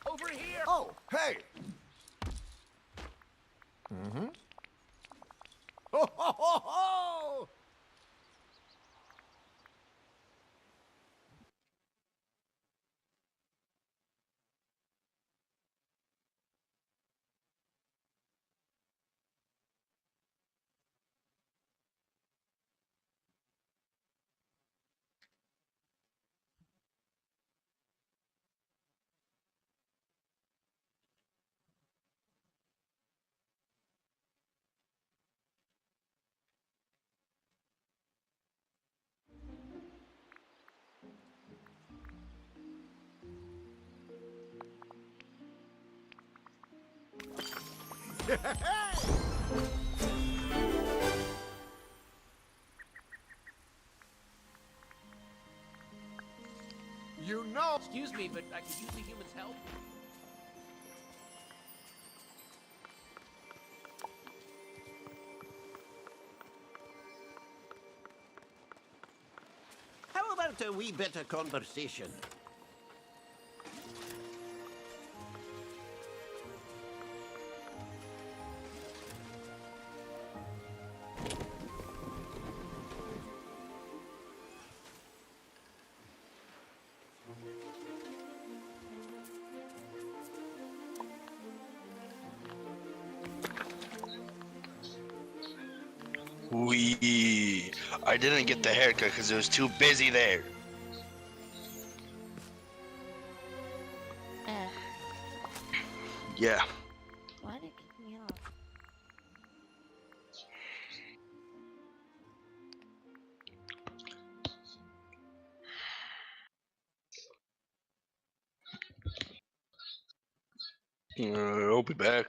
Over here. Oh, hey. Mm-hmm. Ho, ho, ho, ho! You know. Excuse me, but I could use the human's help. How about a wee bit of conversation? Wee. I didn't get the haircut because it was too busy there. Eh, Yeah. why did it kick me off? I'll be back.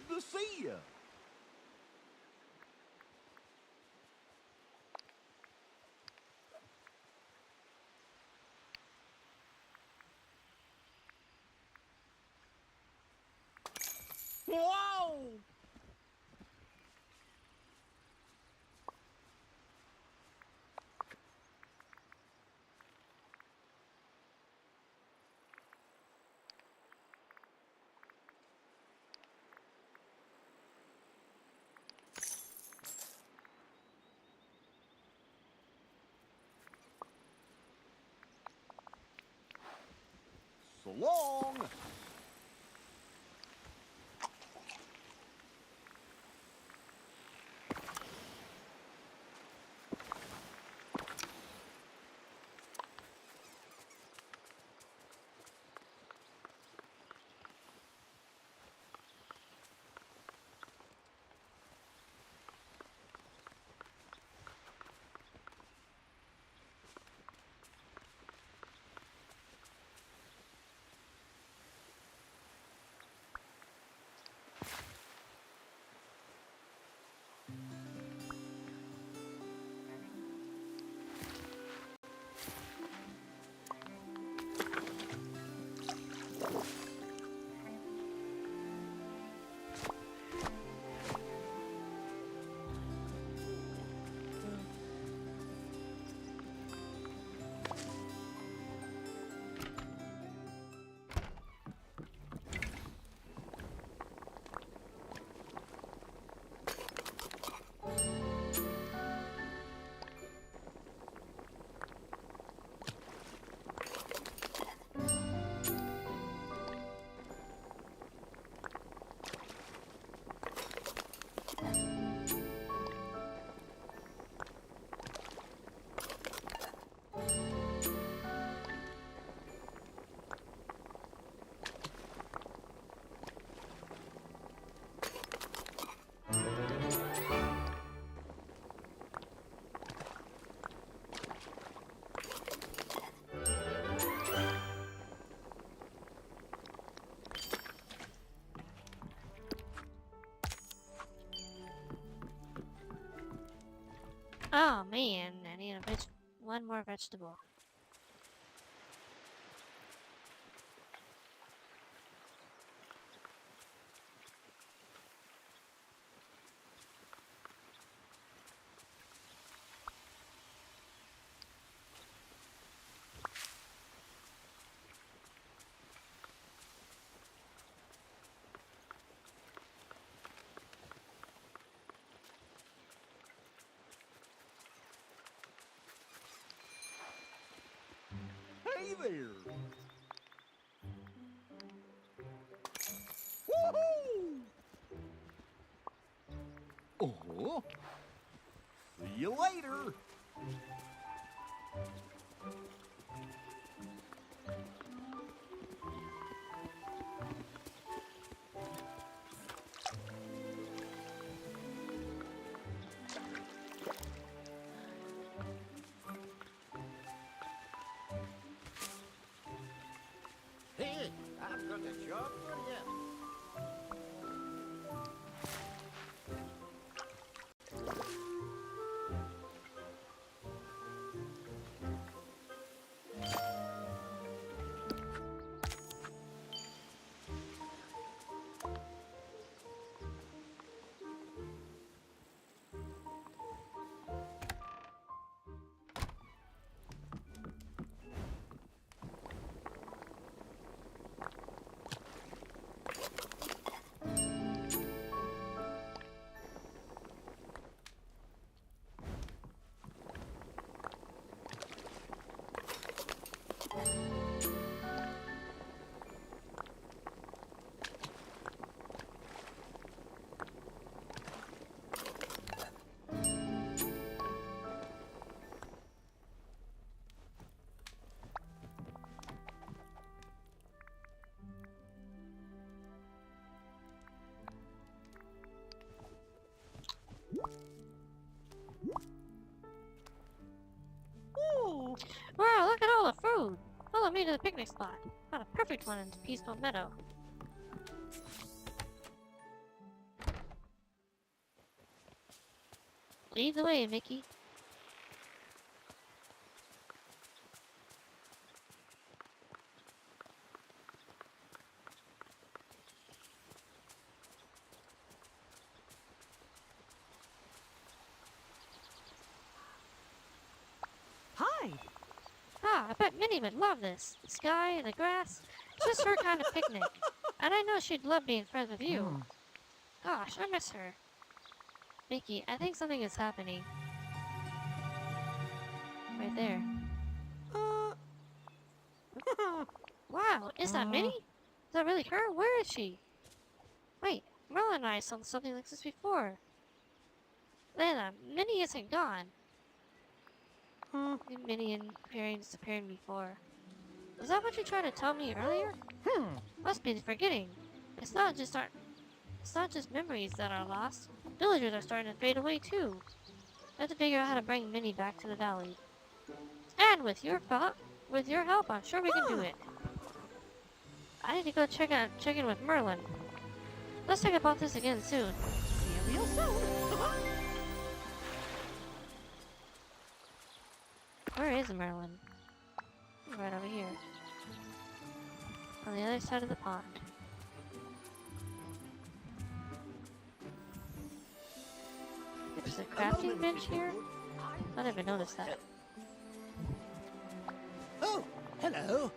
Good to see you. Whoa! So long. Oh man, I need one more vegetable. Hey there. Woohoo! Oh. See you later. Hey, I've got a job for you. Ooh! Wow, look at all the food! Follow me to the picnic spot. Found a perfect one in this peaceful meadow. Lead the way, Mickey. Hi. Ah, I bet Minnie would love this. The sky and the grass. It's just her kind of picnic. And I know she'd love being friends with you. Gosh, I miss her. Mickey, I think something is happening. Right there. Wow, is that Minnie? Is that really her? Where is she? Wait, Merlin and I saw something like this before. Layla, Minnie isn't gone. Minnie and appearing disappearing before. Is that what you tried to tell me earlier? Must be forgetting. It's not just memories that are lost. Villagers are starting to fade away too. I have to figure out how to bring Minnie back to the valley. And with your help, I'm sure we can do it. I need to go check in with Merlin. Let's talk about this again soon. See you real soon. Where is Merlin? Right over here. On the other side of the pond. There's a crafting bench here? I never noticed that. Oh, hello.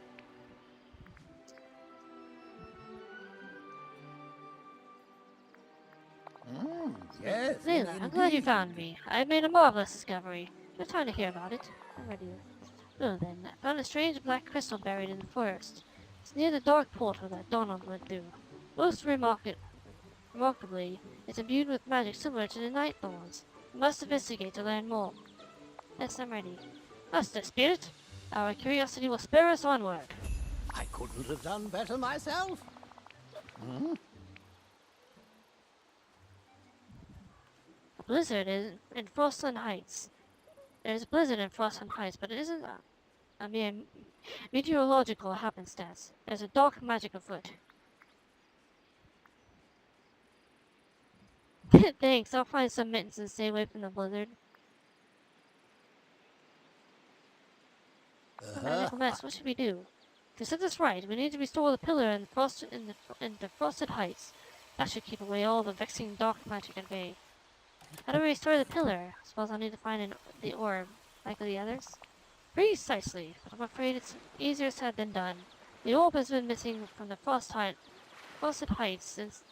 Yes. Layla, I'm glad you found me. I made a marvelous discovery. Just time to hear about it. I'm ready. So then, I found a strange black crystal buried in the forest. It's near the dark portal that Donald went through. Most remarkably, it's imbued with magic similar to the Night Thorns. We must investigate to learn more. Yes, I'm ready. Master Spirit, our curiosity will spur us onward. I couldn't have done better myself. A blizzard in Frostland Heights. There's a blizzard in Frostland Heights, but it isn't a mere meteorological happenstance. There's a dark magic afoot. Thanks, I'll find some mittens and stay away from the blizzard. Magical mess, what should we do? To set this right, we need to restore the pillar in the Frosted Heights. That should keep away all the vexing dark magic at bay. How do we restore the pillar? Suppose I'll need to find the orb, like the others? Precisely, but I'm afraid it's easier said than done. The orb has been missing from the Frosted Heights since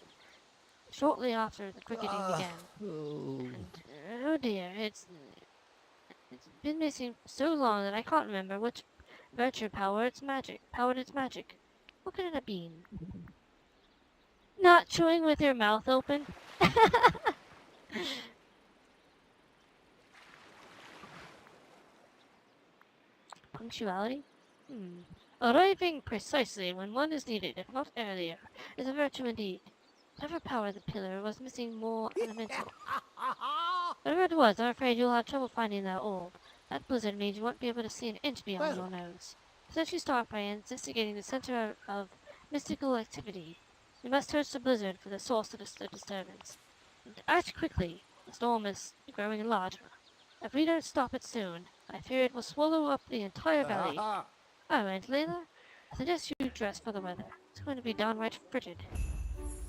shortly after the cricketing began. And, oh dear, it's been missing for so long that I can't remember which virtue powered its magic. What could it have been? Not chewing with your mouth open? Punctuality? Arriving precisely when one is needed, if not earlier, is a virtue indeed. Whatever power the pillar was missing more elemental. Whatever it was, I'm afraid you'll have trouble finding that orb. That blizzard means you won't be able to see an inch beyond your nose. Since you start by investigating the center of mystical activity, you must search the blizzard for the source of the disturbance. And act quickly. The storm is growing larger. If we don't stop it soon, I fear it will swallow up the entire valley. Alright, Layla, I suggest you dress for the weather. It's going to be downright frigid.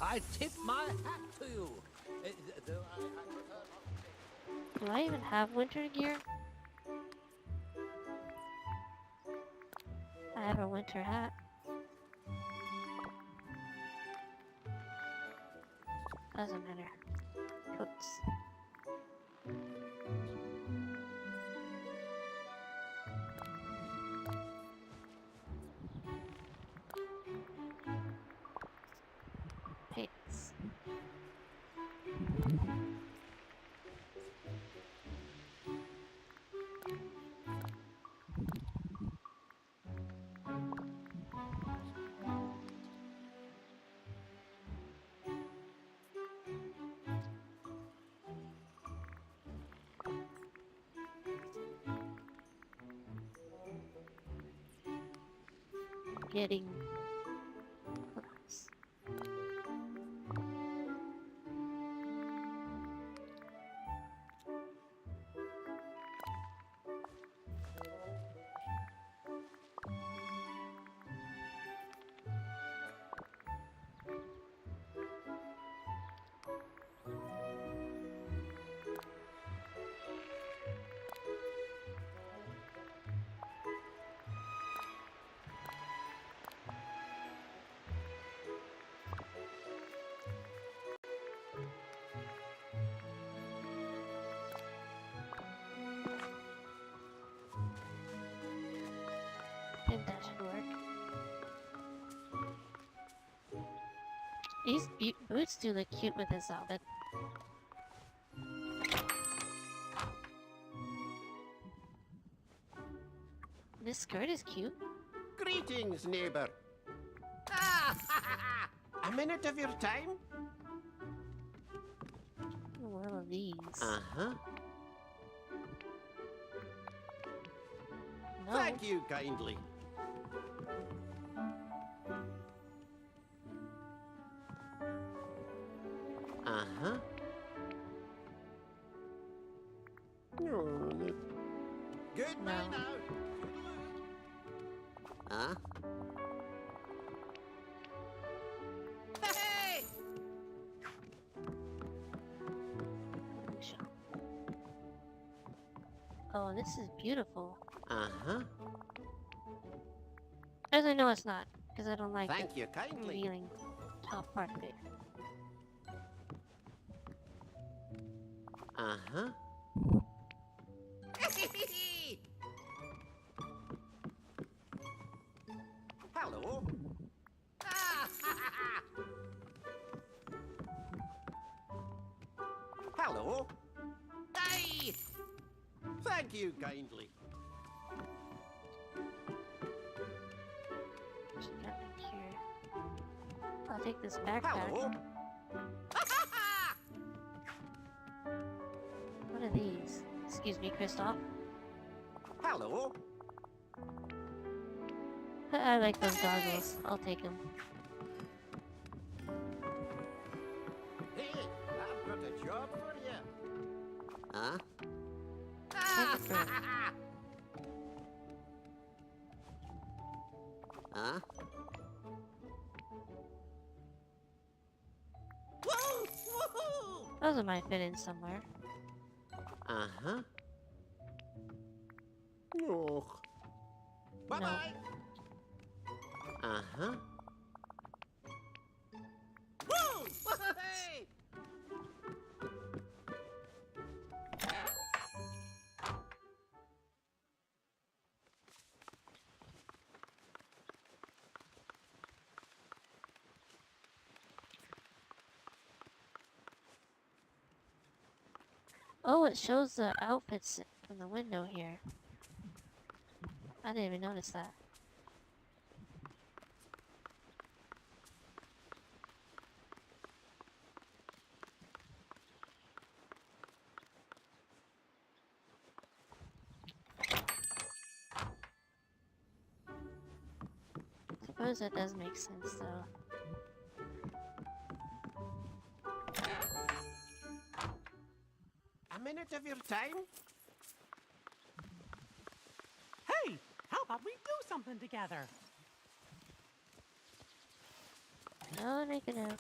I tip my hat to you. Though Do I even have winter gear? I have a winter hat. Doesn't matter. Coats. Pants. Getting close. These boots do look cute with this outfit. This skirt is cute. Greetings, neighbor. A minute of your time? What are these? Uh-huh. No. Thank you kindly. Uh-huh. Goodbye No. now. Huh? Hey! Oh, this is beautiful. Uh-huh. Actually, no, it's not, because I don't like Thank you the kindly. revealing top part of it. Uh-huh. Hello. Hello. Hey! Thank you kindly. There's nothing here. I'll take this backpack. Hello. What are these? Excuse me, Kristoff. Hello. I like those goggles. I'll take them. Hey, I've got a job for you. Huh? Take it, bro. Huh? Woo! Woohoo! Those might fit in somewhere. Uh-huh. Oh. Bye-bye. Uh-huh. Woo! Hey! Oh, it shows the outfits from the window here. I didn't even notice that. Suppose that does make sense, though. A minute of your time? Hey, how about we do something together? No, make it up.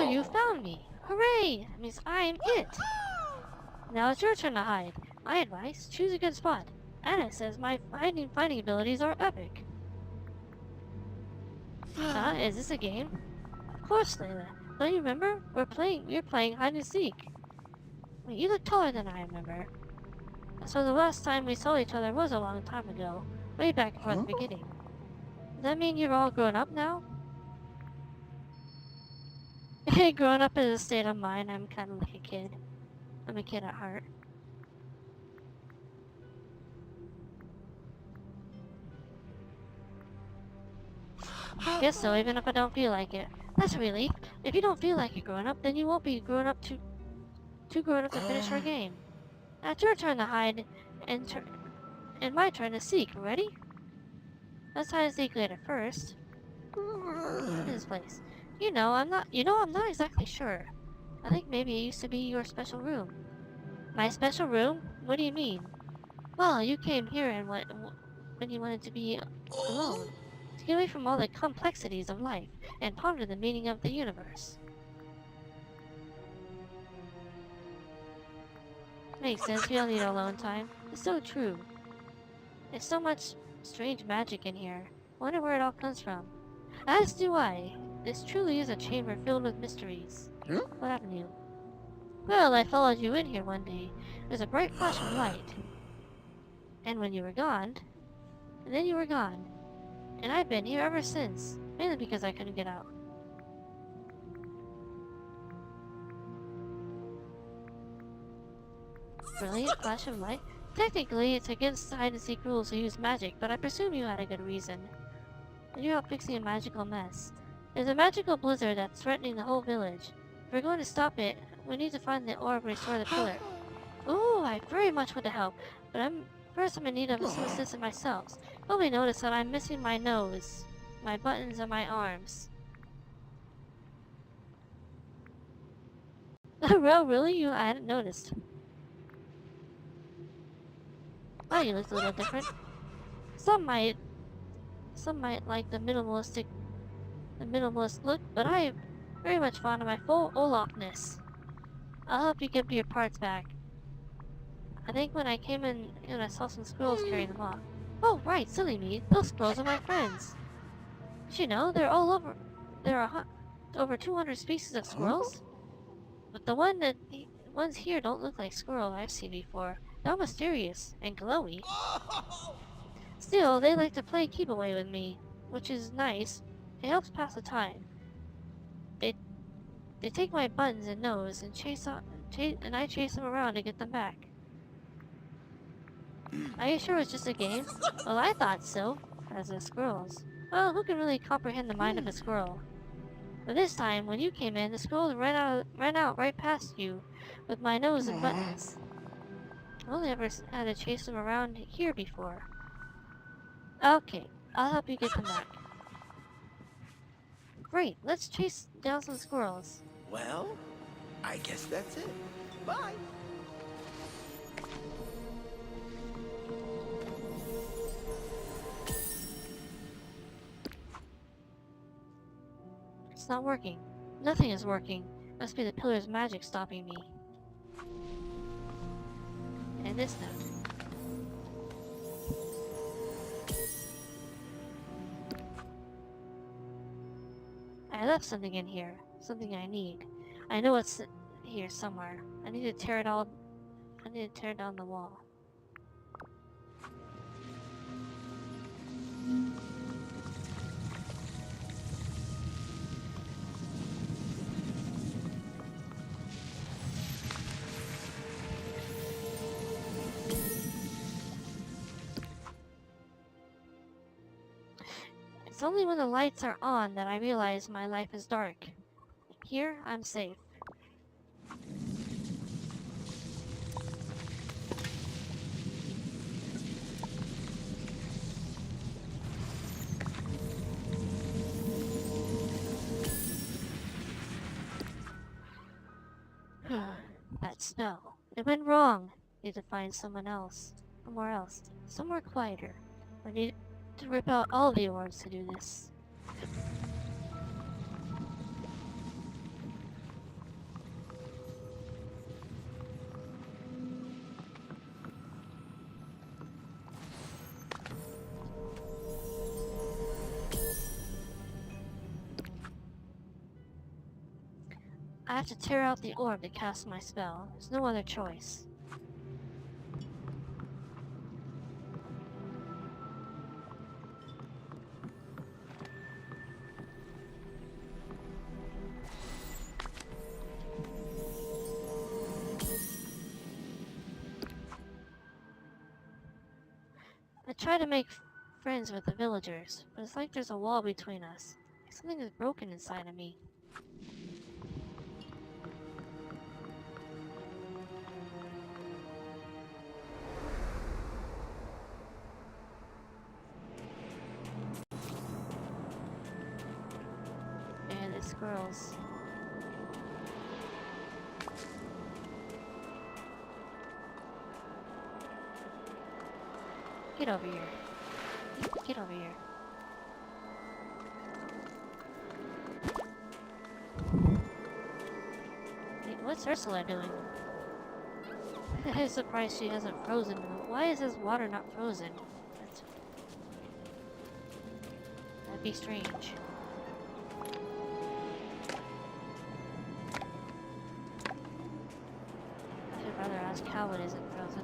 you found me! Hooray! That means I'm it! Now it's your turn to hide. My advice, choose a good spot. Anna says my finding abilities are epic. Huh? Is this a game? Of course, Layla. Don't you remember? We're playing hide and seek. Wait, you look taller than I remember. So the last time we saw each other was a long time ago. Way back before the beginning. Does that mean you're all grown up now? Grown up is a state of mind. I'm kind of like a kid. I'm a kid at heart. Guess so, even if I don't feel like it. That's a relief. If you don't feel like you're growing up, then you won't be grown up too grown up to finish our game. Now it's your turn to hide, and my turn to seek. Ready? Let's hide and seek later first. This place. I'm not exactly sure. I think maybe it used to be your special room. My special room? What do you mean? Well, you came here and when you wanted to be alone. To get away from all the complexities of life and ponder the meaning of the universe. Makes sense, we all need alone time. It's so true. There's so much strange magic in here. Wonder where it all comes from. As do I. This truly is a chamber filled with mysteries. What happened to you? Well, I followed you in here one day. There's a bright flash of light. And when you were gone, and then you were gone. And I've been here ever since, mainly because I couldn't get out. Brilliant flash of light? Technically, it's against hide-and-seek rules to use magic, but I presume you had a good reason. You're out fixing a magical mess. There's a magical blizzard that's threatening the whole village. If we're going to stop it, we need to find the orb and restore the pillar. Ooh, I very much want to help, but first I'm in need of some assistance myself. You'll probably notice that I'm missing my nose, my buttons, and my arms. Well, really? I hadn't noticed. Oh, you look a little different. Some might like the minimalist look, but I am very much fond of my full Olafness. I'll help you get your parts back. I think when I came in and I saw some squirrels carrying them off. Oh, right, silly me. Those squirrels are my friends. Did you know they're all over? There are over 200 species of squirrels? But the ones here don't look like squirrel I've seen before. They're mysterious and glowy. Still, they like to play keep away with me, which is nice. It helps pass the time. They take my buttons and nose and I chase them around to get them back. Are you sure it's just a game? Well, I thought so. As the squirrels. Well, who can really comprehend the mind of a squirrel? But this time, when you came in, the squirrels ran out right past you, with my nose and buttons. I've only ever had to chase them around here before. Okay, I'll help you get them back. Great, let's chase down some squirrels. Well, I guess that's it. Bye. It's not working. Nothing is working. Must be the pillar's magic stopping me. And this note. I left something in here. Something I need. I know it's here somewhere. I need to tear down the wall. It's only when the lights are on that I realize my life is dark. Here, I'm safe. That spell. It went wrong. Need to find somewhere else. Somewhere quieter. I need to rip out all the orbs to do this. I have to tear out the orb to cast my spell. There's no other choice. I try to make friends with the villagers, but it's like there's a wall between us. Something is broken inside of me. And the squirrels. Get over here. Get over here. Hey, what's Ursula doing? I'm surprised she hasn't frozen. Why is this water not frozen? That'd be strange. I'd rather ask how it isn't frozen.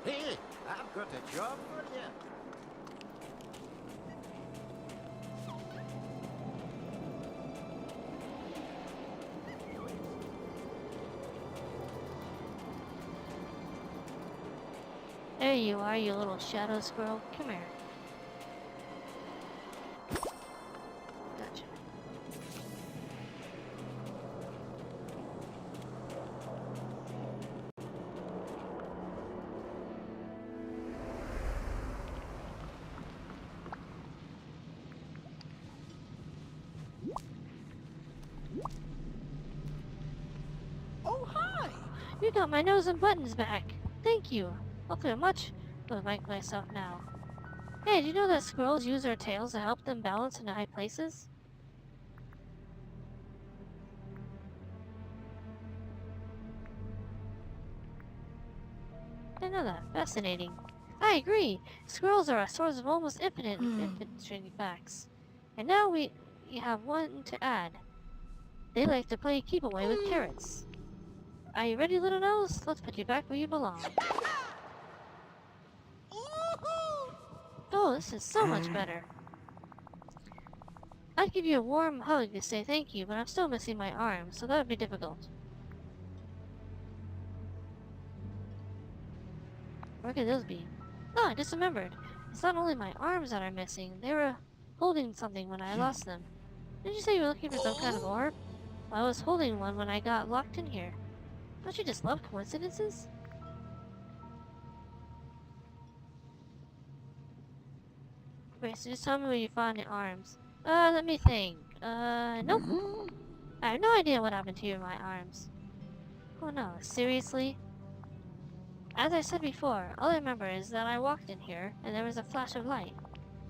Hey, I've got a job for you. There you are, you little shadow squirrel. Come here. Gotcha. Oh, hi! You got my nose and buttons back. Thank you. I'll feel much like myself now. Hey, do you know that squirrels use their tails to help them balance in high places? I know that. Fascinating. I agree. Squirrels are a source of almost infinite interesting facts. And now we have one to add. They like to play keep away with carrots. Are you ready, little nose? Let's put you back where you belong. Oh, this is so much better. I'd give you a warm hug to say thank you, but I'm still missing my arm, so that would be difficult. Where could those be? Oh, I just remembered. It's not only my arms that are missing, they were holding something when I lost them. Did you say you were looking for some kind of orb? Well, I was holding one when I got locked in here. Don't you just love coincidences? Wait, so just tell me where you found your arms. Let me think. Nope. I have no idea what happened to you in my arms. Oh no, seriously? As I said before, all I remember is that I walked in here, and there was a flash of light.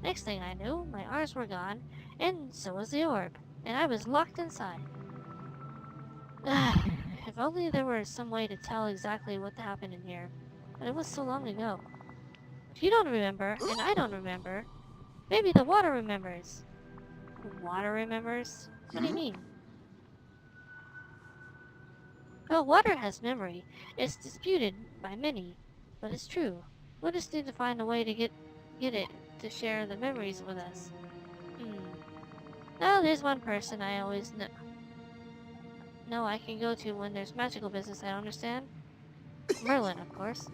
Next thing I knew, my arms were gone, and so was the orb, and I was locked inside. If only there were some way to tell exactly what happened in here, but it was so long ago. If you don't remember, and I don't remember, maybe the water remembers. The water remembers? What do you mean? Well, water has memory. It's disputed by many, but it's true. We'll just need to find a way to get it to share the memories with us. Now there's one person I always know I can go to when there's magical business I don't understand. Merlin, of course.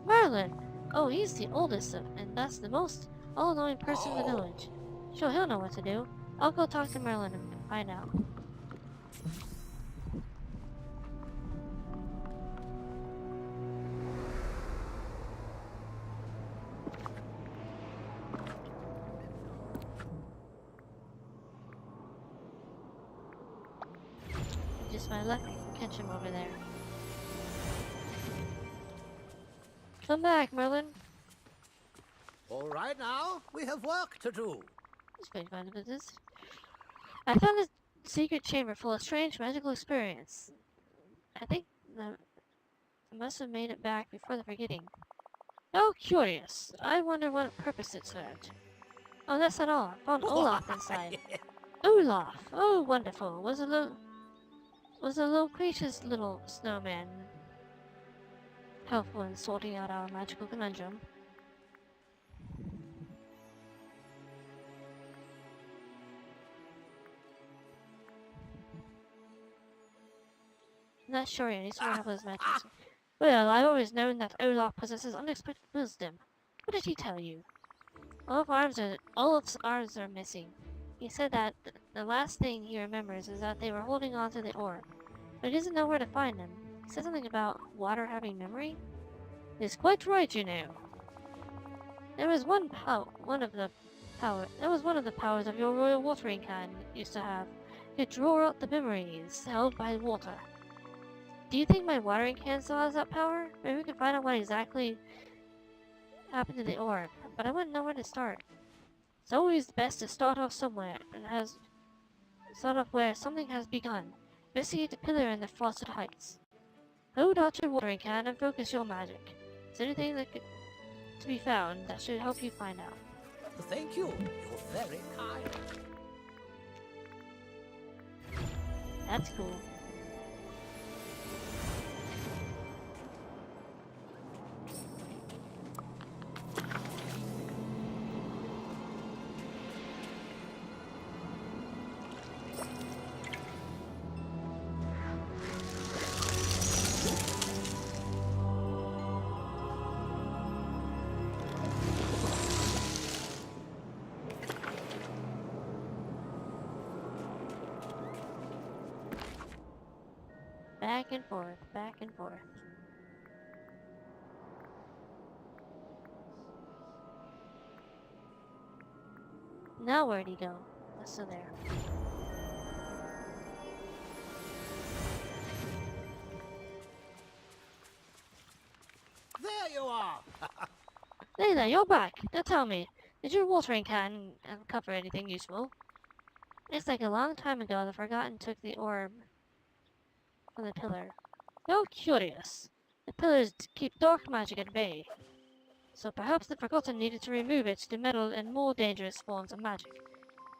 Merlin! Oh, he's the oldest and thus the most all-knowing person in the village. Sure, he'll know what to do. I'll go talk to Merlin and find out. my luck, I can catch him over there. Come back, Merlin. All right now, we have work to do. It's very fun with this. I found a secret chamber full of strange magical experience. I think I must have made it back before the forgetting. Oh, curious. I wonder what purpose it served. Oh, that's not all. I found Olaf inside. Olaf! Oh, wonderful. Was a loquacious little snowman helpful in sorting out our magical conundrum. Not sure yet. He's one of those magic. Well, I've always known that Olaf possesses unexpected wisdom. What did he tell you? Olaf's arms are missing. He said that the last thing he remembers is that they were holding on to the orb, but he doesn't know where to find them. He said something about water having memory? He's quite right, you know. There was one of the powers of your royal watering can used to have. It draw out the memories held by water. Do you think my watering can still has that power? Maybe we can find out what exactly happened to the orb, but I wouldn't know where to start. It's always best to start off somewhere, and start off where something has begun. Investigate the pillar in the frosted heights. Hold out your watering can and focus your magic. Is there anything to be found that should help you find out? Thank you. You're very kind. That's cool. Back and forth, back and forth. Now where'd he go? So there. There you are. Hey there, you're back. Now tell me, did your watering can cover anything useful? It's like a long time ago the Forgotten took the orb from the pillar. How curious. The pillars keep dark magic at bay. So perhaps the Forgotten needed to remove it to meddle in more dangerous forms of magic.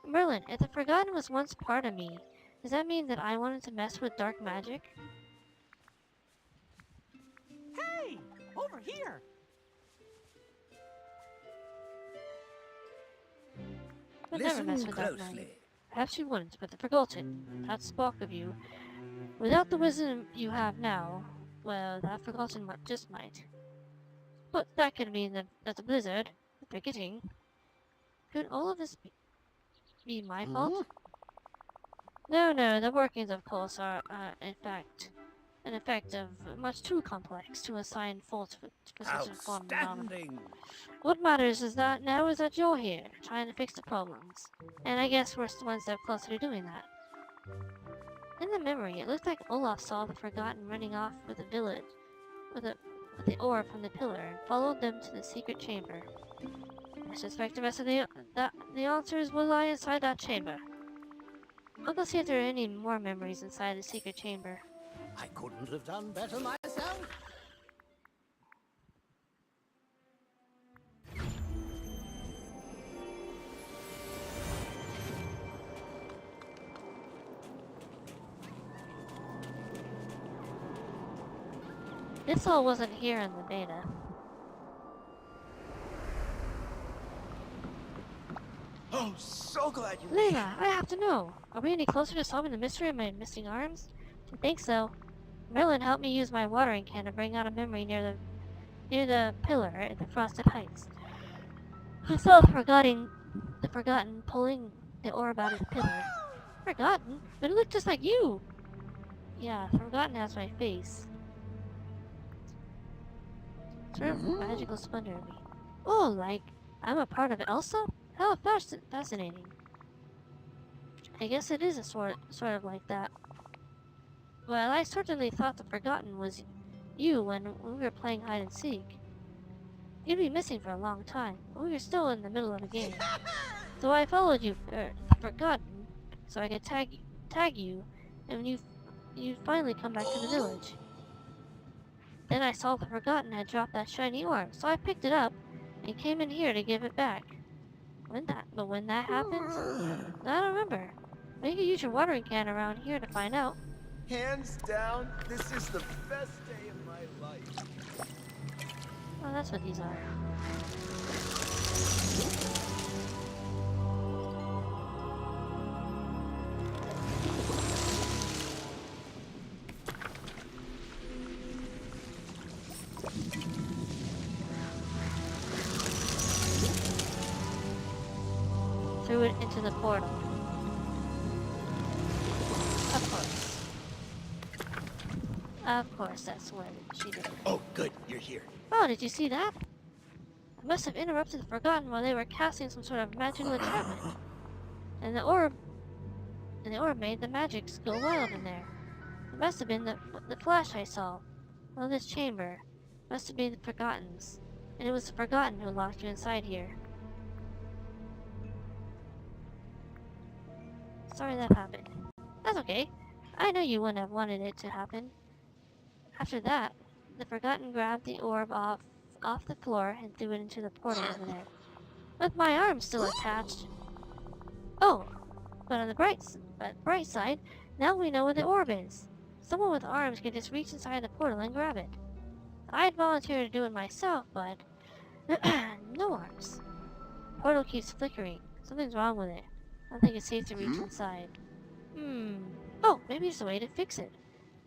Merlin, if the Forgotten was once part of me, does that mean that I wanted to mess with dark magic? Hey, over here. But never mess Listen with dark magic. closely. Perhaps you wouldn't, but the Forgotten, that spark of you, without the wisdom you have now, well, that Forgotten just might. But that could mean that the blizzard, the forgetting, could all of this be my fault? No, the workings of course are, an effect of much too complex to assign fault for such a form of phenomenon. Outstanding. What matters is that you're here, trying to fix the problems. And I guess we're one step closer to doing that. In the memory, it looked like Olaf saw the Forgotten running off with the village, with the orb from the pillar, and followed them to the secret chamber. I suspect the rest of the answers will lie inside that chamber. I'll go see if there are any more memories inside the secret chamber. I couldn't have done better myself. This all wasn't here in the beta. Oh, so glad you Layla, I have to know. Are we any closer to solving the mystery of my missing arms? I think so. Merlin helped me use my watering can to bring out a memory near the pillar at the Frosted Heights. I saw the Forgotten pulling the orb out of the pillar. Forgotten? But it looked just like you! Yeah, the Forgotten has my face. Sort of magical splendor of me. Oh, like, I'm a part of Elsa? How fascinating. I guess it is a sort of like that. Well, I certainly thought the Forgotten was you when we were playing hide and seek. You'd be missing for a long time. We were still in the middle of a game. So I followed you for the Forgotten, so I could tag you, and you finally come back to the village. Then I saw the Forgotten had dropped that shiny orb, so I picked it up and came in here to give it back. When that happens, I don't remember. Maybe use your watering can around here to find out. Hands down, this is the best day of my life. Oh, that's what these are. Threw it into the portal. Of course. Of course, that's what she did. Oh, good, you're here. Oh, did you see that? I must have interrupted the Forgotten while they were casting some sort of magical enchantment. And the orb made the magics go wild in there. It must have been the flash I saw. Well, this chamber must have been the Forgotten's. And it was the Forgotten who locked you inside here. Sorry that happened. That's okay. I know you wouldn't have wanted it to happen. After that, the Forgotten grabbed the orb off the floor and threw it into the portal over there. With my arm still attached. Oh, but on the bright side, now we know where the orb is. Someone with arms can just reach inside the portal and grab it. I'd volunteer to do it myself, but no arms. Portal keeps flickering. Something's wrong with it. I don't think it's safe to reach inside. Oh, maybe there's a way to fix it.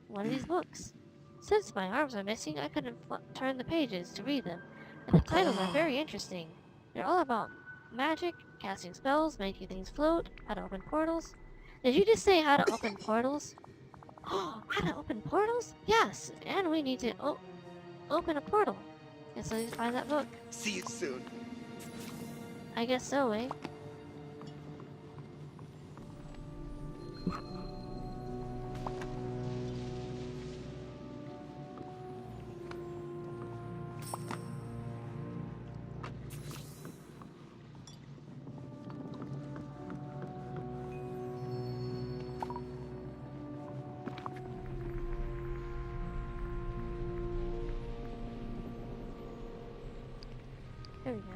One of these books. Since my arms are missing, I couldn't turn the pages to read them. And the titles are very interesting. They're all about magic, casting spells, making things float, how to open portals. Did you just say how to open portals? Oh, how to open portals? Yes, and we need to open a portal. Guess I need to find that book. See you soon. I guess so, eh? Here we go.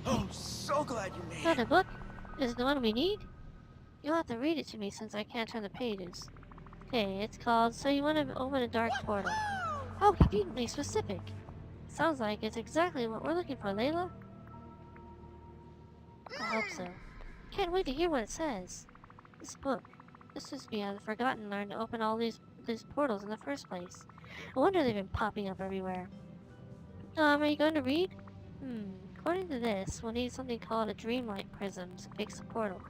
Oh, so glad you made Found it. a book? Is it the one we need? You'll have to read it to me since I can't turn the pages. Okay, it's called So You Want to Open a Dark Portal. How conveniently specific. Sounds like it's exactly what we're looking for, Layla. I hope so. Can't wait to hear what it says. This book. This must be how the Forgotten learned to open all these portals in the first place. No wonder they've been popping up everywhere. Are you going to read? According to this, we'll need something called a dreamlight prism to fix the portal.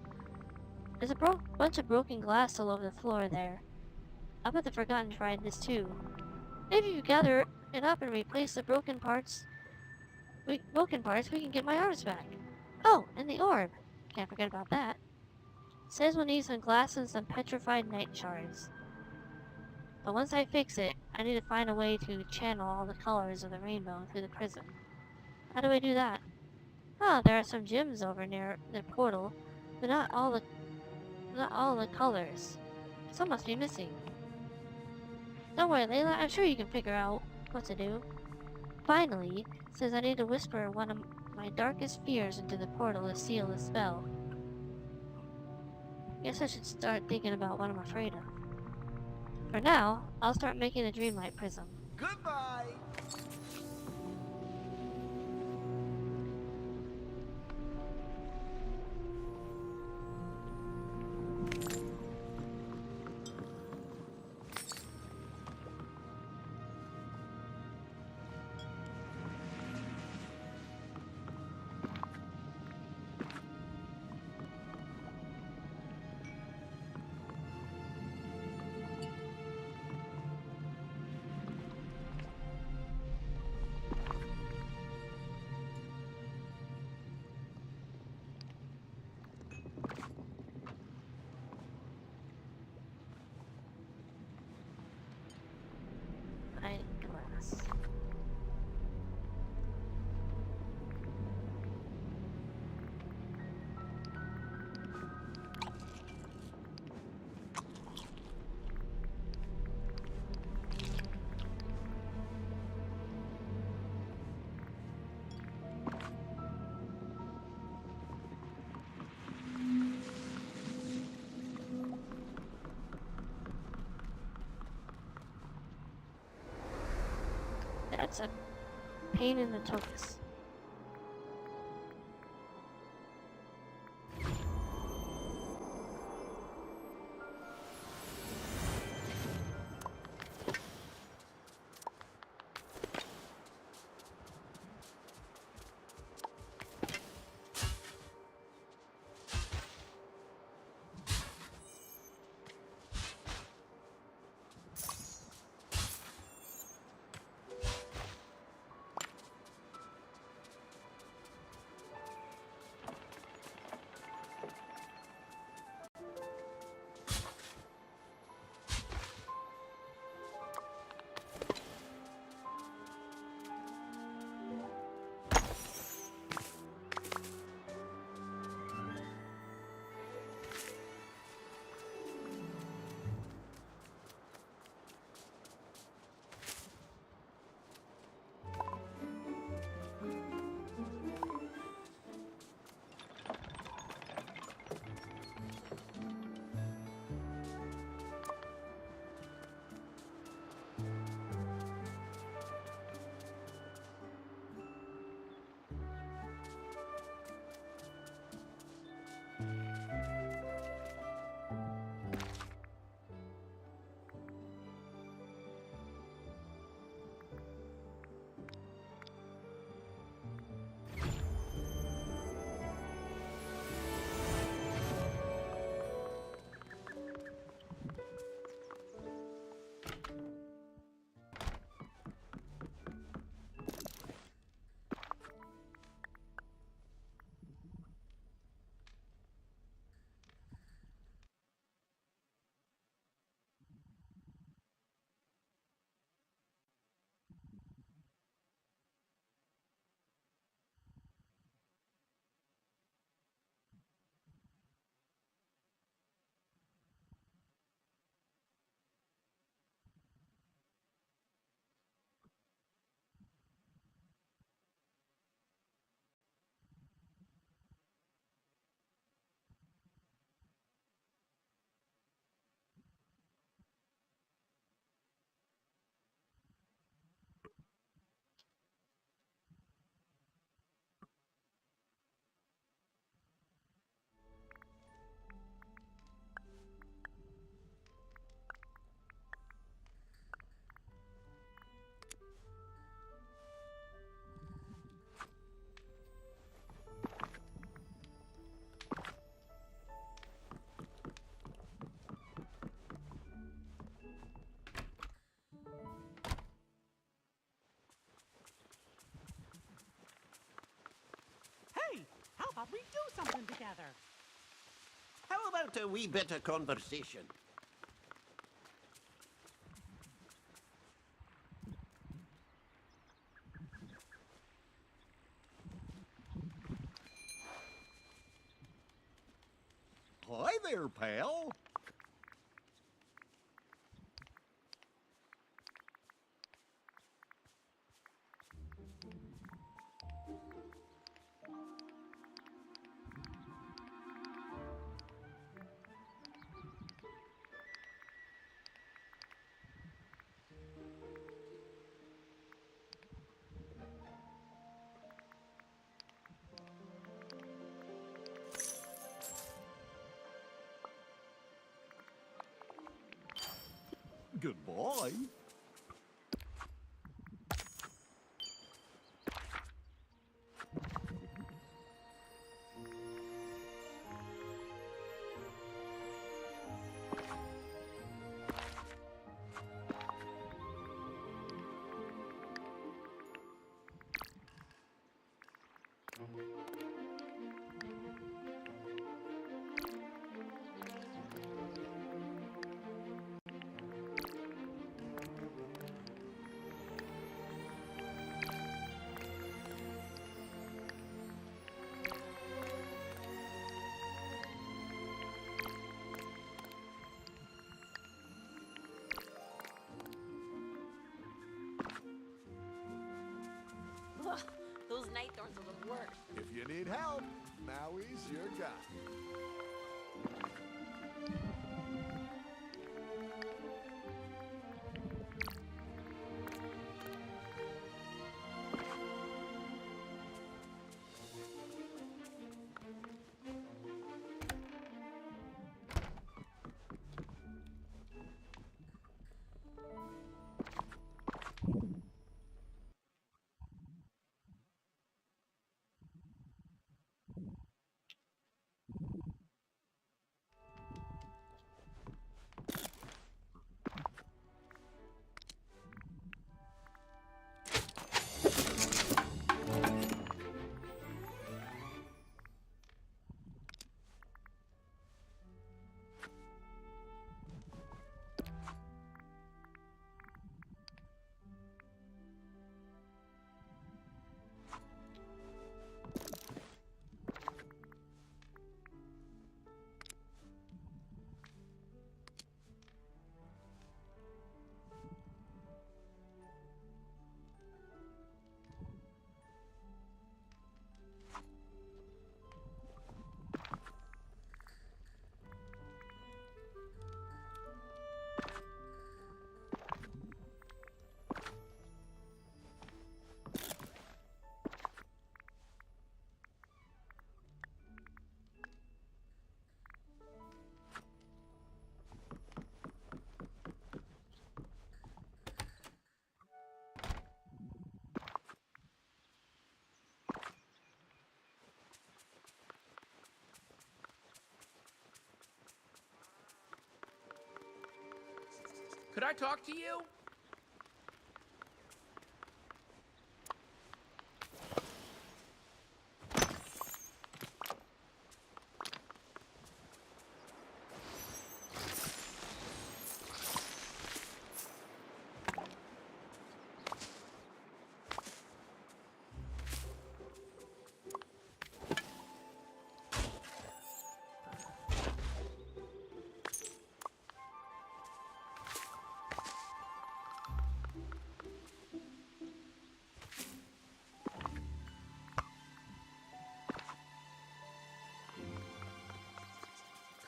There's a bunch of broken glass all over the floor there. I bet the Forgotten tried this too. Maybe if you gather it up and replace the broken parts, we can get my arms back. Oh, and the orb. Can't forget about that. Says we'll need some glass and some petrified night shards. But once I fix it, I need to find a way to channel all the colors of the rainbow through the prism. How do I do that? Ah, there are some gems over near the portal, but not all the colors. Some must be missing. Don't worry, Layla, I'm sure you can figure out what to do. Finally, it says I need to whisper one of my darkest fears into the portal to seal the spell. Guess I should start thinking about what I'm afraid of. For now, I'll start making a dreamlight prism. Goodbye. It's a pain in the toes. Hey, how about we do something together? How about a wee bit of conversation? Hi there, pal. Goodbye. Ugh, those night thorns are the worst. If you need help, Maui's your guy. Could I talk to you?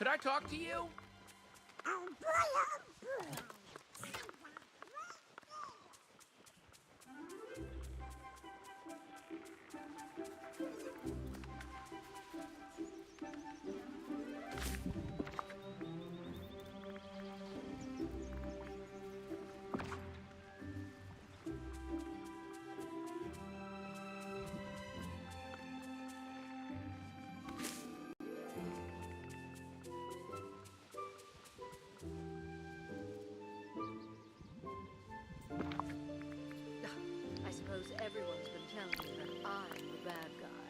Could I talk to you? I suppose everyone's been telling me that I'm the bad guy.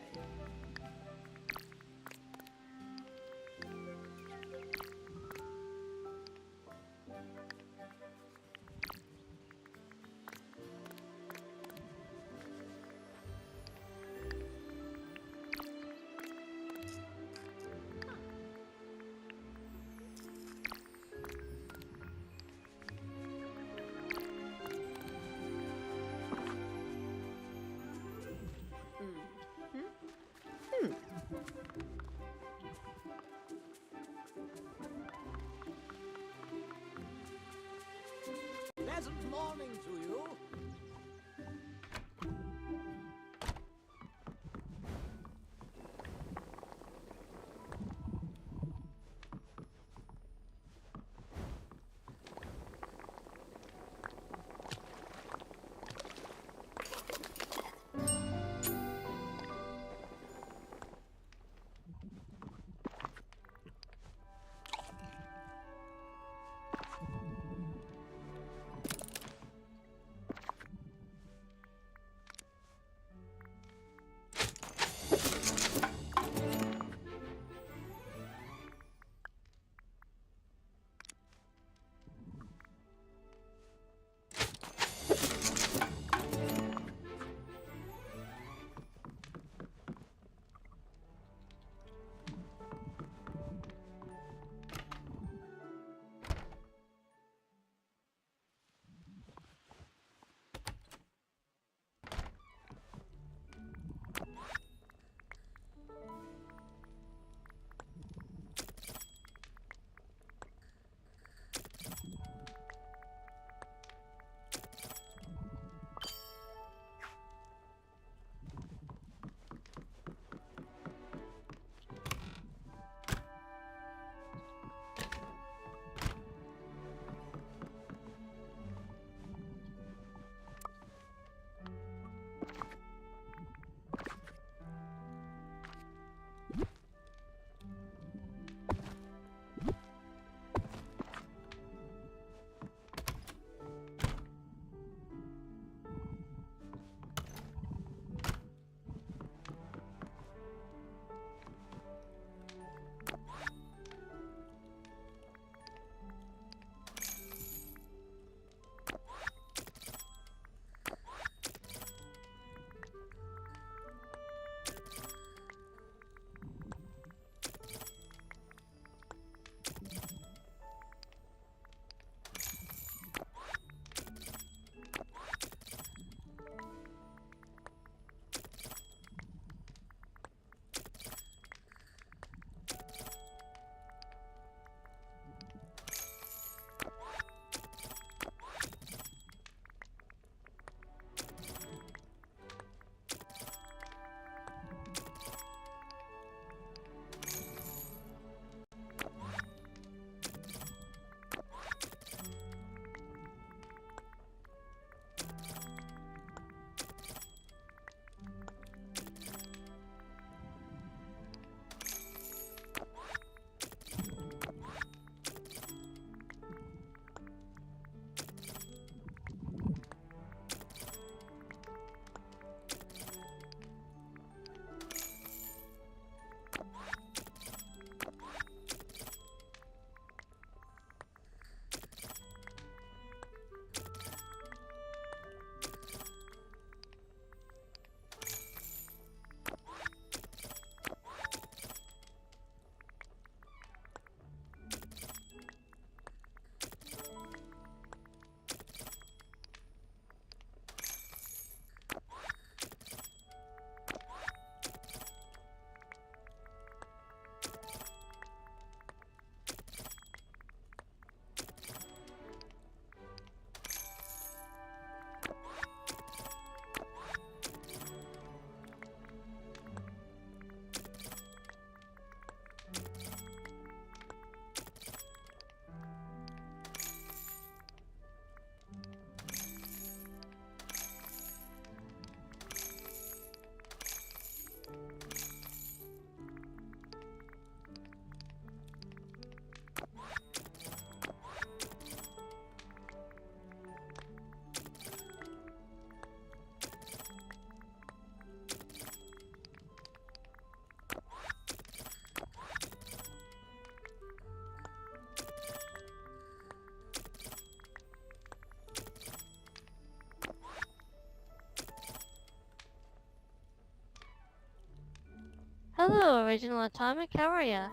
Hello, Original Atomic. How are ya?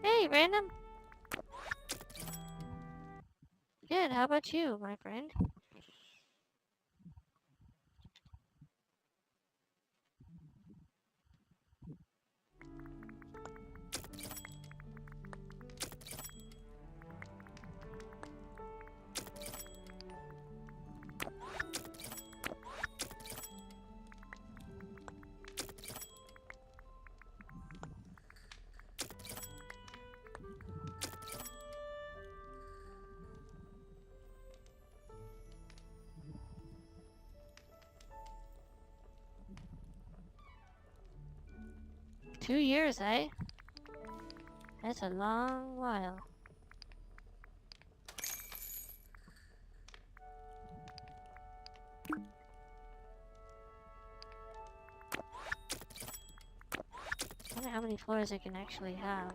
Hey, random. Good. How about you, my friend? Two years, eh? That's a long while. I wonder how many floors it can actually have.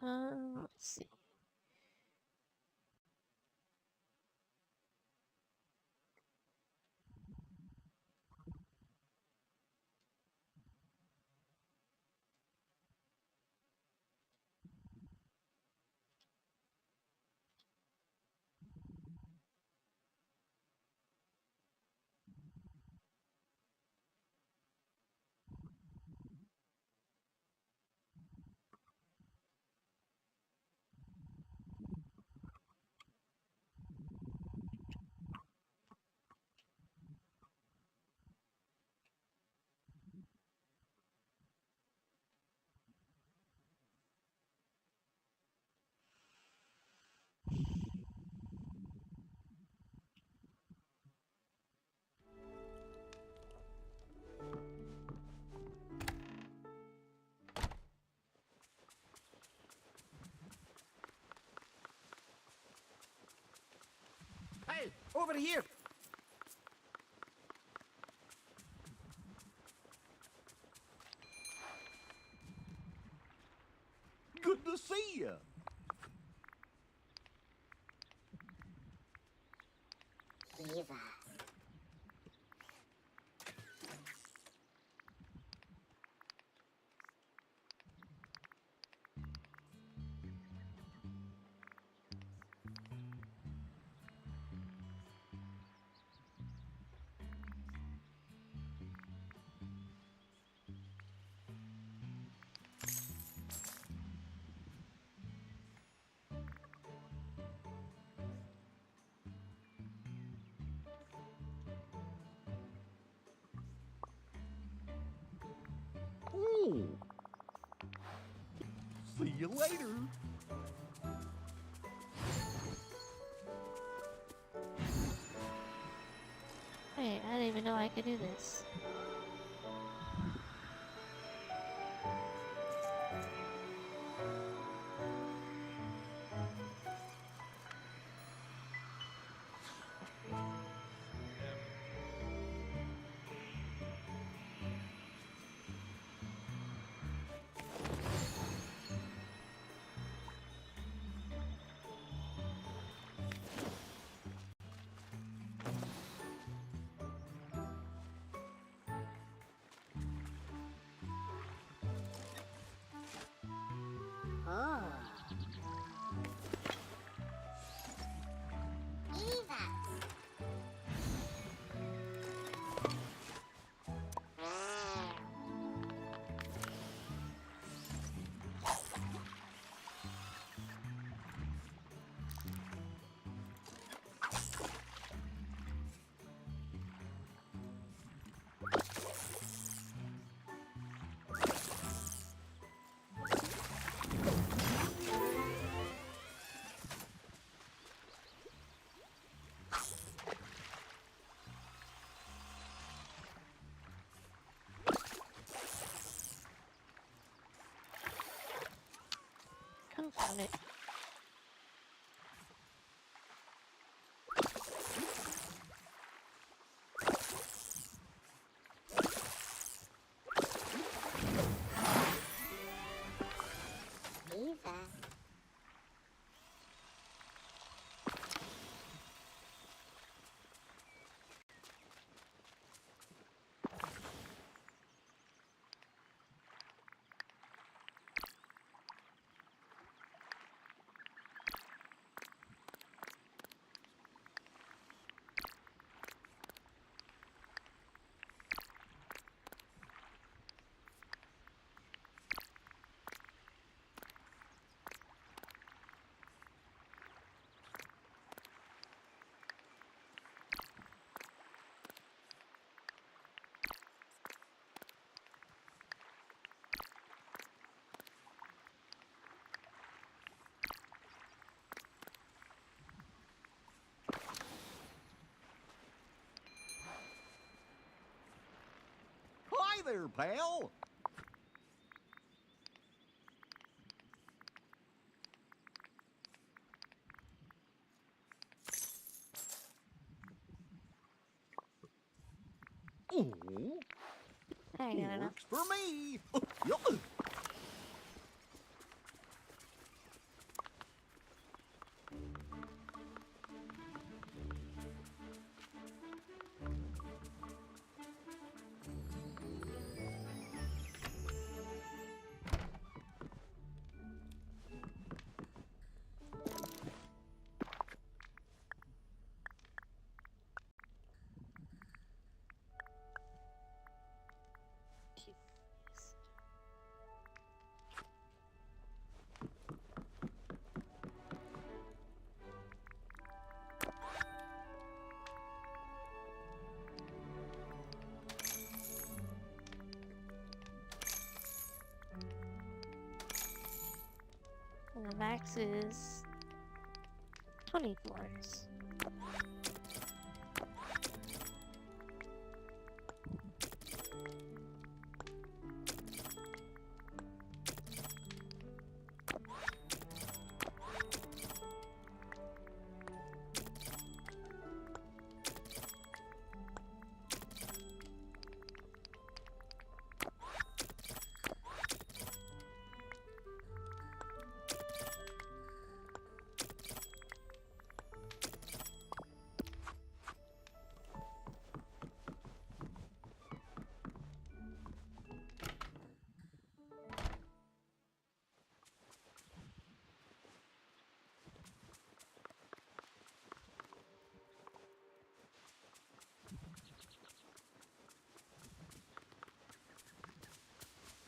Let's see. Hey, over here. Good to see you. Ooh. See you later. Wait, I didn't even know I could do this. Found it. Eva. Hi there, pal. Oh, I ain't got enough. works for me. Yup. And the max is 20 floors.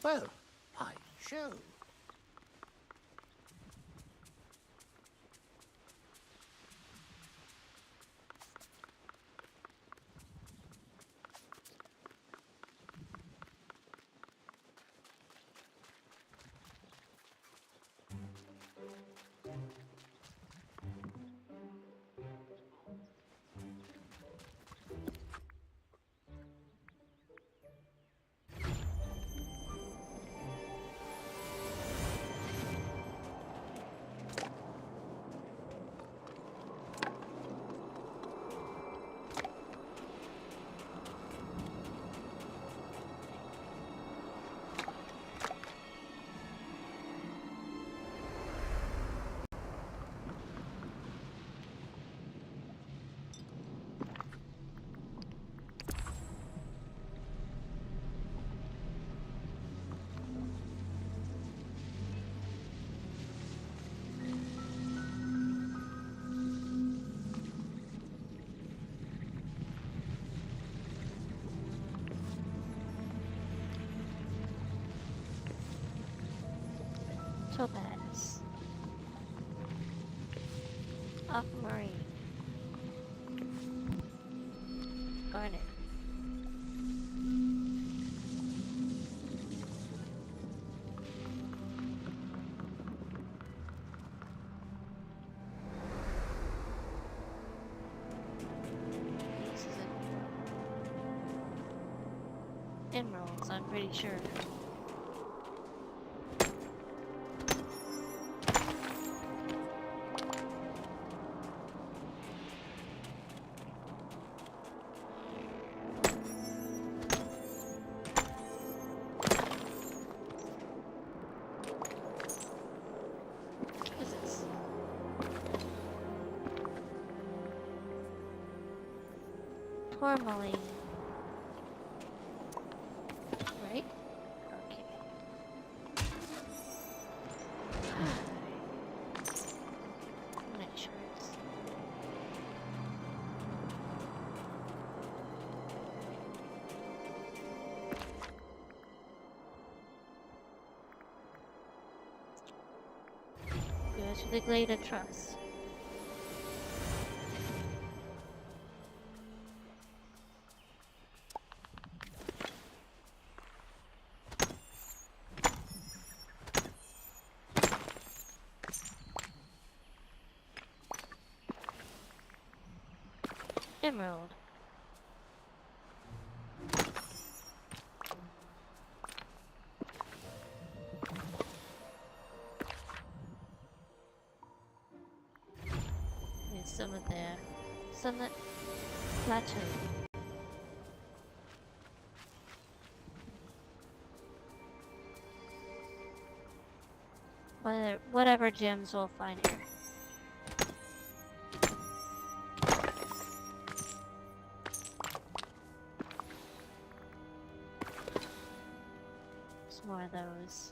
Well, I show. Topaz. Aquamarine. Garnet. This is emeralds, I'm pretty sure. tourmaline. Right? Okay. Make sure it's... Go to the Glade Trust. Emerald. There's some of the Summit Plateau. Whatever gems we'll find here. There's more of those.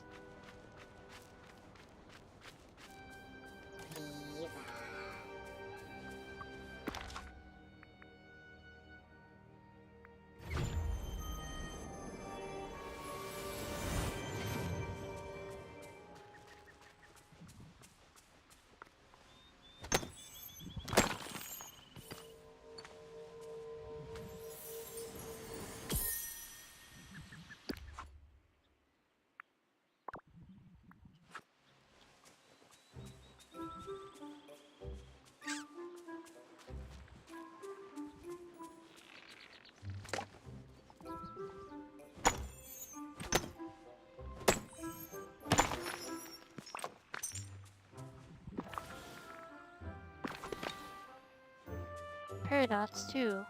Paradox too.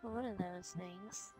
Well, what are those things?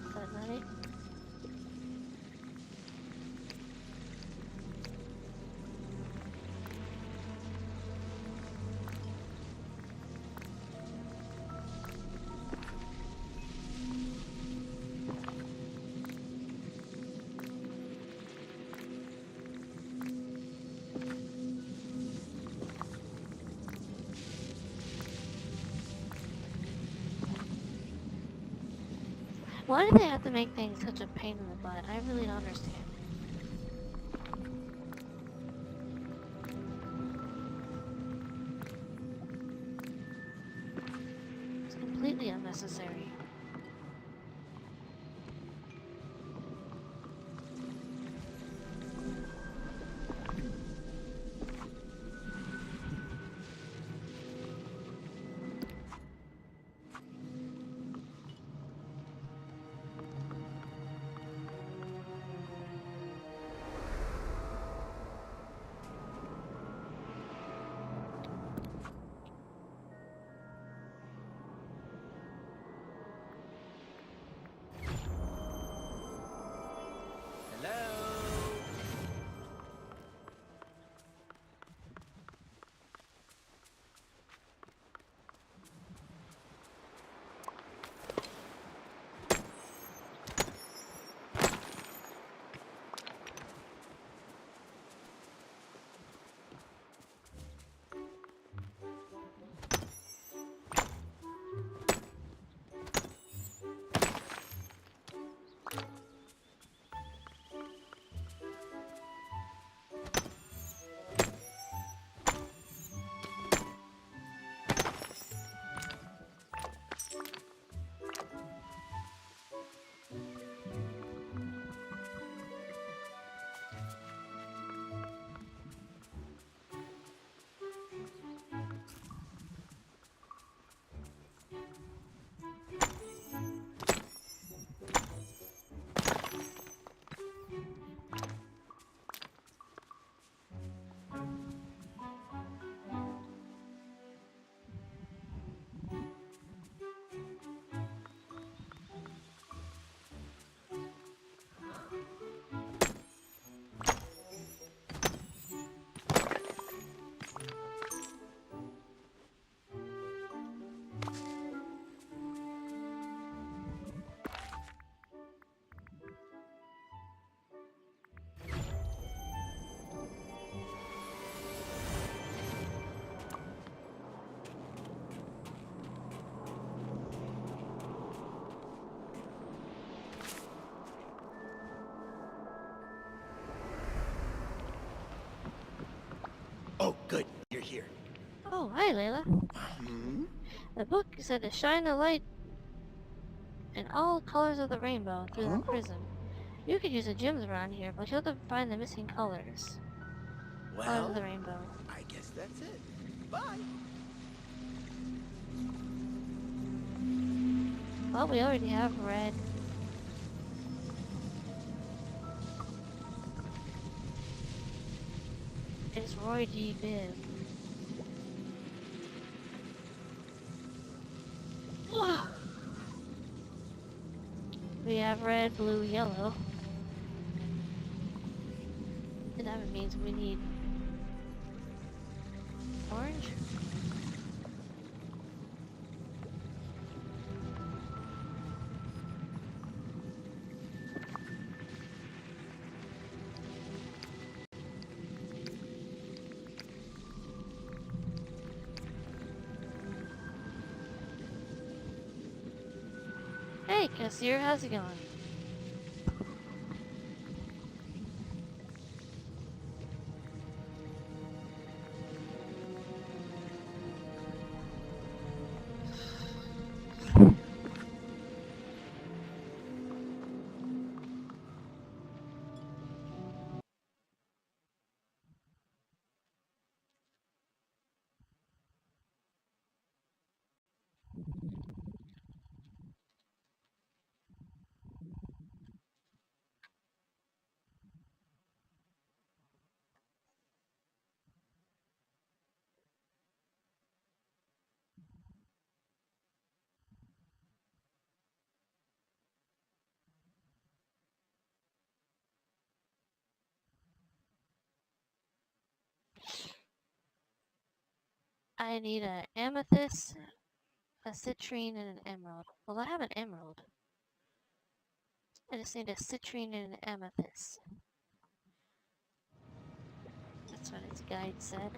Is that right? Why do they have to make things such a pain in the butt? I really don't understand. It's completely unnecessary. here. Oh, hi, Layla. Hmm? The book said to shine the light in all colors of the rainbow through the prism. You could use the gems around here, but you'll have to find the missing colors. Colors of Well, the rainbow. I guess that's it. Bye. Well, we already have red. It's Roy G. Biv. We have red, blue, yellow. And that means we need orange. Hey, Cassier, how's it going? I need an amethyst, a citrine, and an emerald. Well, I have an emerald. I just need a citrine and an amethyst. That's what its guide said.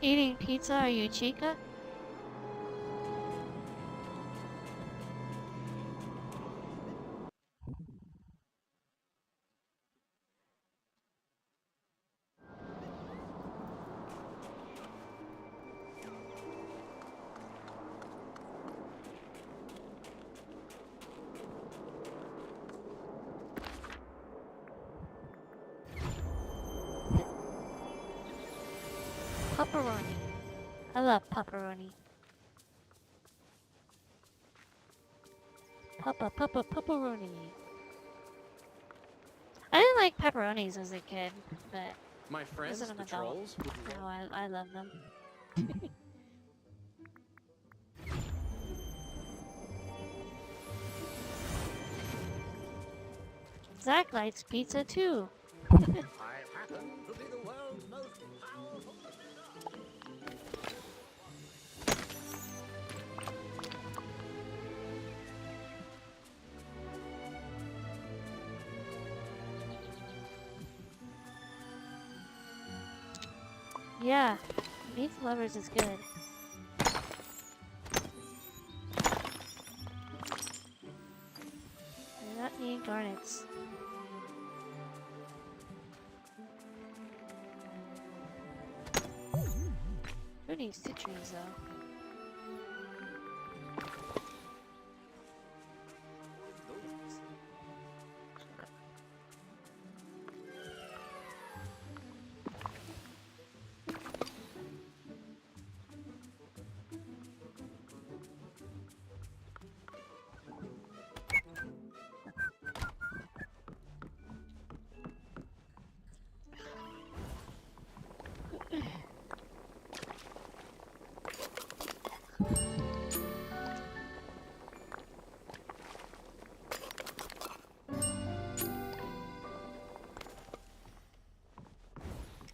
Eating pizza, are you Chica? Pepperoni. I love pepperoni. Pepperoni. I didn't like pepperonis as a kid, but My as friends, an the adult, trolls. now I love them. Zach likes pizza too. I happen to be the world's most powerful. Yeah, Meat Lovers is good. I do not need garnets. Who needs citrines though?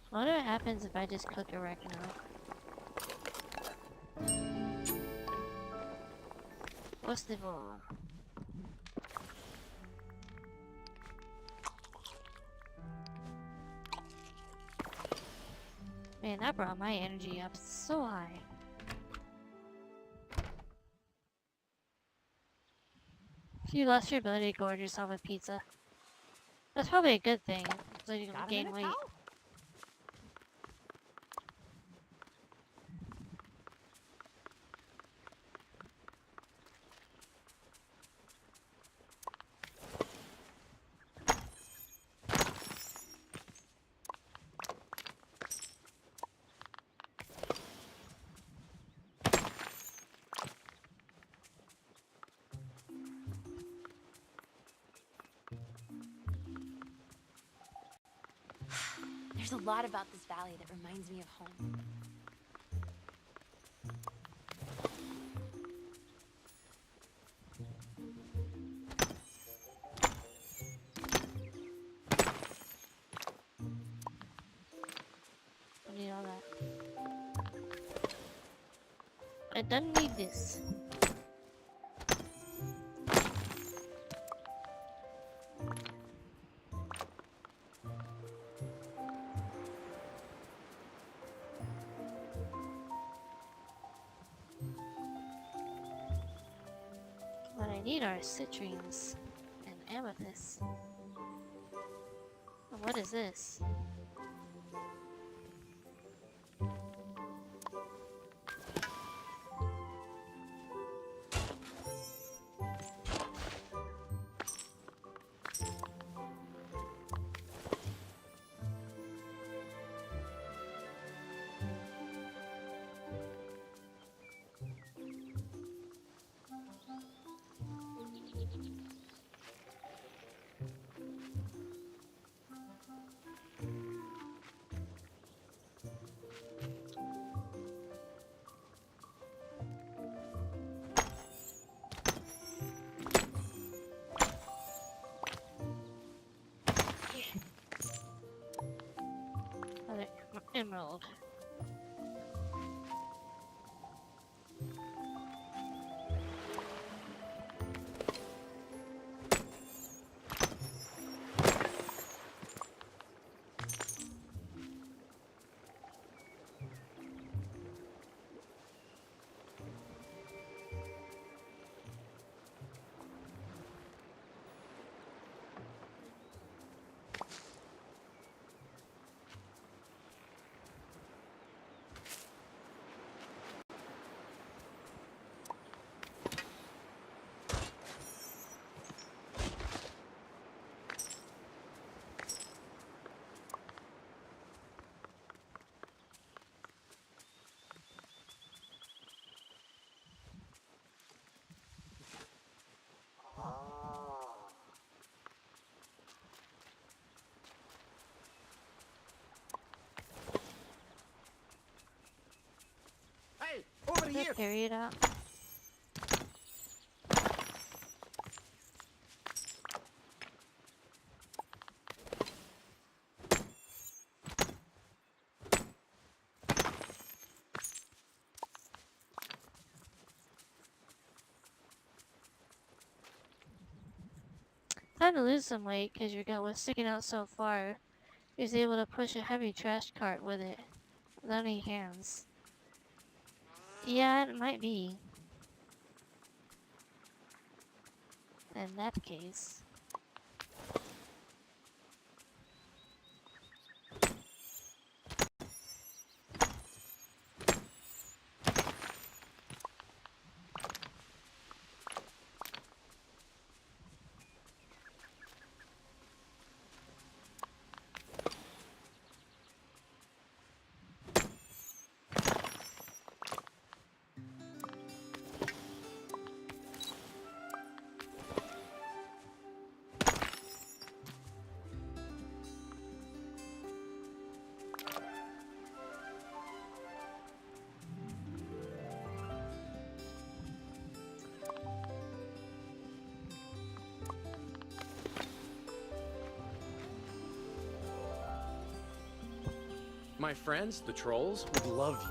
I wonder what happens if I just cook oregano. What's the rule? Man, that brought my energy up so high. You lost your ability to gorge yourself with pizza. That's probably a good thing. so you Got a gain minute, weight. pal? There's a lot about this valley that reminds me of home. I need all that. I don't need this. What I need are citrines and amethysts. And what is this? Another emerald. Hey, over Did here! I carry it out? Time to lose some weight because your gut was sticking out so far. He was able to push a heavy trash cart with it without any hands. Yeah, it might be. In that case. My friends, the trolls, would love you.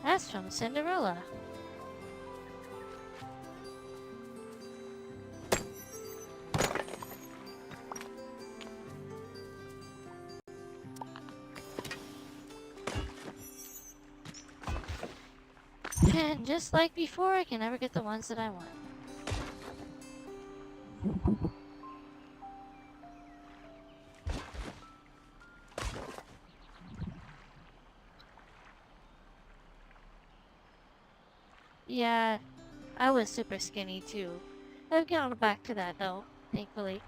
That's from Cinderella. And just like before, I can never get the ones that I want. Yeah, I was super skinny too. I've gone back to that though, thankfully.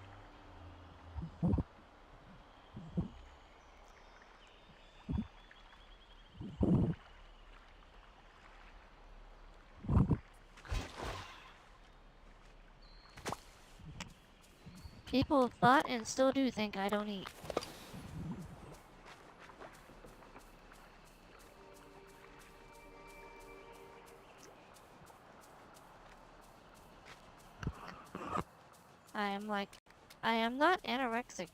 People thought and still do think I don't eat. I am not anorexic.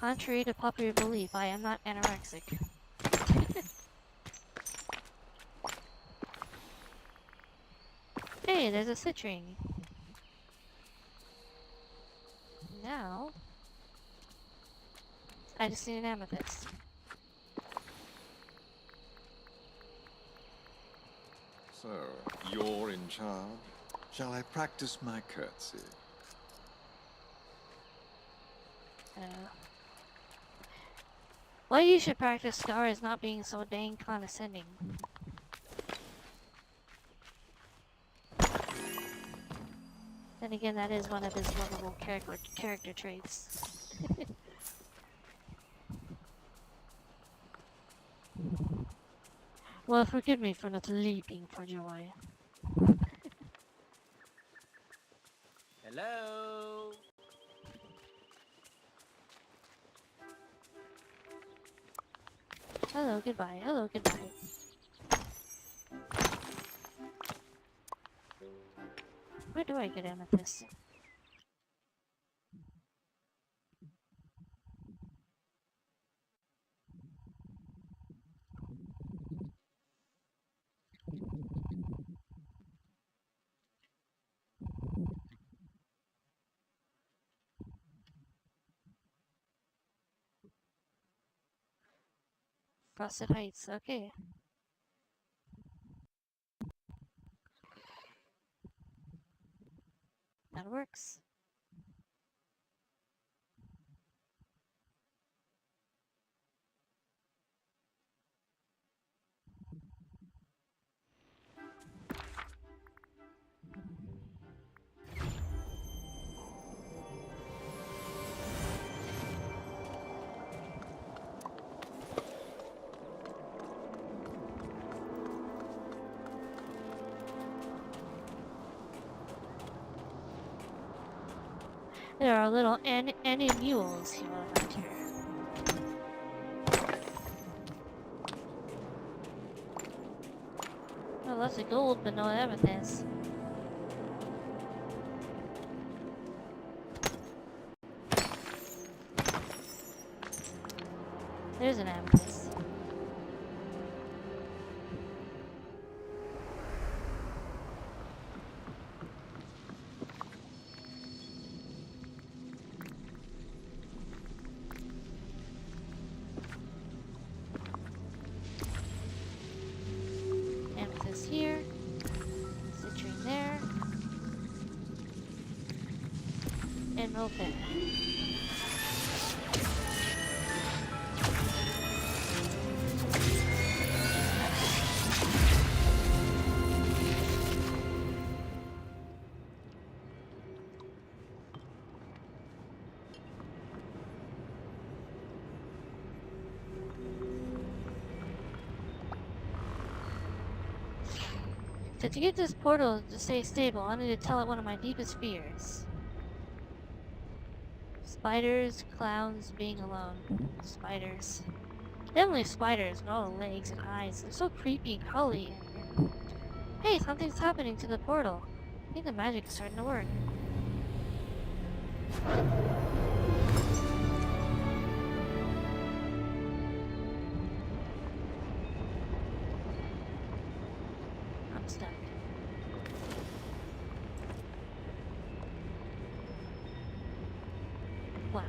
Contrary to popular belief, I am not anorexic. Hey, there's a citrine. Now, I just need an amethyst. So, you're in charge? Shall I practice my curtsy? What you should practice, Scar, is not being so dang condescending. Then again, that is one of his lovable character traits. Well, forgive me for not leaping for joy. Hello? Hello, goodbye. Hello, goodbye. Where do I get amethyst? Frosted Heights, okay. That works. There are little animules here around here. Oh, lots of gold, but no amethyst. There's an amethyst. Amethyst here. Citrine there. Emerald there. So to get this portal to stay stable, I need to tell it one of my deepest fears. Spiders, clowns, being alone. Spiders. Definitely spiders with all the legs and eyes. They're so creepy and crawly. Hey, something's happening to the portal. I think the magic is starting to work. I'm stuck. Wow.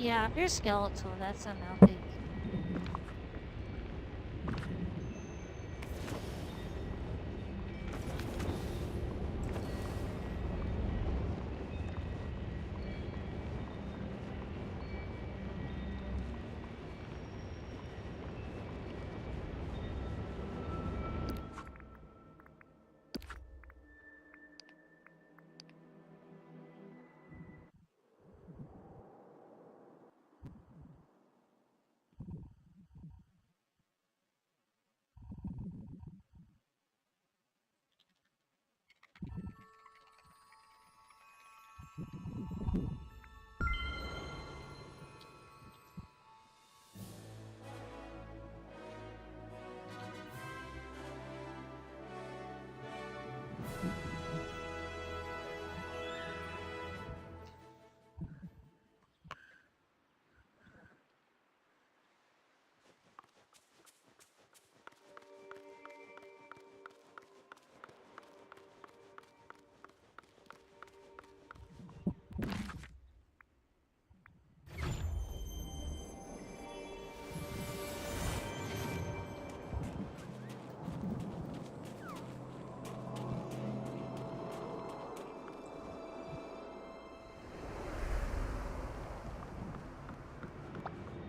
Yeah, if you're skeletal, that's unhealthy.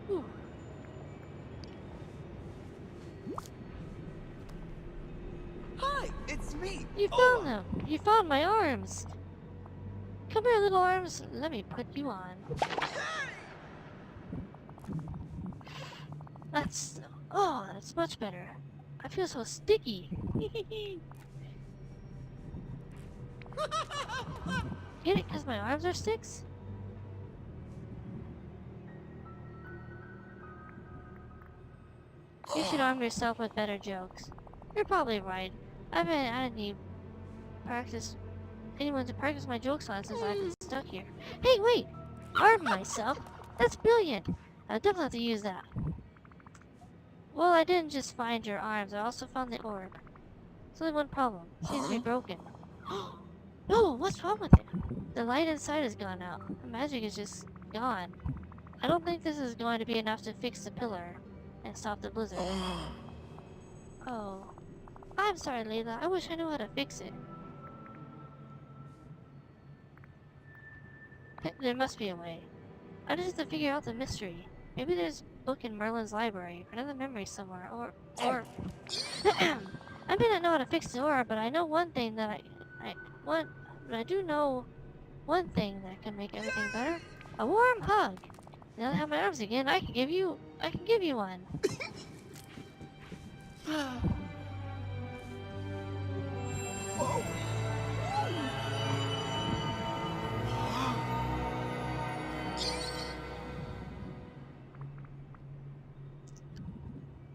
Whew. Hi, it's me. You found them! You found my arms! Come here, little arms. Let me put you on. That's... Oh, that's much better. I feel so sticky. Get it? Because my arms are sticks? You should arm yourself with better jokes. You're probably right. I haven't need practice anyone to practice my jokes on since I've been stuck here. Hey, wait! Arm myself? That's brilliant! I'll definitely have to use that. Well, I didn't just find your arms, I also found the orb. There's only one problem. It seems to be broken. No, what's wrong with it? The light inside has gone out. The magic is just gone. I don't think this is going to be enough to fix the pillar and stop the blizzard. Oh. I'm sorry, Layla. I wish I knew how to fix it. There must be a way. I just have to figure out the mystery. Maybe there's a book in Merlin's library, or another memory somewhere, or... I may not know how to fix the aura, but I know one thing that I do know one thing that can make everything better. A warm hug! Now that I have my arms again, I can give you one.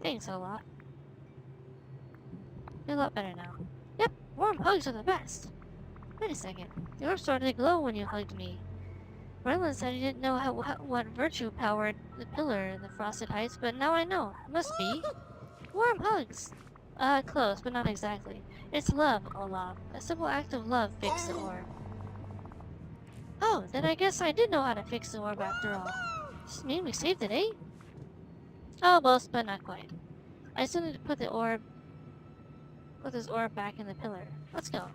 Thanks a lot. Feel a lot better now. Yep, warm hugs are the best. Wait a second. The orb started to glow when you hugged me. Merlin said he didn't know what virtue powered the pillar in the frosted heights, but now I know. It must be. Warm hugs! Close, but not exactly. It's love, Olaf. A simple act of love fixed the orb. Oh, then I guess I did know how to fix the orb after all. Does this mean we saved the day? Almost, but not quite. I still need to put this orb back in the pillar. Let's go.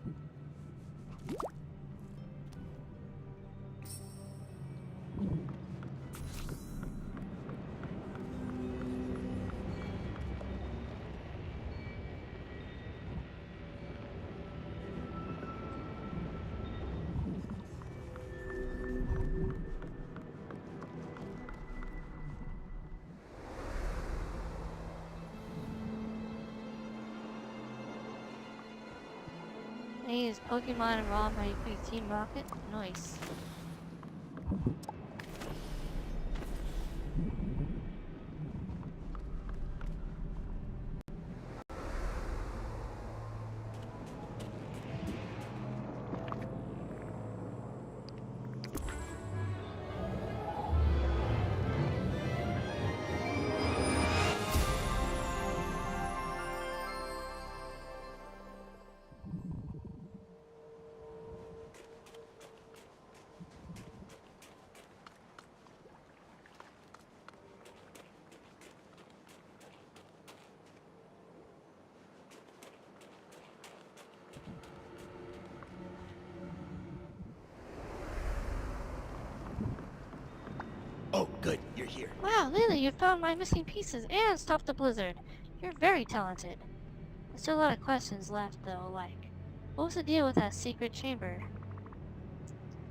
I use Pokemon and Raw my Team Rocket. Nice. Good, you're here. Wow, Lily, you found my missing pieces and stopped the blizzard. You're very talented. There's still a lot of questions left, though, like, what was the deal with that secret chamber?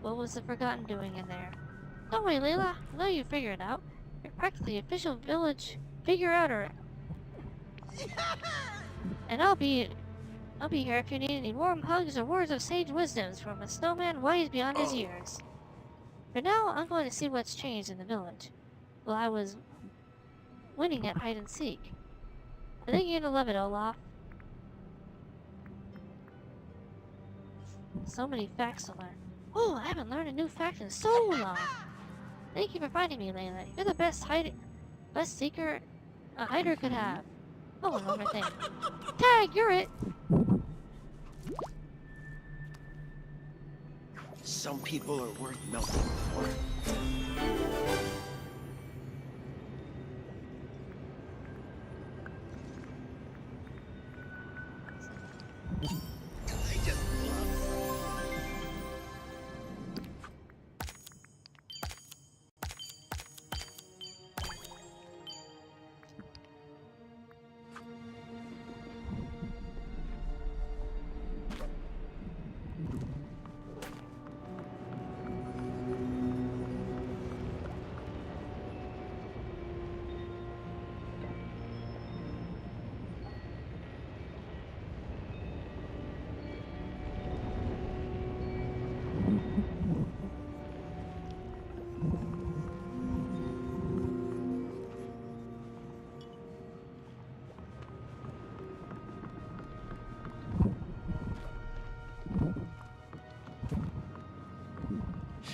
What was the Forgotten doing in there? Don't worry, Layla. I know you figure it out. You're practically official village figure-outer. And I'll be here if you need any warm hugs or words of sage wisdoms from a snowman wise beyond his years. For now, I'm going to see what's changed in the village. Well, I was winning at hide and seek. I think you're gonna love it, Olaf. So many facts to learn. Oh, I haven't learned a new fact in so long. Thank you for finding me, Layla. You're the best seeker a hider could have. Oh, one more thing. Tag, you're it. Some people are worth melting for. I just love.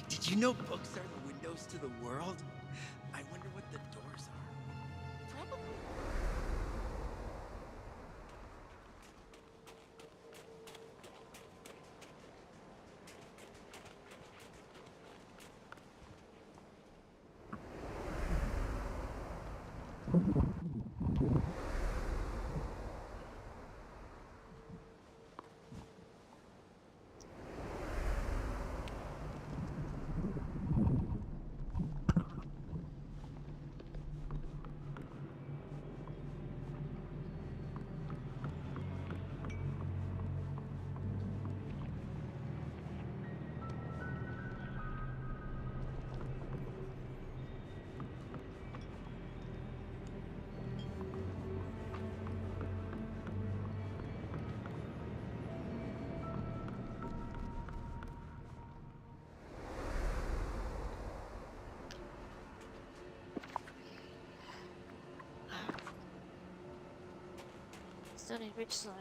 Did you know books are the windows to the world? I wonder what the doors are. Probably. Still need rich soil.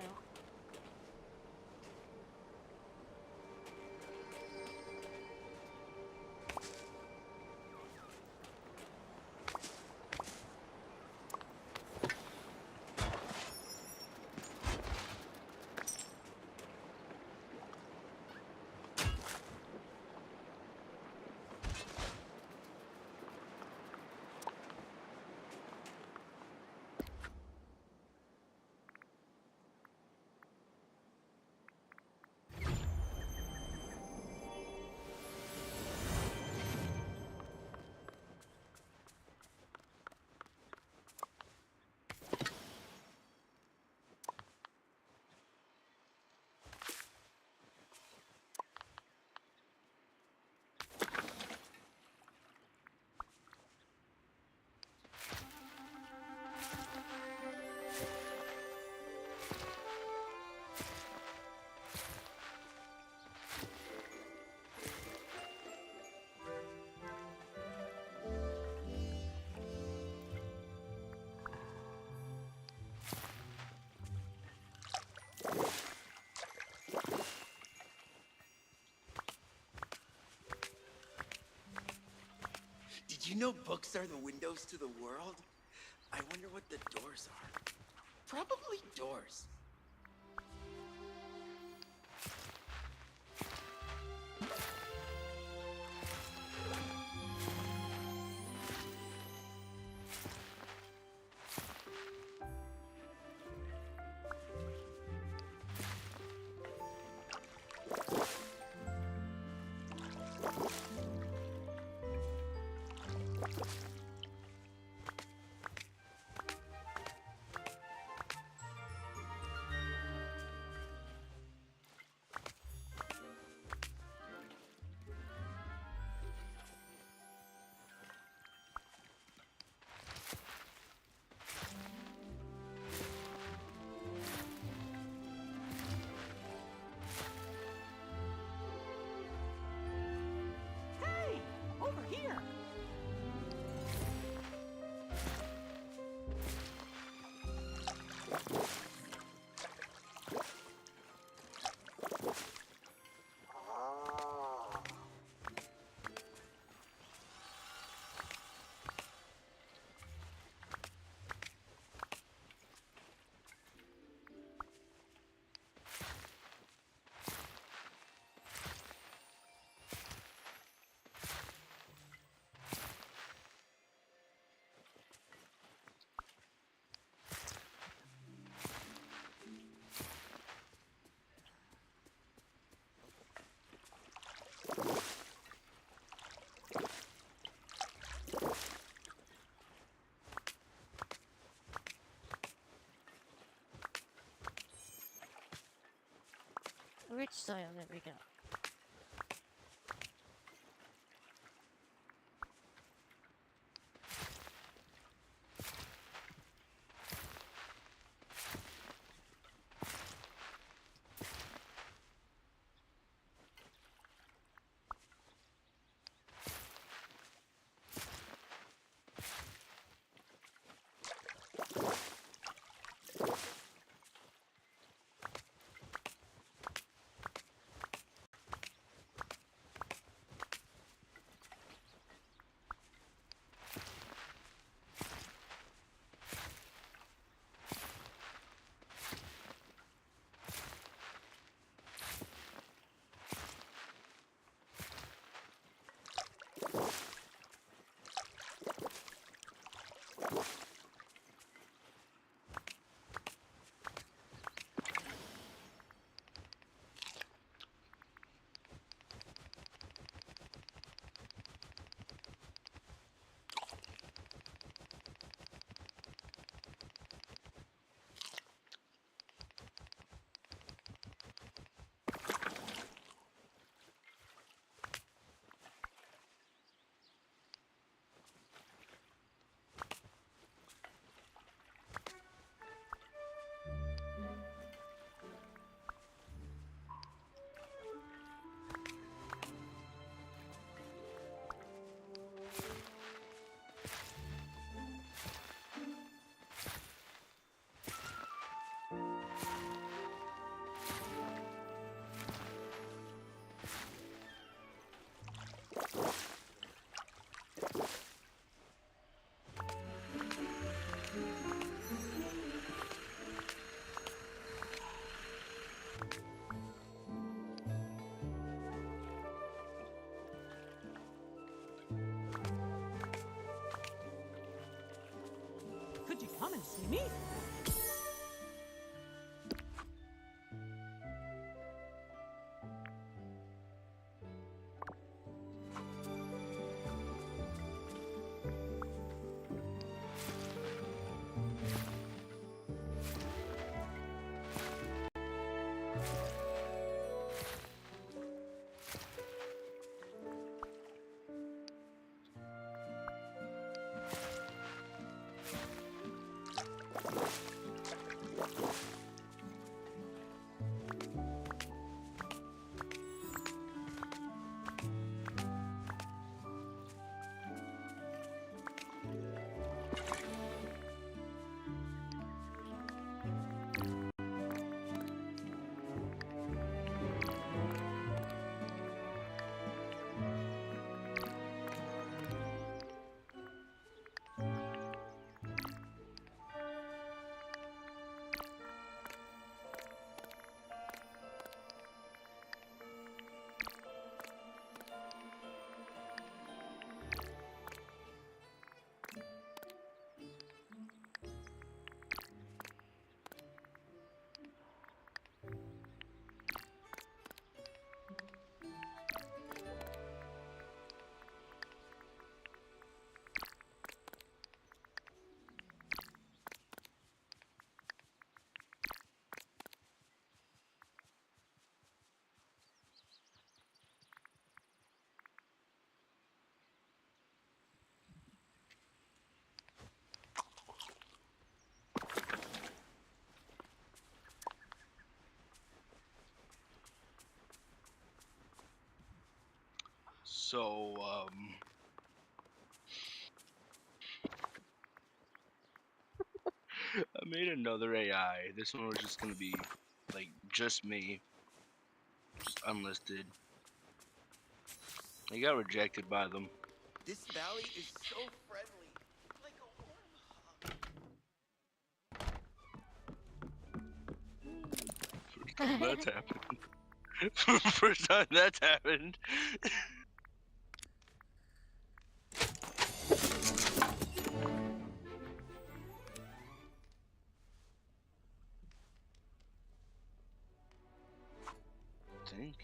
Did you know books are the windows to the world? I wonder what the doors are. Probably doors. Rich soil, there we go. Could you come and see me? So, I made another AI. This one was just gonna be, like, just me. Just unlisted. I got rejected by them. This valley is so friendly. Like a warm hug. First time that's happened. First time that's happened. I think.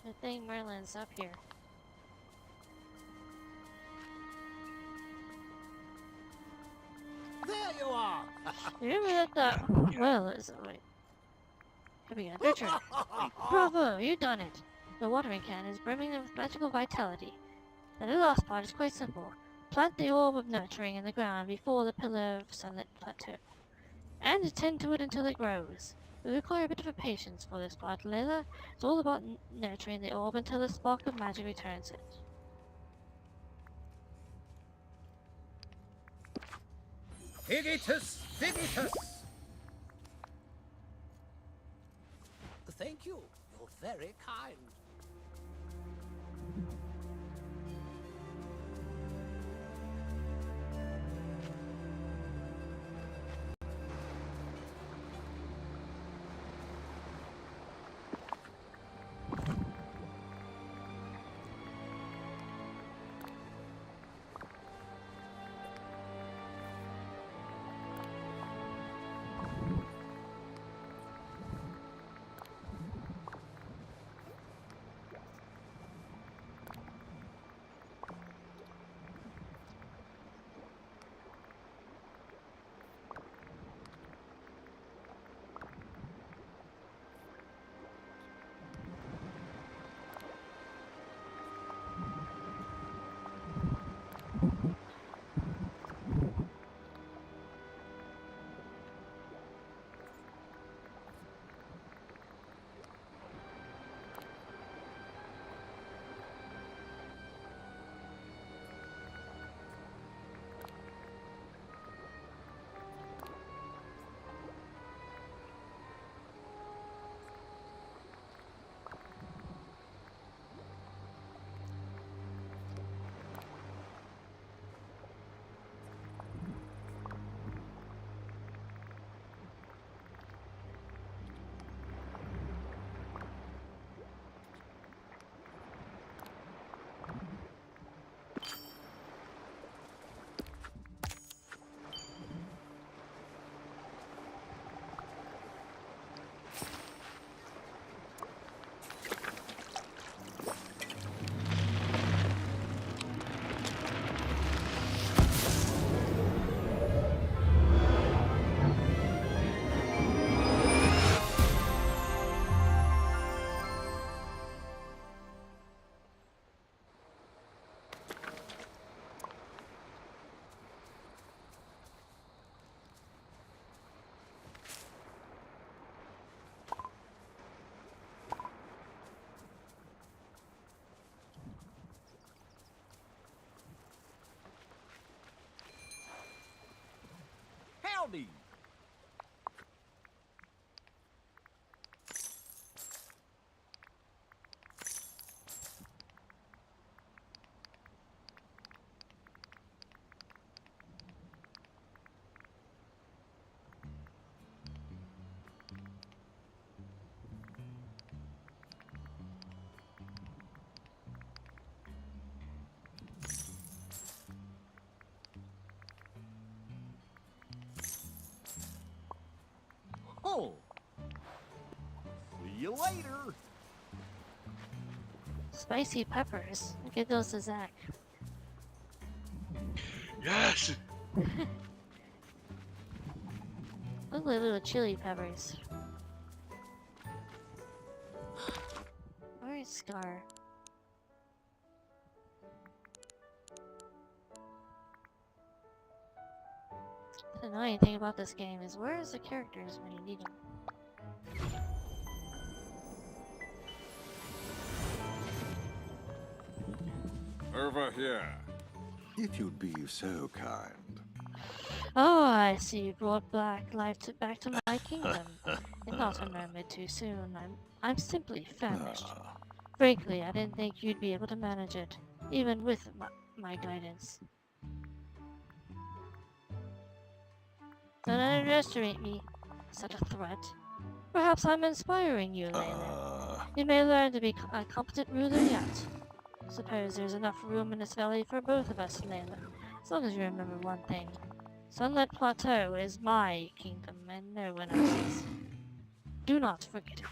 Good thing Merlin's up here. There you are! You remember that well is wait. Here we go, nurturing. Bravo, you done it! The watering can is brimming with magical vitality. The last part is quite simple. Plant the orb of nurturing in the ground before the pillar of sunlit plateau, and attend to it until it grows. We require a bit of patience for this part, Layla. It's all about nurturing the orb until the spark of magic returns it. Figitus! Figitus! Thank you. You're very kind. Howdy! Oh! See you later! Spicy peppers. Give those to Zach. Yes! Look like little chili peppers. Where's Scar? The annoying thing about this game is where's the characters when you need them? Over here. If you'd be so kind. Oh, I see you brought back back to my kingdom. And not a moment too soon. I'm simply famished. Frankly, I didn't think you'd be able to manage it, even with my guidance. Don't underestimate me. Such a threat. Perhaps I'm inspiring you, Layla. You may learn to be a competent ruler yet. Suppose there's enough room in this valley for both of us, Layla. As long as you remember one thing. Sunlit Plateau is my kingdom and no one else's. Do not forget it.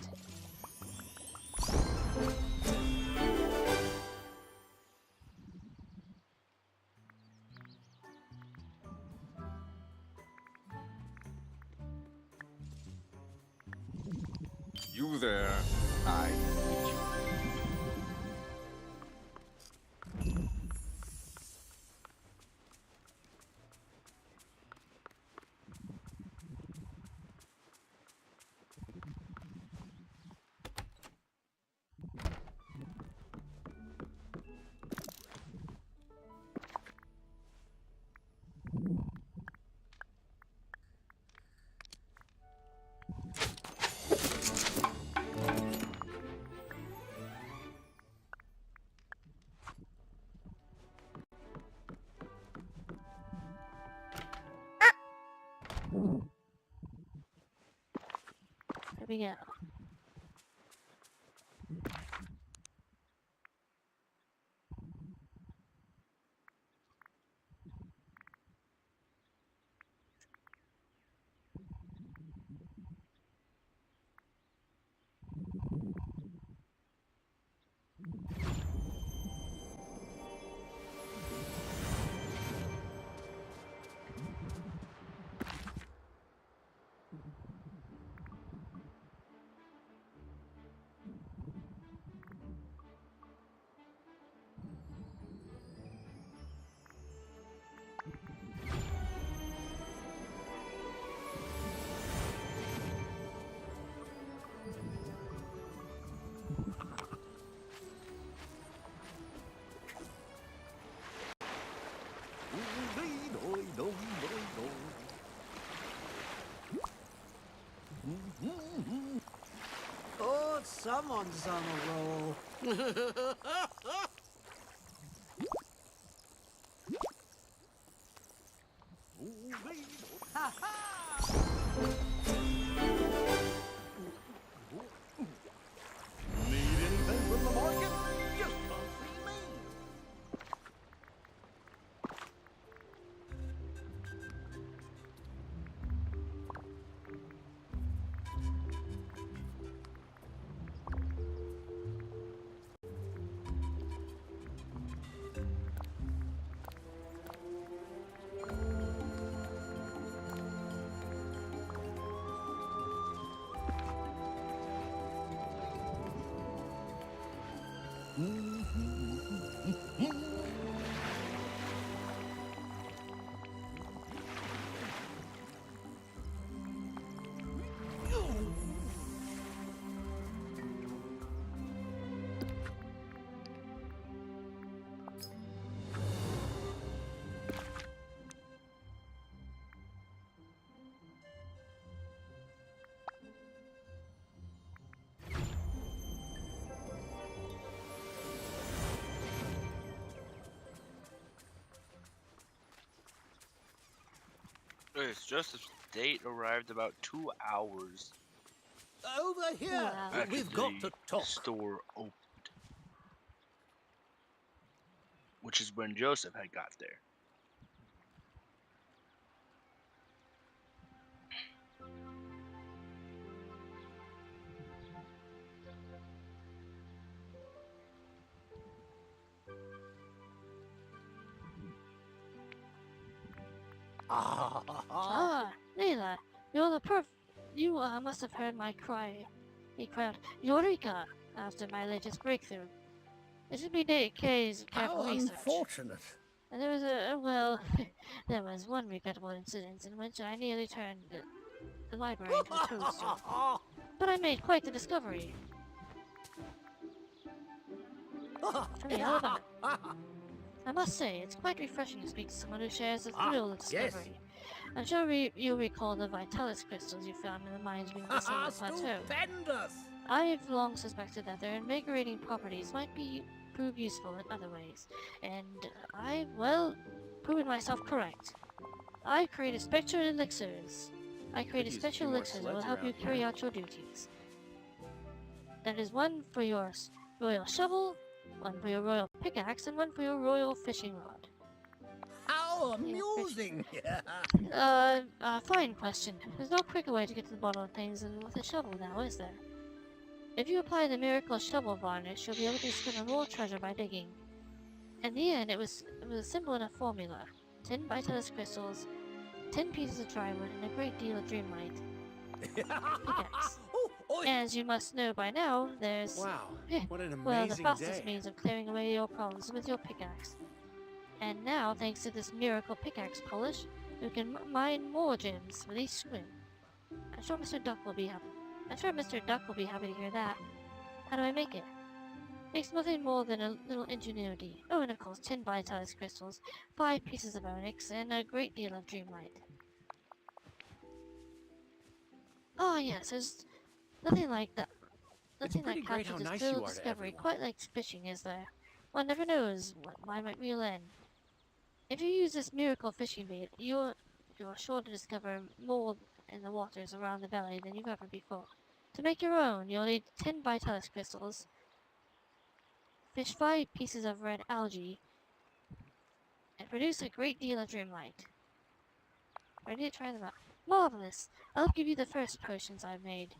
You there. I need you. Here we go. Oh, someone's on a roll. Ha ha! Need anything from the market? Just come see me. Yes, Joseph's date arrived about 2 hours Over here. Wow. after We've got the to talk. store opened, which is when Joseph had got there. Ah, Leila, you're the You must have heard my cry. He cried, Eureka! After my latest breakthrough. It should be days of careful How research. unfortunate. And there was there was one regrettable incident in which I nearly turned the library into a toadstool. But I made quite the discovery. Tell me all about it. I must say, it's quite refreshing to speak to someone who shares the thrill of discovery. I'm sure you recall the Vitalis crystals you found in the mines beneath the Silver Plateau. Stupendous. I've long suspected that their invigorating properties might prove useful in other ways, and I've, well, proven myself correct. I created spectral elixirs. I created use a special few more elixirs that will sleds help you around carry here. out your duties. That is one for your royal shovel, one for your royal pickaxe, and one for your royal fishing rod. How amusing. Fine question. There's no quicker way to get to the bottom of things than with a shovel now, is there? If you apply the miracle shovel varnish, you'll be able to discover more treasure by digging. In the end, it was a simple enough formula. 10 Vitalis crystals, 10 pieces of dry wood, and a great deal of dreamlight. Pickaxe. As you must know by now, there's Wow, what an well, the amazing fastest day. means of clearing away your problems with your pickaxe. And now, thanks to this miracle pickaxe polish, you can mine more gems with each swim. I'm sure Mr. Duck will be happy. I'm sure Mr. Duck will be happy to hear that. How do I make it? Takes nothing more than a little ingenuity. Oh, and of course, 10 vitalized crystals, 5 pieces of onyx, and a great deal of dreamlight. Oh yes, there's nothing like that. It's Nothing pretty that great captures how this nice thrill you of are to discovery everyone. quite like fishing, is there? One never knows what might reel in. If you use this miracle fishing bait, you're sure to discover more in the waters around the valley than you've ever before. To make your own, you'll need 10 Vitalis crystals, fish 5 pieces of red algae, and produce a great deal of dreamlight. Ready to try them out? Marvelous! I'll give you the first potions I've made.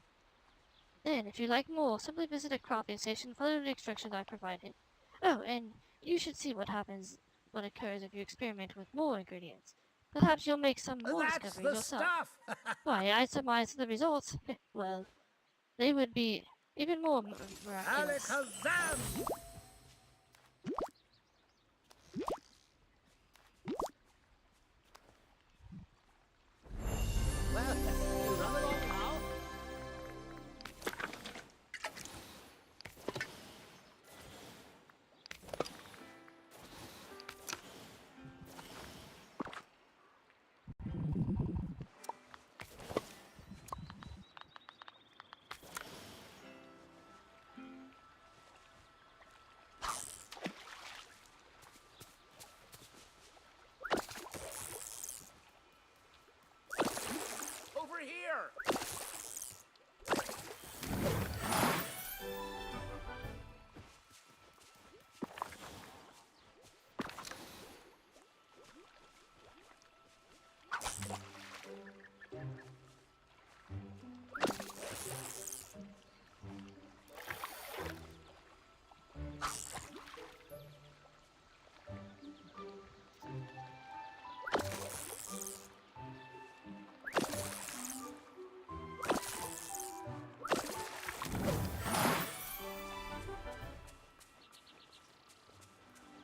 Then, if you'd like more, simply visit a crafting station, follow the instructions I provided. Oh, and you should see what occurs if you experiment with more ingredients. Perhaps you'll make some more That's discoveries the yourself. stuff! Why, I surmise the results, well, they would be even more miraculous. Alakazam! Well, you run along now. Over here!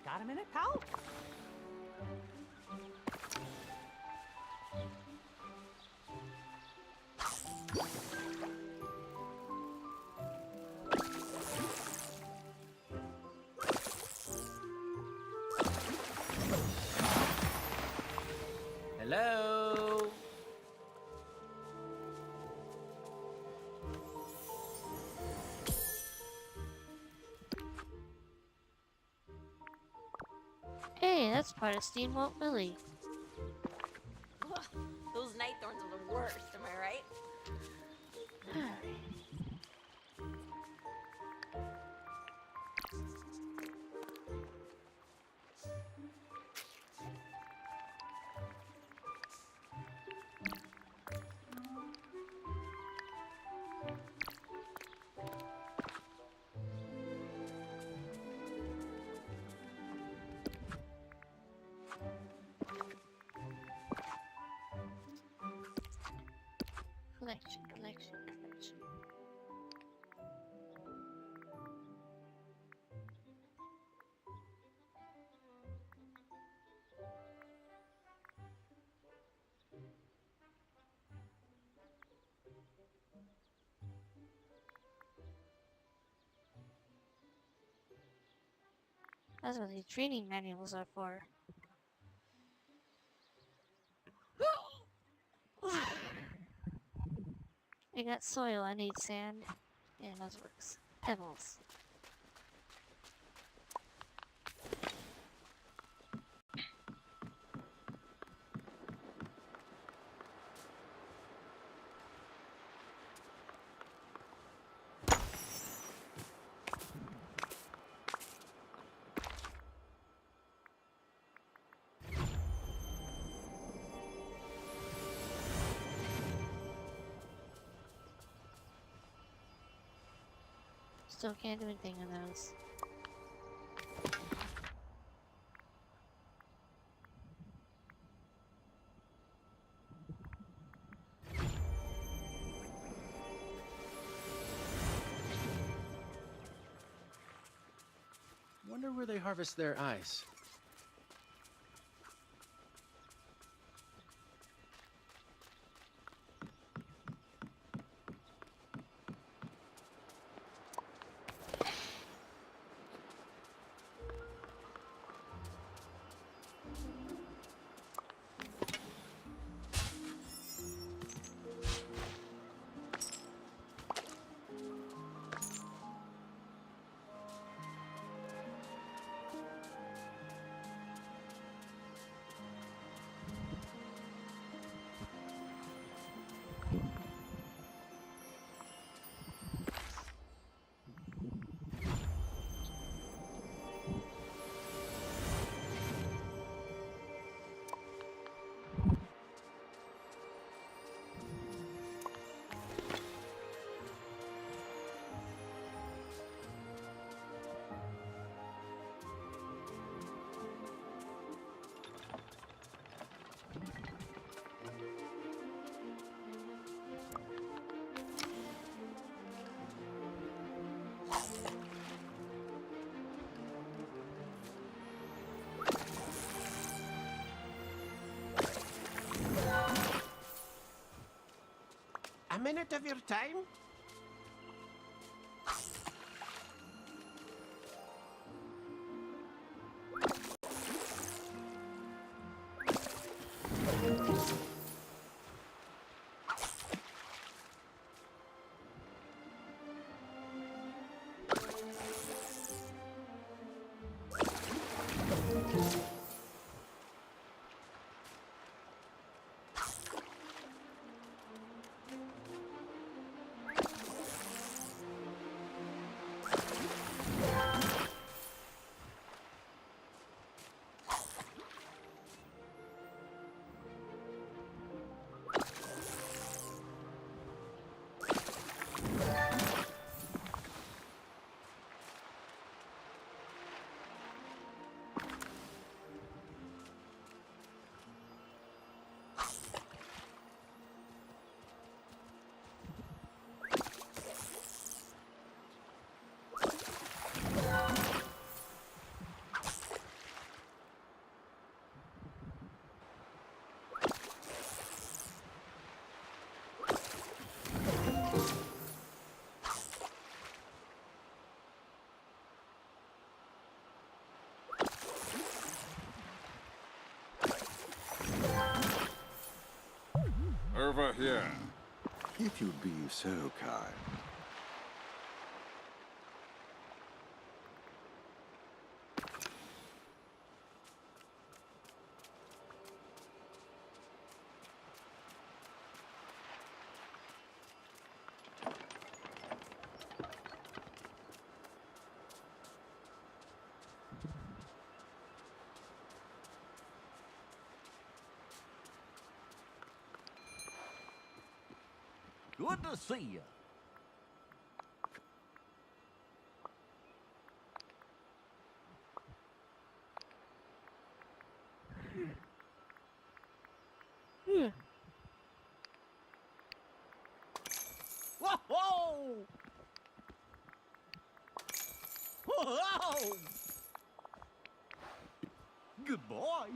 Got a minute, pal? Hello? Hey, that's part of Steamboat Willie. Ugh, those night thorns are the worst, am I right? Collection, collection, collection. That's what these training manuals are for. I got soil, I need sand. Yeah, those works. Pebbles. Still can't do anything on those. wonder where they harvest their ice. A minute of your time? Over here. If you'd be so kind. Good to see you. Whoa! Whoa! Good boy.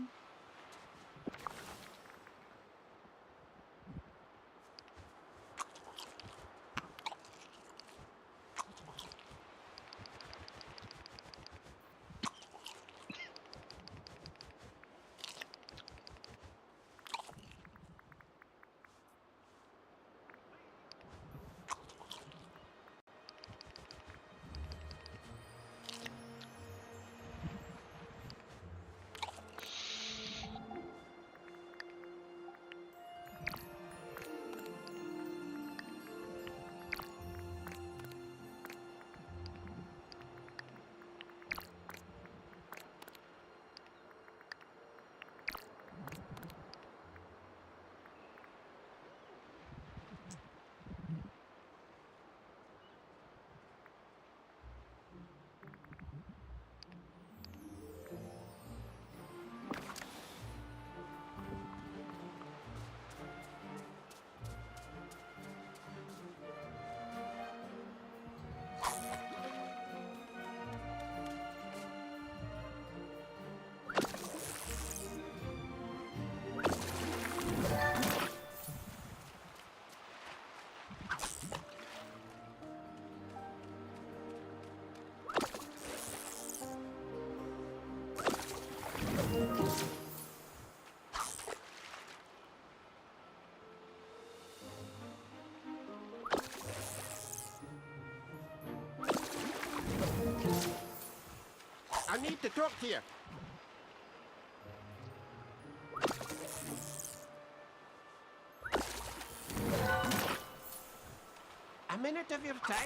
talk to you. A minute of your time?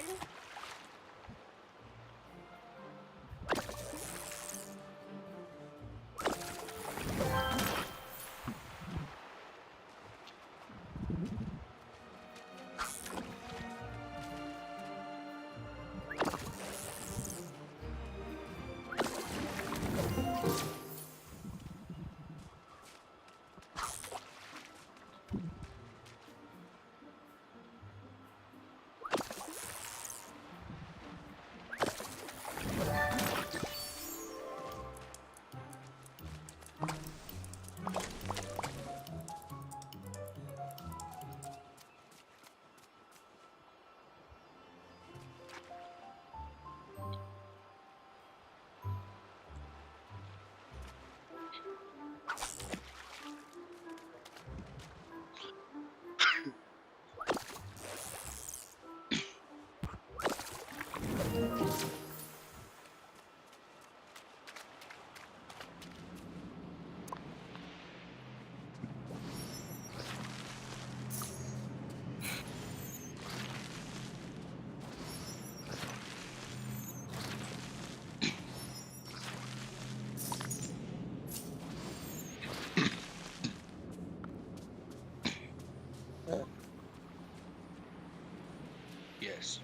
Yes.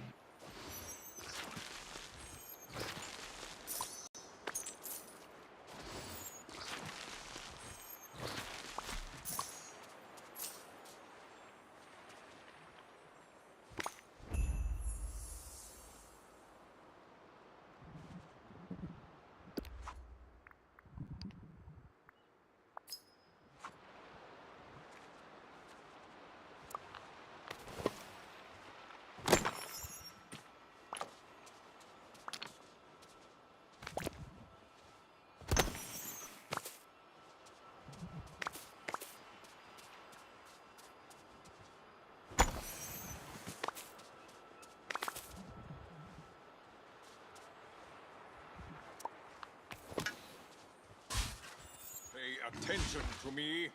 Pay attention to me.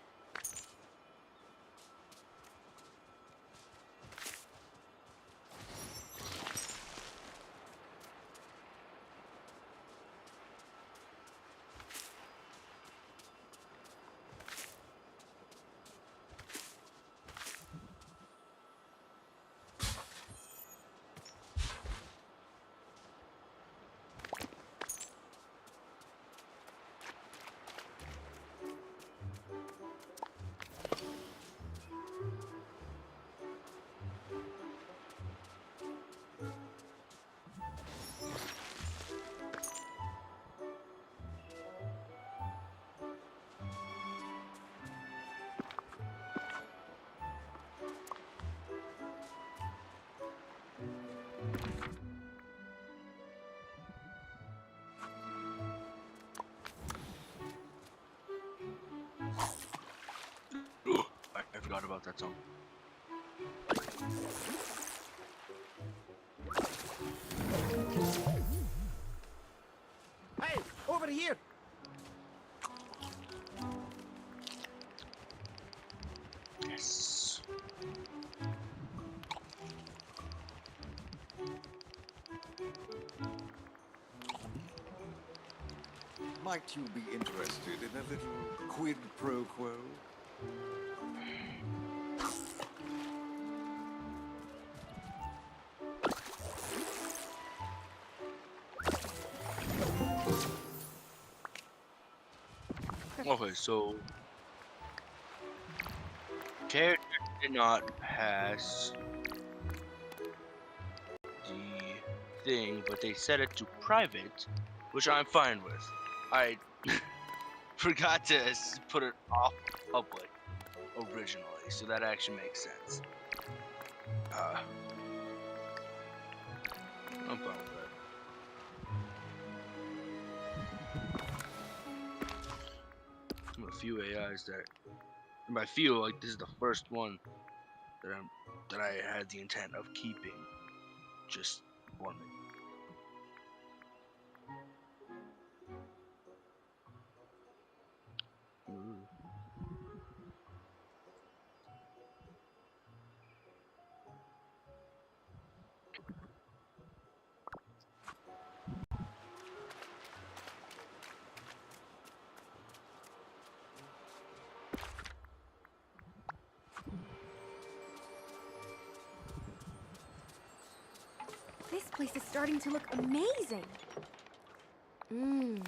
I forgot about that song. Hey, over here! Yes. Might you be interested in a little quid pro quo? Okay, so character did not pass the thing, but they set it to private, which I'm fine with. I forgot to put it off public originally, so that actually makes sense. I'm fine with that. A few AIs that, and I feel like this is the first one that I had the intent of keeping just for me. place is starting to look amazing. Mmm.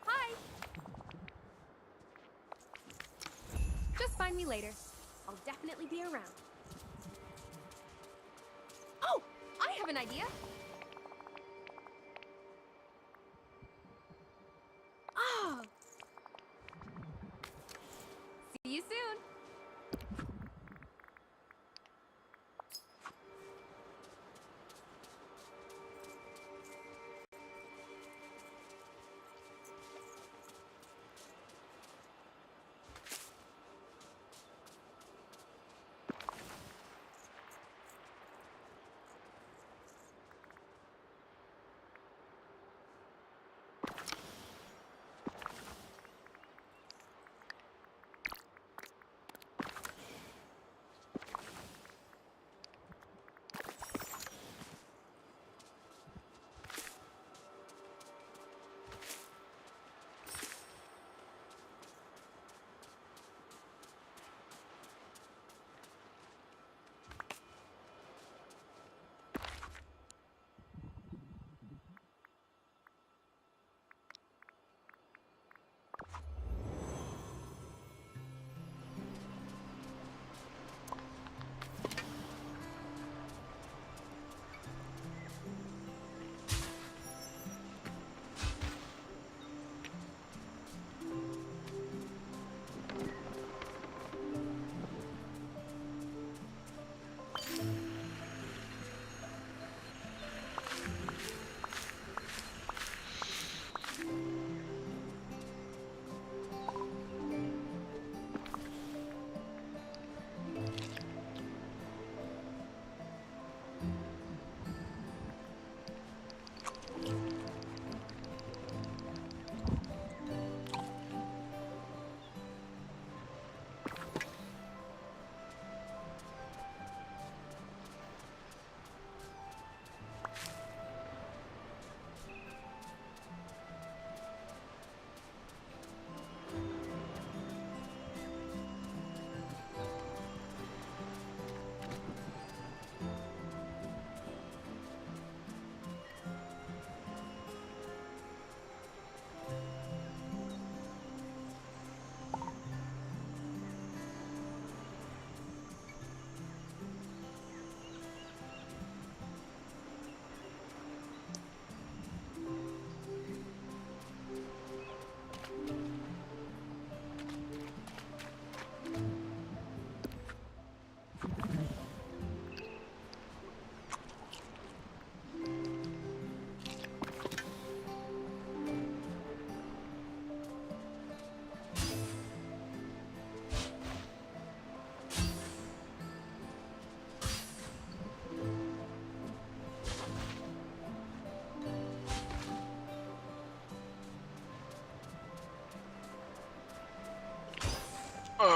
Hi. Just find me later. I'll definitely be around. Oh, I have an idea. Ah. See you soon.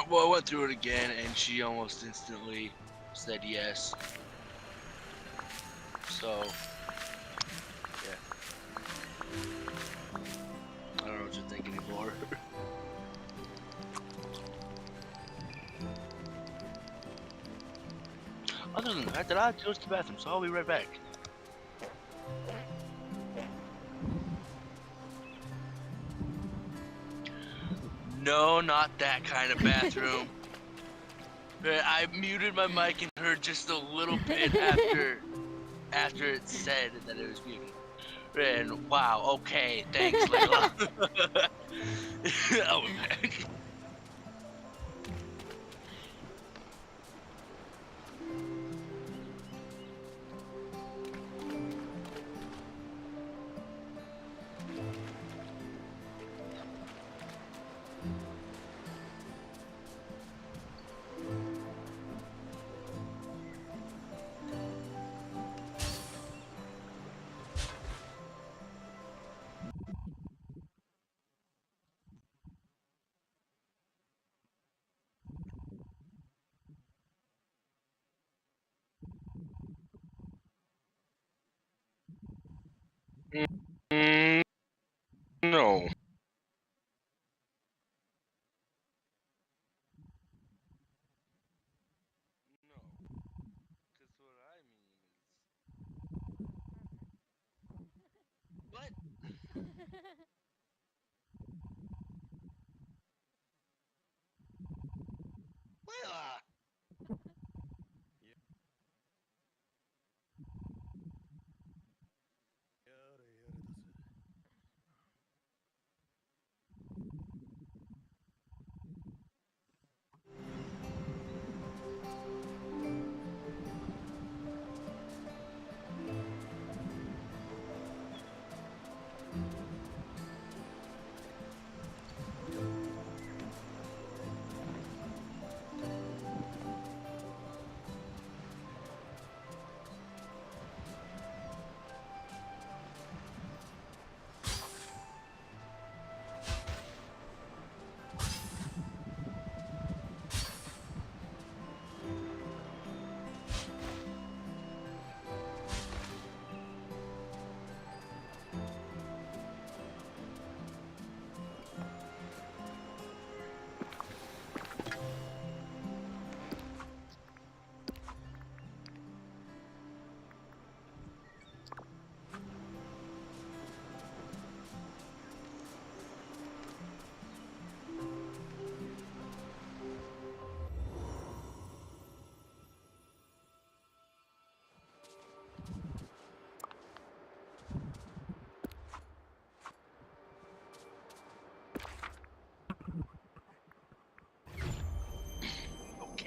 Well, I went through it again, and she almost instantly said yes. So, yeah. I don't know what you're thinking anymore. Other than that, I had to go to the bathroom, so I'll be right back. No, not that kind of bathroom. I muted my mic and heard just a little bit after it said that it was muted. And wow, okay, thanks, Layla. I'll be back.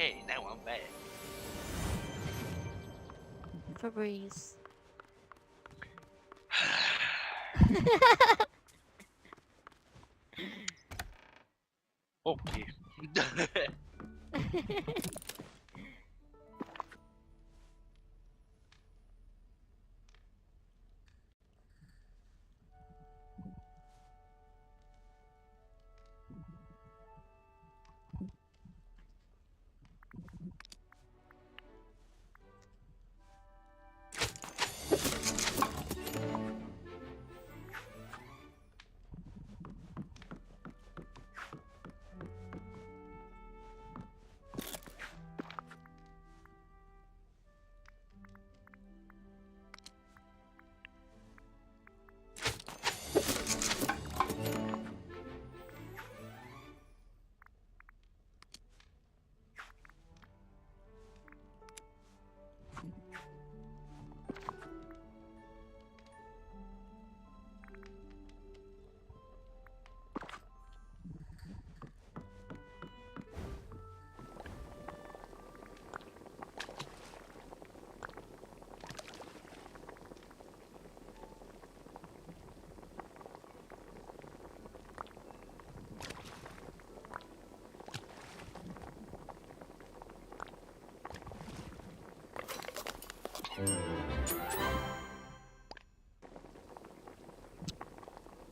Hey, now I'm back. Febreze. Okay.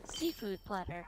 Seafood platter.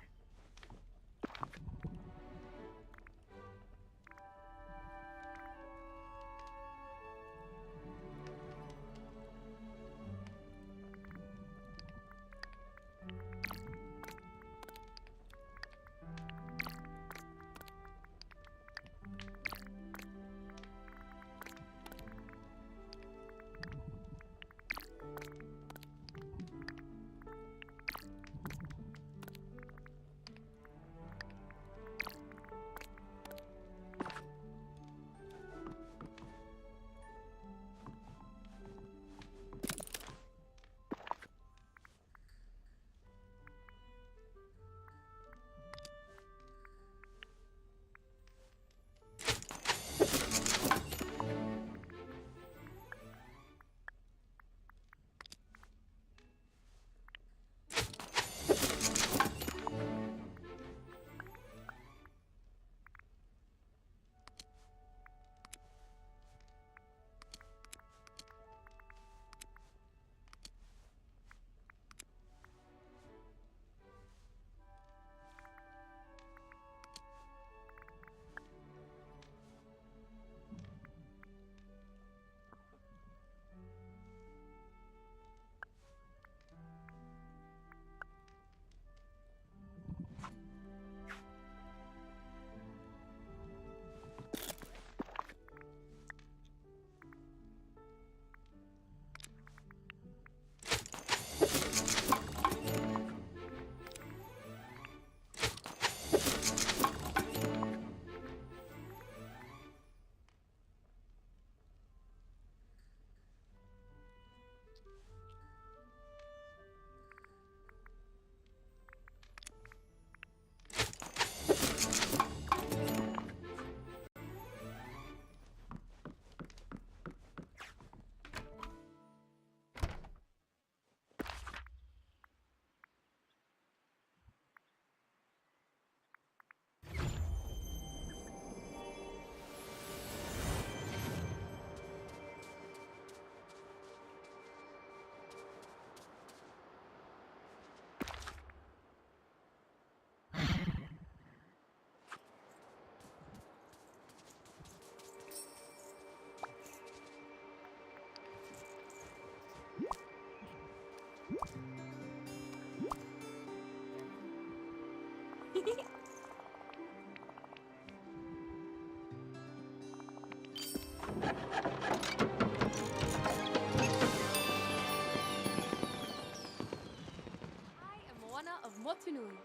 I am Moana of Motunui.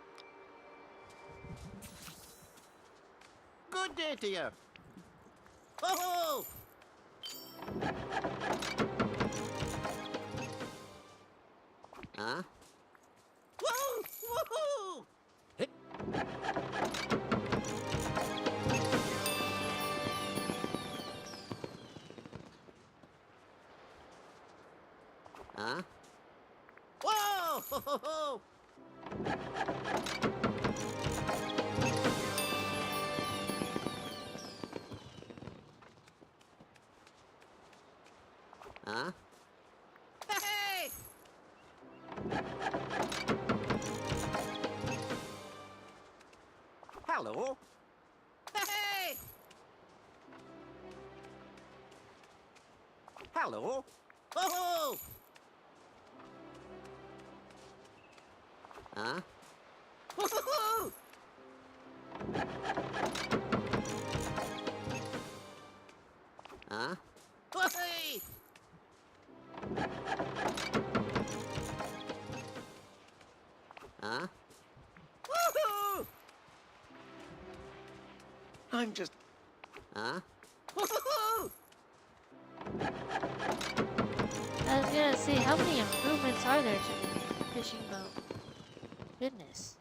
Good day to you. Ho-ho! Huh? Woo! Woohoo! Huh? Whoa! Ho, ho, ho. Huh? Hey! Hello? Hey! Hello? Oh! Huh? Woohoo! Huh? Hey! Huh? Woohoo! I'm just. Huh? I Woohoo! was gonna say, how many improvements are there to the fishing boat? Goodness.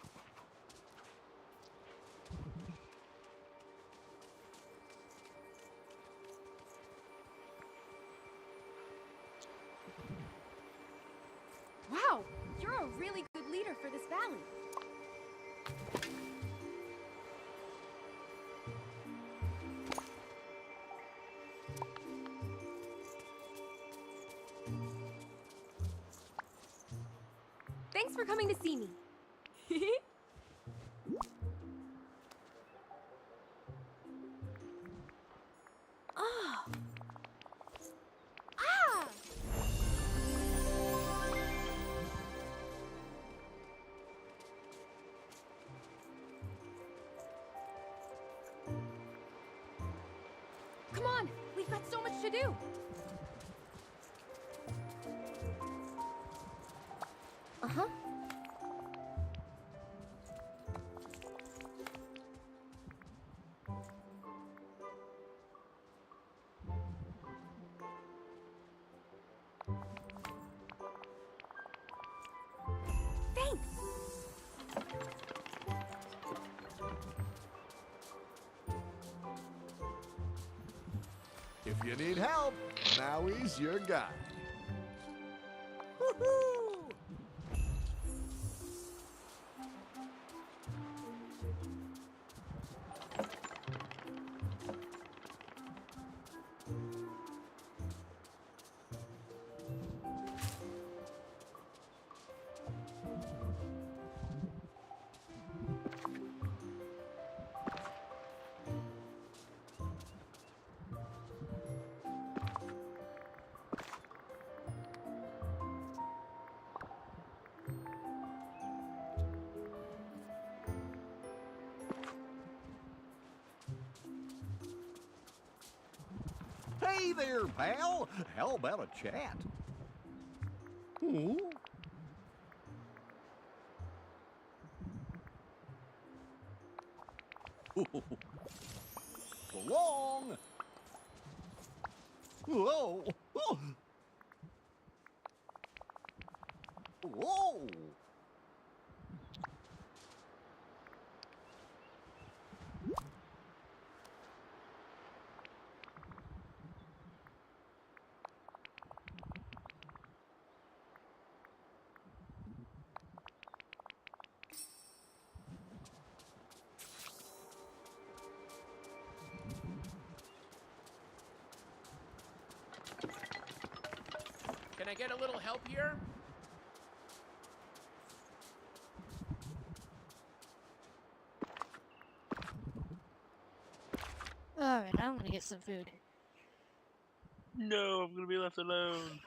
Wow, you're a really good leader for this valley. Thanks for coming to see me. Oh. Ah! Come on, we've got so much to do. Uh-huh. Thanks. If you need help, Maui's your guy. Woohoo! Hey there, pal. How about a chat? Ooh. So long. Whoa. Whoa. Can I get a little help here? Alright, I'm gonna get some food. No, I'm gonna be left alone.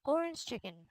Orange chicken.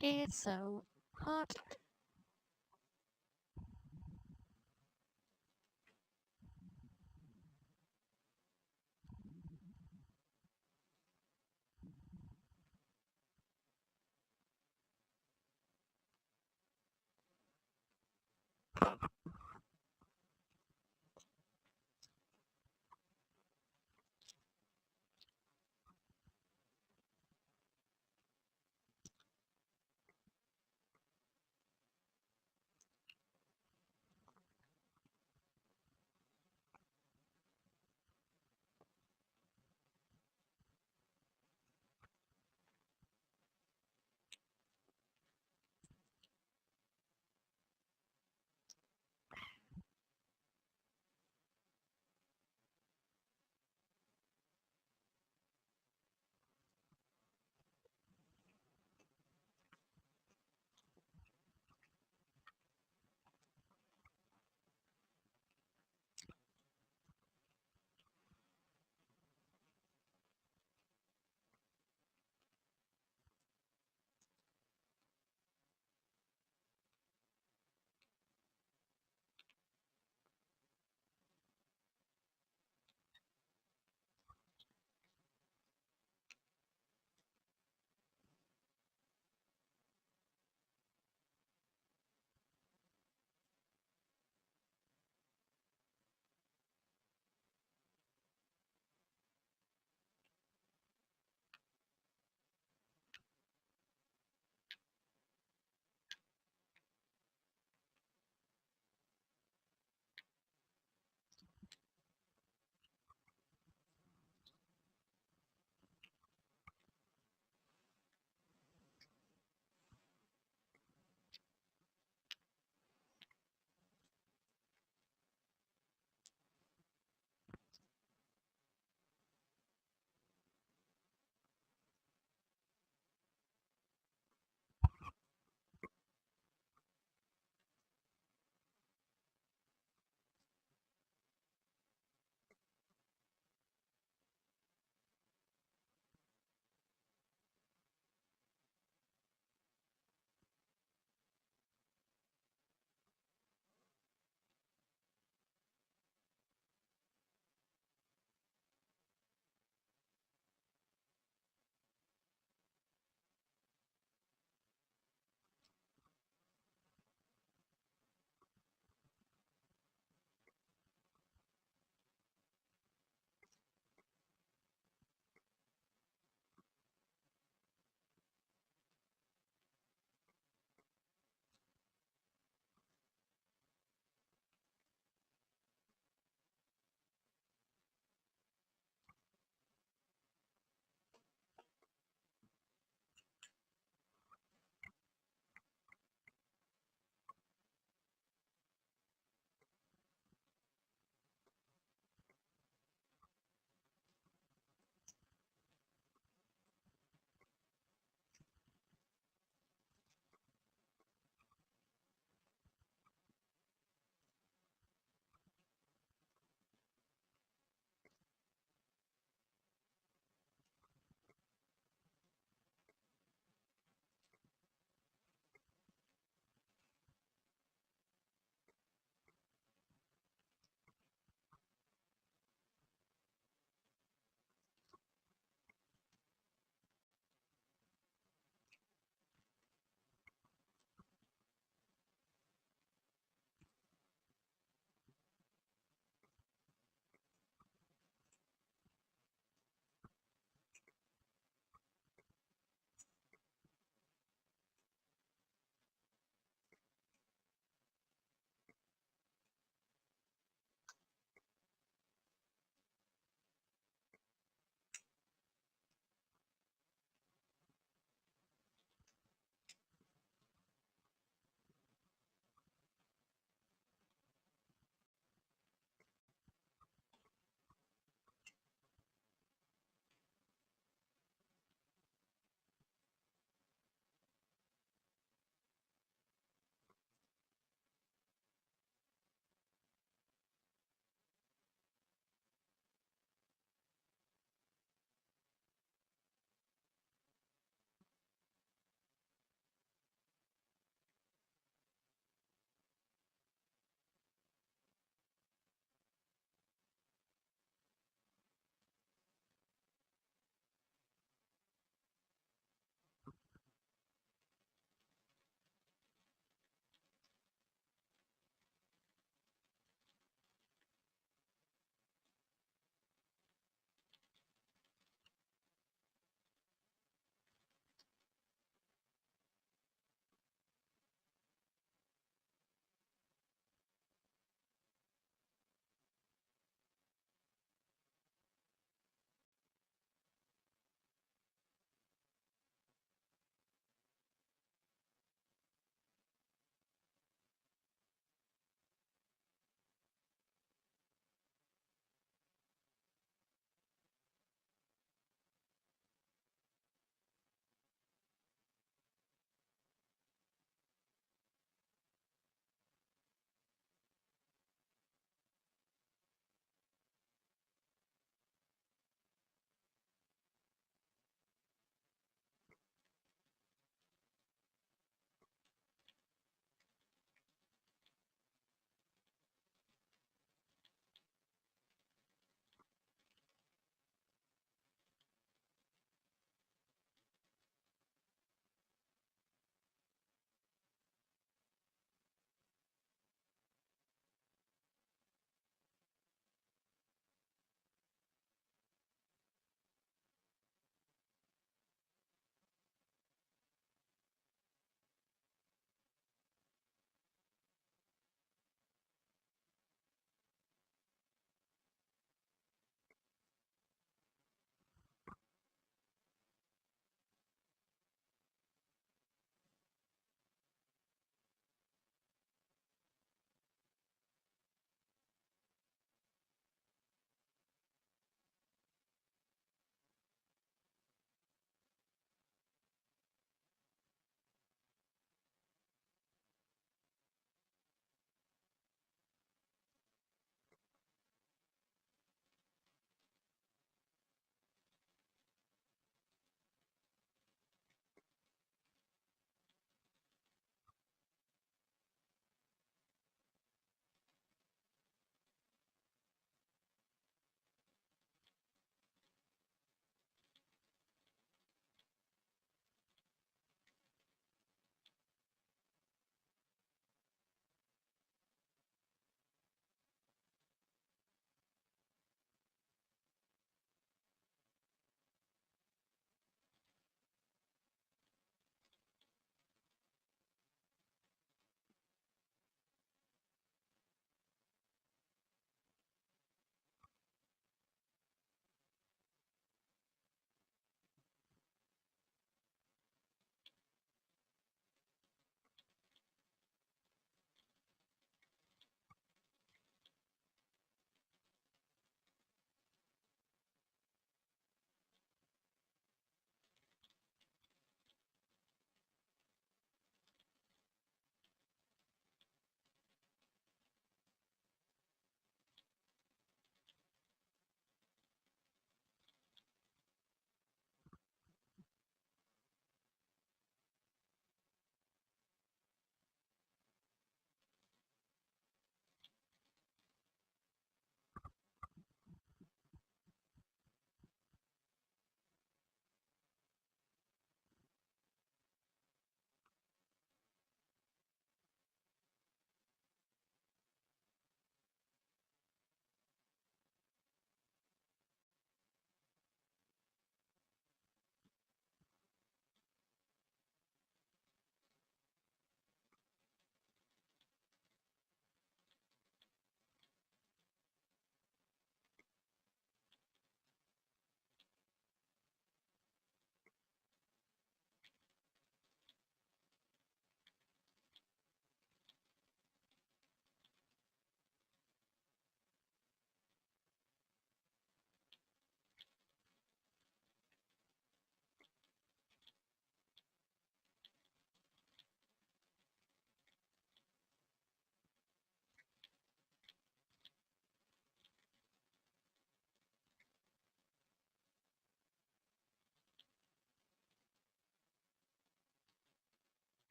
It's so hot.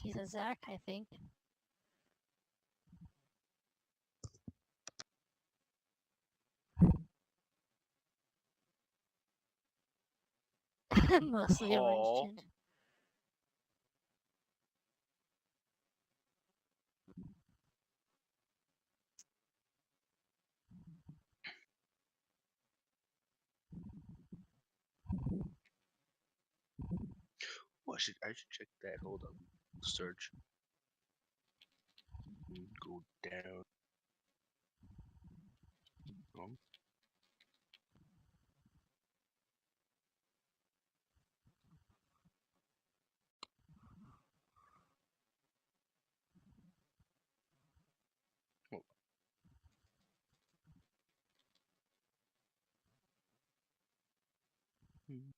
He's a Zach, I think. Mostly orange Paul. ginger. Well, I should check that. Hold up. Search. Go down. Um, oh, hmm.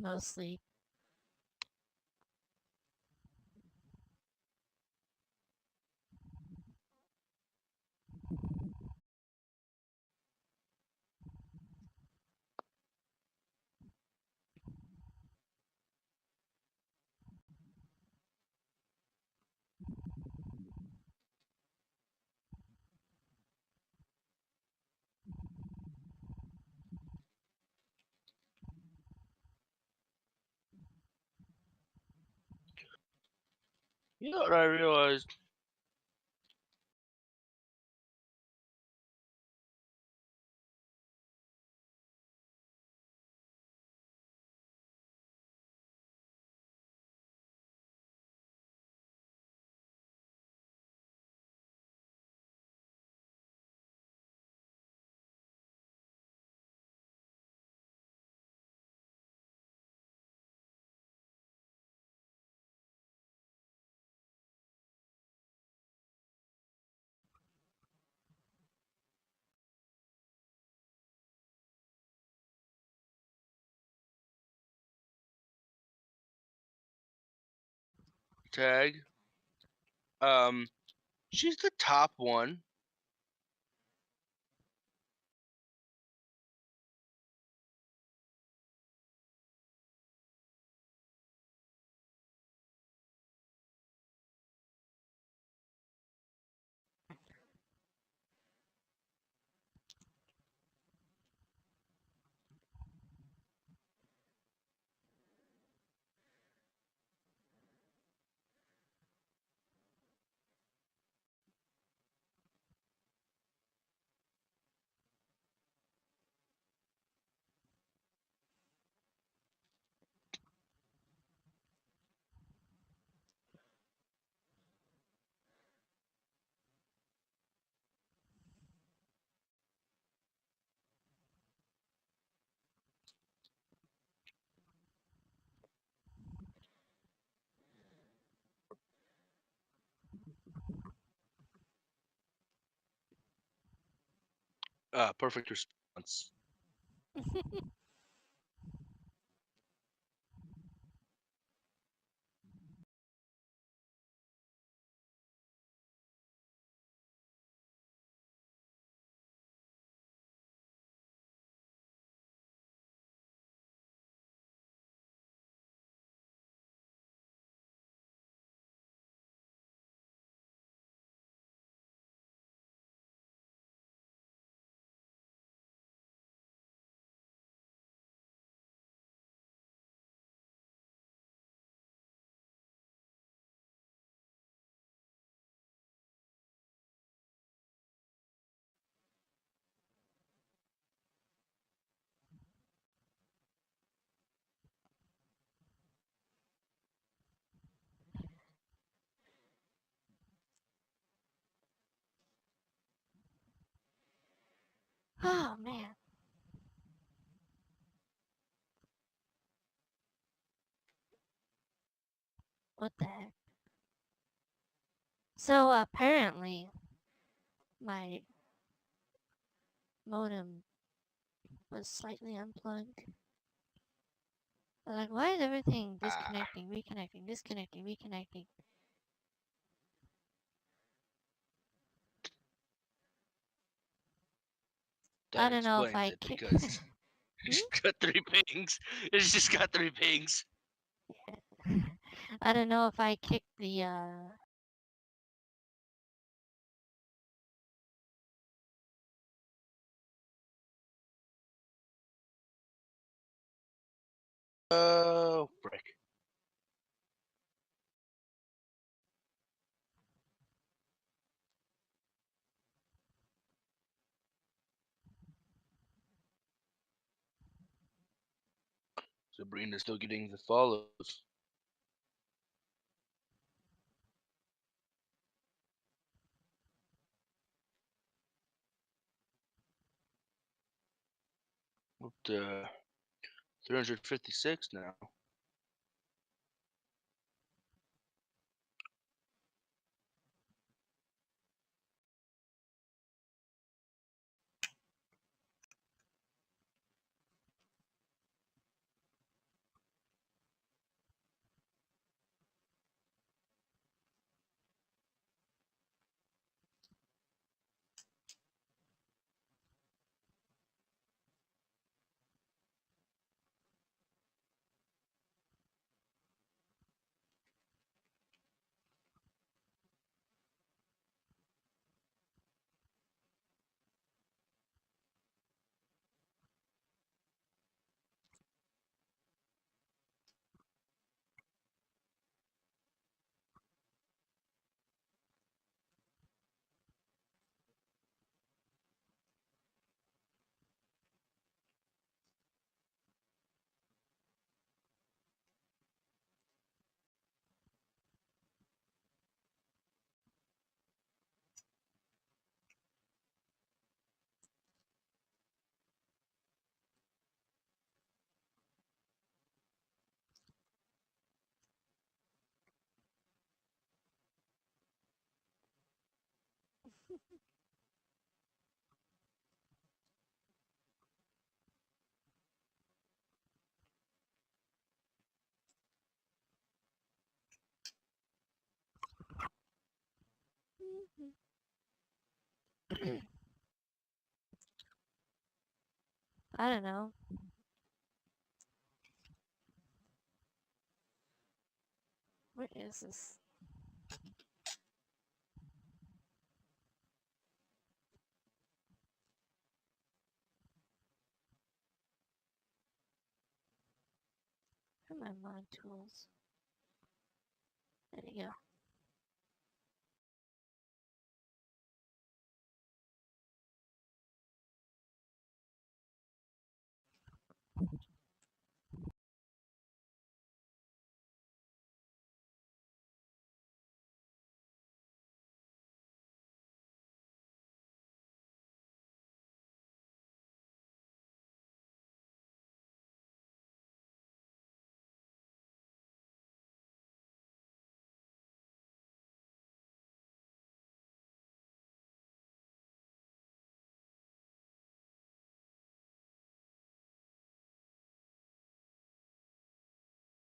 Mostly. You know what I realized? Tag. She's the top one. Perfect response. Oh man. What the heck? So apparently my modem was slightly unplugged. Like, why is everything disconnecting, reconnecting, disconnecting, reconnecting? I That don't know if explains I it kick. because got 3 pings. It's just got 3 pings. I don't know if I kicked the Oh, frick. Sabrina's still getting the follows. Up to 356 now. I don't know. What is this? Where are my mod tools? There you go.